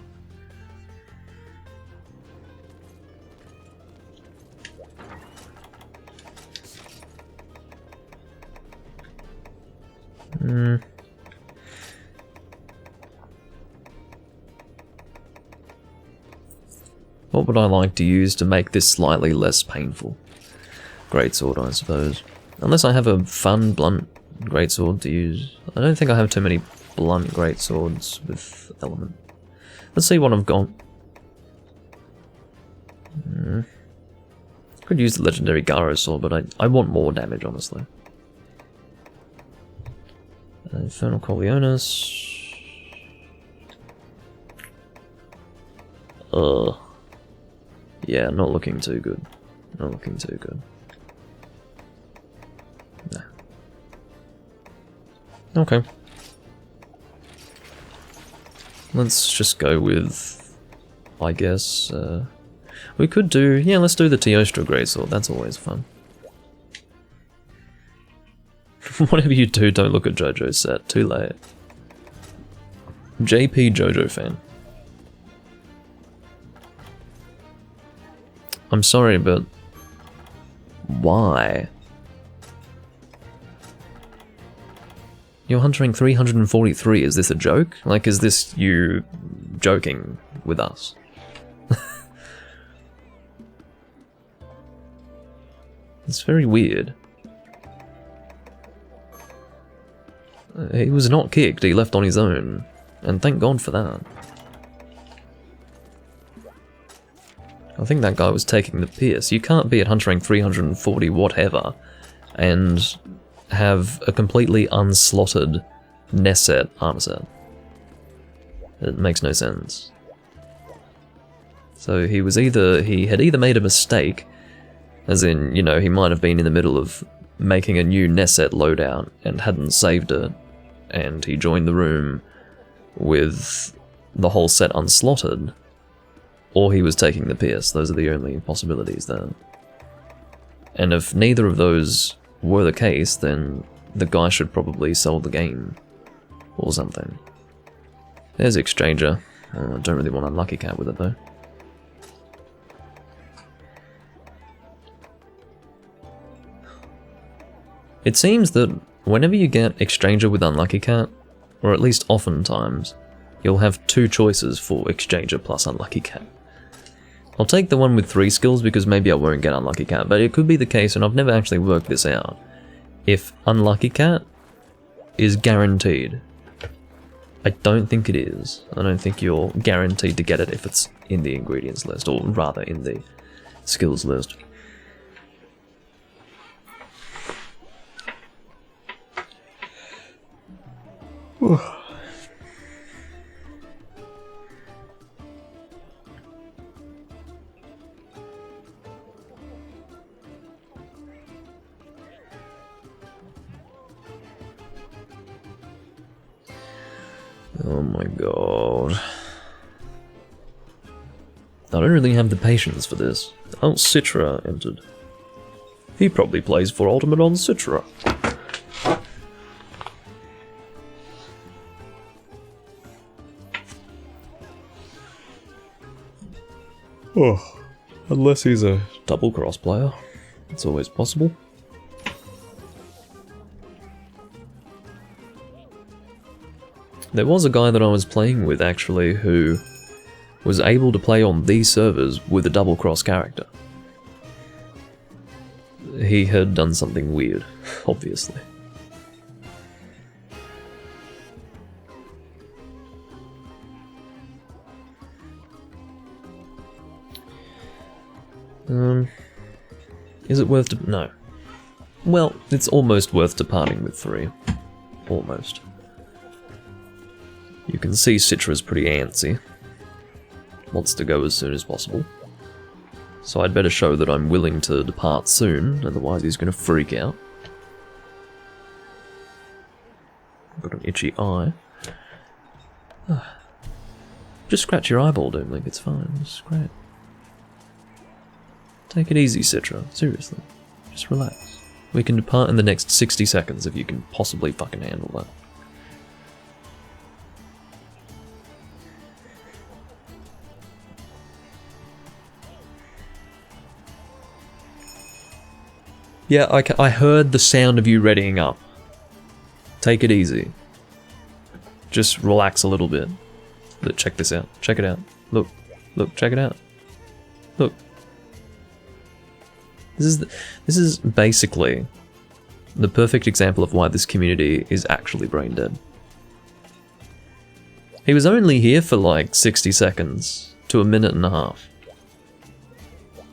What would I like to use to make this slightly less painful? Greatsword, I suppose. Unless I have a fun, blunt greatsword to use. I don't think I have too many blunt greatswords with element. Let's see what I've got. Could use the legendary Garo sword, but I want more damage, honestly. Infernal Corleonis. Yeah, not looking too good. Not looking too good. Nah. Okay. Let's just go with, I guess, we could do, yeah, let's do the Teostra Greatsword, that's always fun. Whatever you do, don't look at JoJo's set, too late. JP JoJo fan. I'm sorry, but why? You're huntering 343, is this a joke? Like, is this you joking with us? It's very weird. He was not kicked, he left on his own. And thank God for that. I think that guy was taking the piss. You can't be at huntering 340 whatever and have a completely unslotted Nesset armor set. It makes no sense. So he had either made a mistake, as in, you know, he might have been in the middle of making a new Nesset loadout and hadn't saved it, and he joined the room with the whole set unslotted, or he was taking the piss. Those are the only possibilities there. And if neither of those were the case, then the guy should probably sell the game or something. There's Exchanger. I don't really want Unlucky Cat with it though. It seems that whenever you get Exchanger with Unlucky Cat, or at least oftentimes, you'll have two choices for Exchanger plus Unlucky Cat. I'll take the one with 3 skills because maybe I won't get Unlucky Cat, but it could be the case, and I've never actually worked this out, if Unlucky Cat is guaranteed. I don't think it is. I don't think you're guaranteed to get it if it's in the ingredients list, or rather in the skills list. Oh my god. I don't really have the patience for this. Oh, Citra entered. He probably plays for Ultimate on Citra. Oh, unless he's a double cross player. It's always possible. There was a guy that I was playing with, actually, who was able to play on these servers with a double cross character. He had done something weird, obviously. Is it worth no. Well, it's almost worth departing with 3. Almost. You can see Citra's pretty antsy. Wants to go as soon as possible. So I'd better show that I'm willing to depart soon, otherwise he's going to freak out. Got an itchy eye. Just scratch your eyeball, Doomlink, it's fine. Just scratch. Take it easy, Citra. Seriously. Just relax. We can depart in the next 60 seconds if you can possibly fucking handle that. Yeah, I heard the sound of you readying up. Take it easy. Just relax a little bit. Look, check this out. Check it out. Look. Look, check it out. Look. This is basically the perfect example of why this community is actually brain dead. He was only here for like 60 seconds to a minute and a half.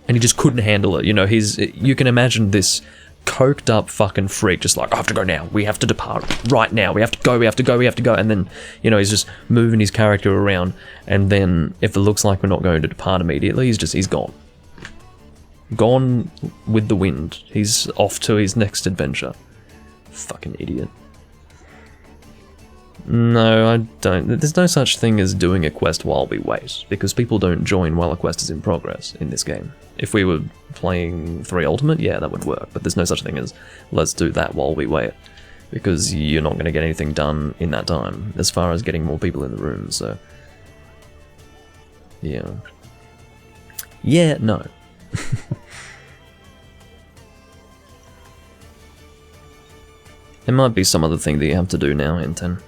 And he just couldn't handle it, you know, you can imagine this coked up fucking freak just like, I have to go now, we have to depart right now, we have to go, we have to go, we have to go, and then, you know, he's just moving his character around, and then if it looks like we're not going to depart immediately, he's gone. Gone with the wind. He's off to his next adventure. Fucking idiot. No, I don't. There's no such thing as doing a quest while we wait, because people don't join while a quest is in progress in this game. If we were playing 3 Ultimate, yeah, that would work, but there's no such thing as let's do that while we wait, because you're not going to get anything done in that time, as far as getting more people in the room, so... yeah. Yeah, no. There might be some other thing that you have to do now, N10.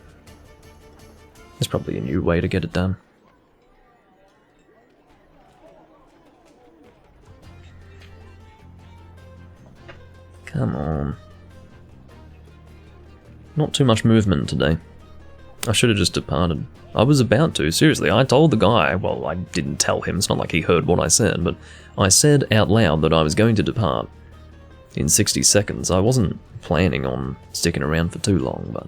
There's probably a new way to get it done. Come on. Not too much movement today. I should have just departed. I was about to, seriously. I told the guy, well, I didn't tell him, it's not like he heard what I said, but I said out loud that I was going to depart in 60 seconds. I wasn't planning on sticking around for too long, but...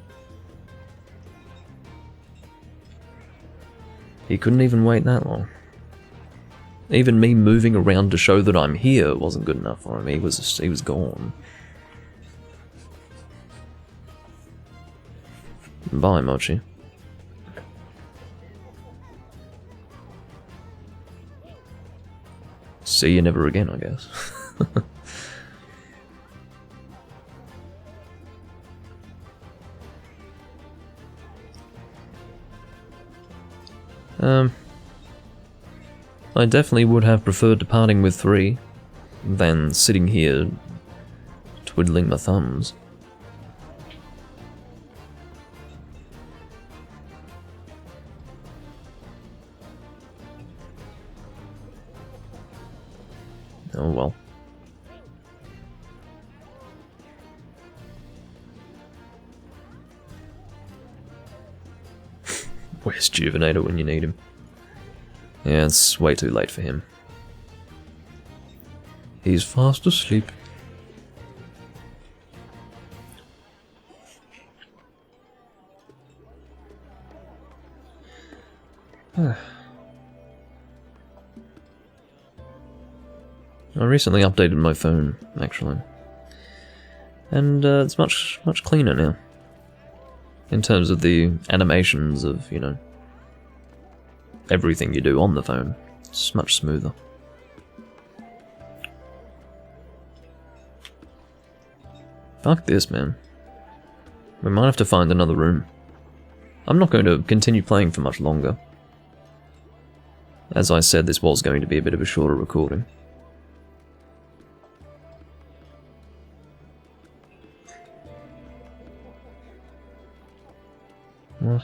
he couldn't even wait that long. Even me moving around to show that I'm here wasn't good enough for him. He was gone. Bye, Mochi. See you never again, I guess. I definitely would have preferred departing with 3 than sitting here twiddling my thumbs. Oh well. Where's Juvenator when you need him? Yeah, it's way too late for him. He's fast asleep. I recently updated my phone, actually. And it's much cleaner now. In terms of the animations of, you know, everything you do on the phone. It's much smoother. Fuck this, man. We might have to find another room. I'm not going to continue playing for much longer. As I said, this was going to be a bit of a shorter recording. What?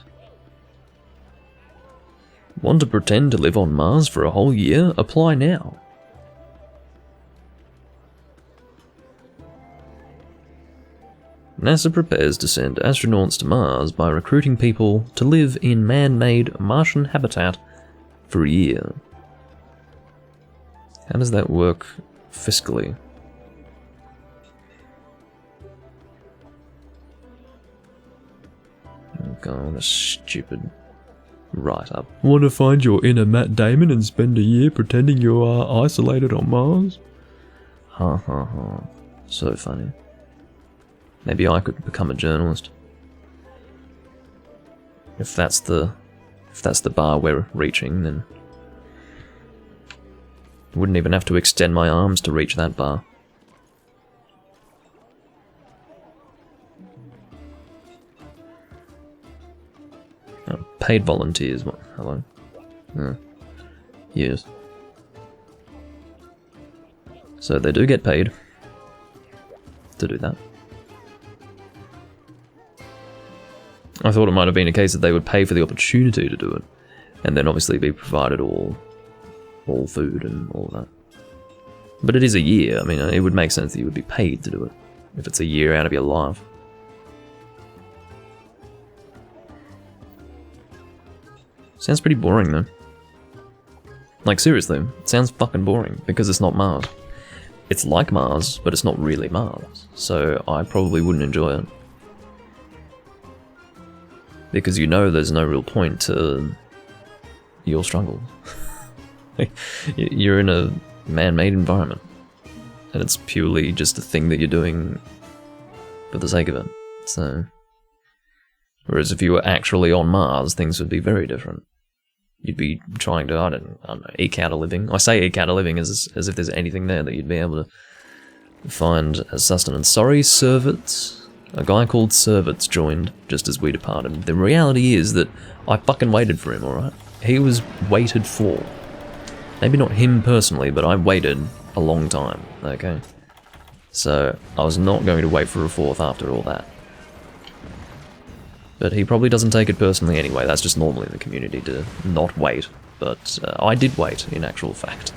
Want to pretend to live on Mars for a whole year? Apply now. NASA prepares to send astronauts to Mars by recruiting people to live in man-made Martian habitat for a year. How does that work fiscally? Oh god, what a stupid write-up. Want to find your inner Matt Damon and spend a year pretending you are isolated on Mars? Ha ha ha. So funny. Maybe I could become a journalist. If that's the bar we're reaching, then I wouldn't even have to extend my arms to reach that bar. Oh, paid volunteers, what? Hello? Yes. So they do get paid to do that. I thought it might have been a case that they would pay for the opportunity to do it, and then obviously be provided all food and all that. But it is a year. I mean, it would make sense that you would be paid to do it if it's a year out of your life. Sounds pretty boring though. Like seriously, it sounds fucking boring because it's not Mars. It's like Mars, but it's not really Mars, so I probably wouldn't enjoy it. Because you know there's no real point to your struggle. You're in a man-made environment, and it's purely just a thing that you're doing for the sake of it. So, whereas if you were actually on Mars, things would be very different. You'd be trying to, I don't know, eke out a living. I say eke out a living as if there's anything there that you'd be able to find as sustenance. Sorry, Servets. A guy called Servets joined just as we departed. The reality is that I fucking waited for him, alright? He was waited for. Maybe not him personally, but I waited a long time, okay? So, I was not going to wait for a fourth after all that. But he probably doesn't take it personally anyway, that's just normal in the community to not wait. But I did wait, in actual fact.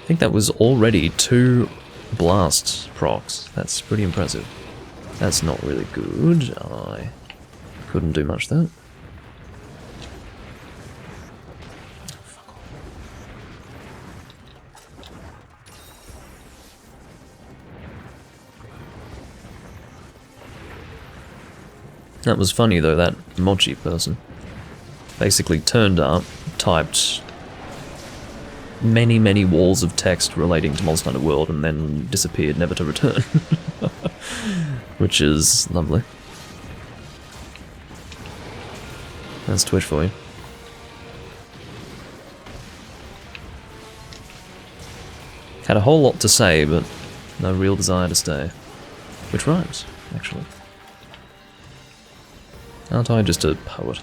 I think that was already 2 blast procs. That's pretty impressive. That's not really good. I couldn't do much there. That was funny though, that Mochi person basically turned up, typed many walls of text relating to Monster Hunter World and then disappeared, never to return. Which is lovely. That's Twitch for you. Had a whole lot to say, but no real desire to stay. Which rhymes, actually. Aren't I just a poet?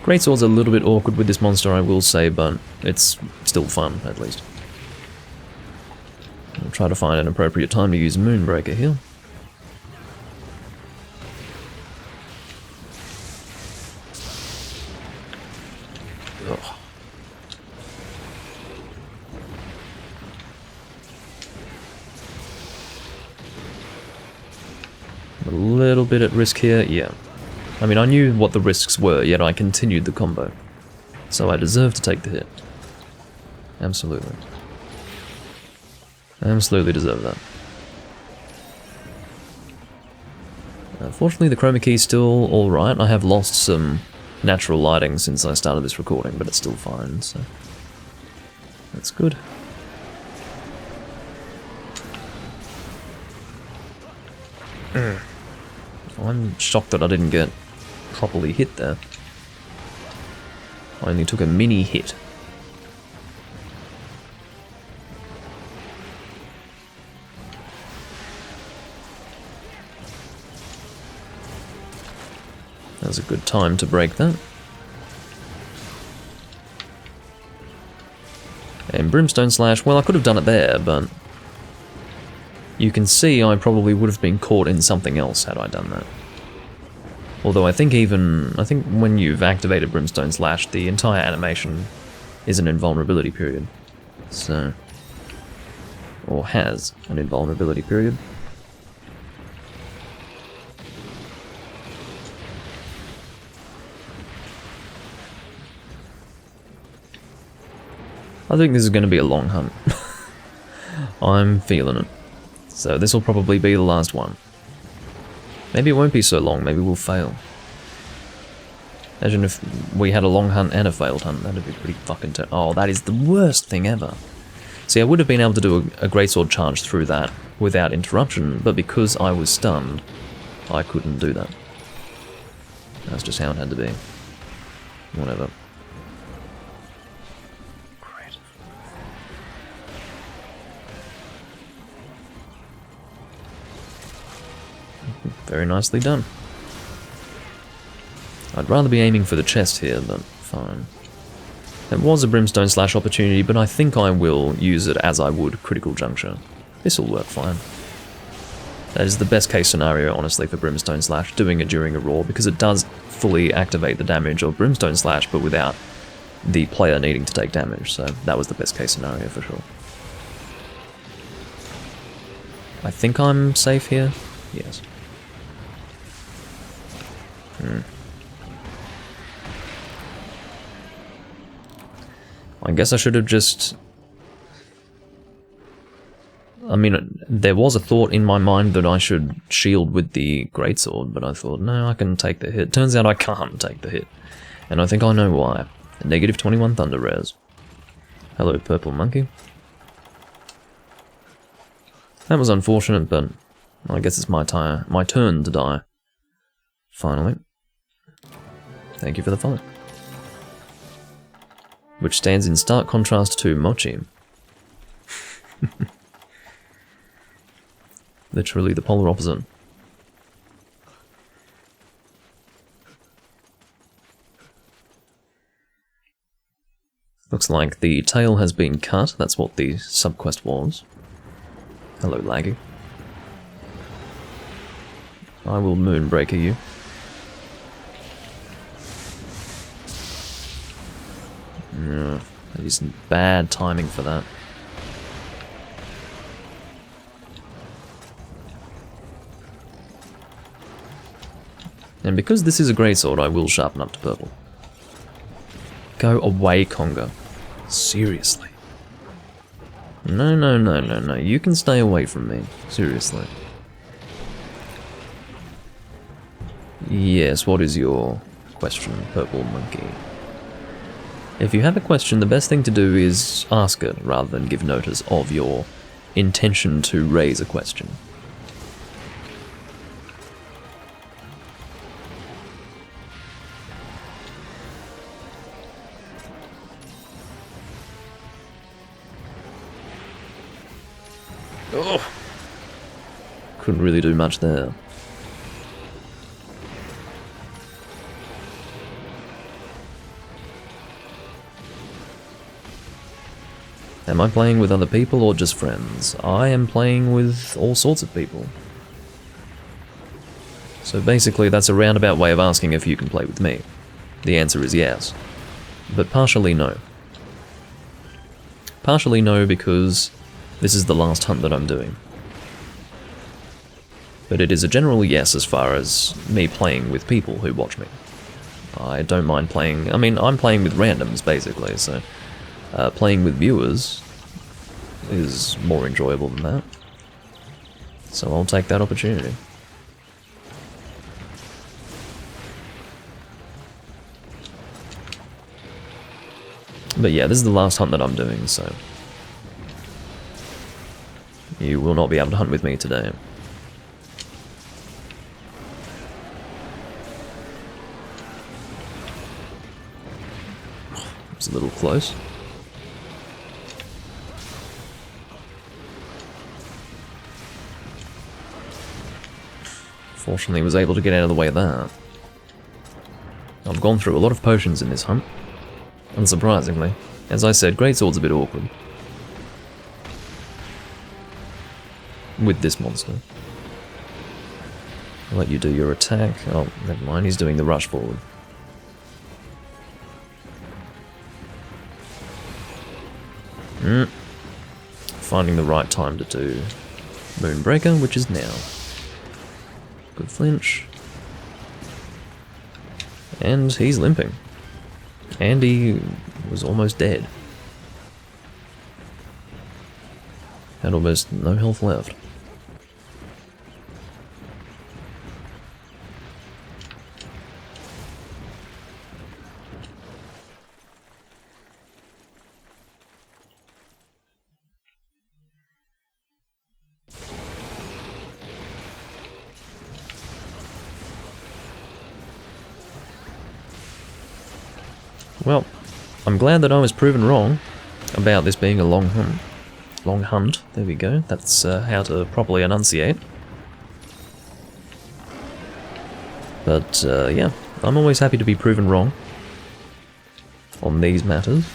Greatsword's a little bit awkward with this monster, I will say, but it's still fun, at least. I'll try to find an appropriate time to use Moonbreaker here. A little bit at risk here, yeah. I mean, I knew what the risks were, yet I continued the combo. So I deserve to take the hit. Absolutely. Absolutely deserve that. Fortunately, the chroma key is still alright. I have lost some natural lighting since I started this recording, but it's still fine, so that's good. I'm shocked that I didn't get properly hit there. I only took a mini hit. That was a good time to break that. And Brimstone Slash, well, I could have done it there, but you can see I probably would have been caught in something else had I done that. Although I think when you've activated Brimstone Slash, the entire animation is an invulnerability period. So, or has an invulnerability period. I think this is going to be a long hunt. I'm feeling it. So this will probably be the last one. Maybe it won't be so long, maybe we'll fail. Imagine if we had a long hunt and a failed hunt, that'd be pretty fucking oh, that is the worst thing ever. See, I would have been able to do a greatsword charge through that without interruption, but because I was stunned, I couldn't do that. That's just how it had to be. Whatever. Very nicely done. I'd rather be aiming for the chest here, but fine. It was a Brimstone Slash opportunity, but I think I will use it as I would Critical Juncture. This'll work fine. That is the best case scenario, honestly, for Brimstone Slash, doing it during a roar, because it does fully activate the damage of Brimstone Slash, but without the player needing to take damage, so that was the best case scenario for sure. I think I'm safe here? Yes. I guess I should have just... I mean, there was a thought in my mind that I should shield with the greatsword, but I thought, no, I can take the hit. Turns out I can't take the hit. And I think I know why. Negative 21 Thunder Rares. Hello, Purple Monkey. That was unfortunate, but I guess it's my turn to die. Finally. Thank you for the follow. Which stands in stark contrast to Mochi. Literally the polar opposite. Looks like the tail has been cut, that's what the subquest was. Hello, Laggy. I will Moonbreaker you. Yeah, that is bad timing for that. And because this is a greatsword, I will sharpen up to purple. Go away, Conga. Seriously. No, no, no, no, no. You can stay away from me. Seriously. Yes, what is your question, Purple Monkey? If you have a question, the best thing to do is ask it, rather than give notice of your intention to raise a question. Oh. Couldn't really do much there. Am I playing with other people or just friends? I am playing with all sorts of people. So basically that's a roundabout way of asking if you can play with me. The answer is yes. But partially no. Partially no because this is the last hunt that I'm doing. But it is a general yes as far as me playing with people who watch me. I don't mind playing, I mean, I'm playing with randoms basically, so playing with viewers is more enjoyable than that. So I'll take that opportunity. But yeah, this is the last hunt that I'm doing, so you will not be able to hunt with me today. It's a little close. Fortunately, was able to get out of the way of that. I've gone through a lot of potions in this hunt. Unsurprisingly. As I said, greatsword's a bit awkward. With this monster. I'll let you do your attack. Oh, never mind, he's doing the rush forward. Finding the right time to do Moonbreaker, which is now. Good flinch. And he's limping. And he was almost dead. Had almost no health left. Well, I'm glad that I was proven wrong about this being a long hunt. Long hunt, there we go. That's how to properly enunciate. But yeah, I'm always happy to be proven wrong on these matters.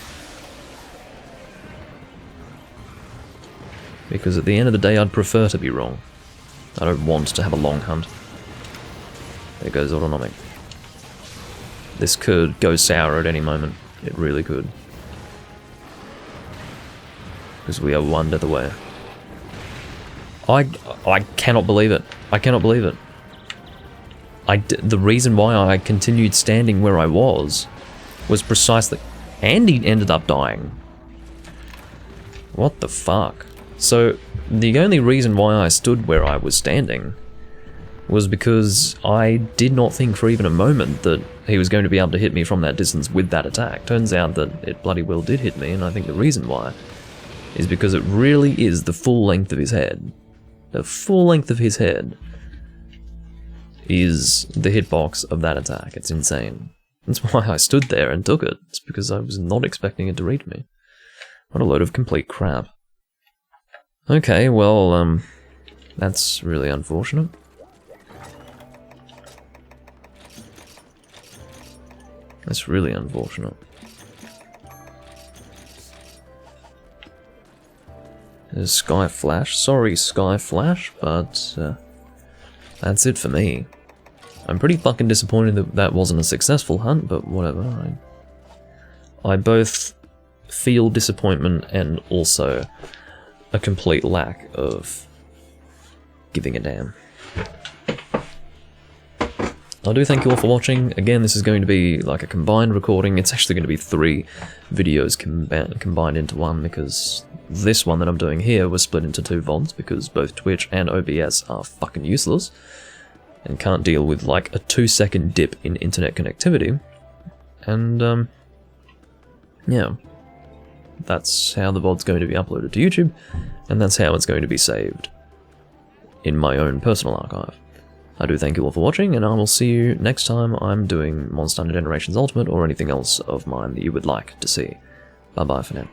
Because at the end of the day, I'd prefer to be wrong. I don't want to have a long hunt. There goes autonomic. This could go sour at any moment. It really could. Because we are one death away. I cannot believe it. I cannot believe it. The reason why I continued standing where I was precisely... And he ended up dying. What the fuck? So, the only reason why I stood where I was standing was because I did not think for even a moment that he was going to be able to hit me from that distance with that attack. Turns out that it bloody well did hit me, and I think the reason why is because it really is the full length of his head. The full length of his head is the hitbox of that attack. It's insane. That's why I stood there and took it. It's because I was not expecting it to reach me. What a load of complete crap. Okay, well, that's really unfortunate. That's really unfortunate. There's Sky Flash. Sorry, Sky Flash, but that's it for me. I'm pretty fucking disappointed that that wasn't a successful hunt, but whatever. I both feel disappointment and also a complete lack of giving a damn. I do thank you all for watching. Again, this is going to be like a combined recording. It's actually going to be 3 videos combined into one, because this one that I'm doing here was split into 2 VODs because both Twitch and OBS are fucking useless and can't deal with like a 2-second dip in internet connectivity. And yeah, that's how the VOD's going to be uploaded to YouTube, and that's how it's going to be saved in my own personal archive. I do thank you all for watching, and I will see you next time I'm doing Monster Hunter Generations Ultimate or anything else of mine that you would like to see. Bye bye for now.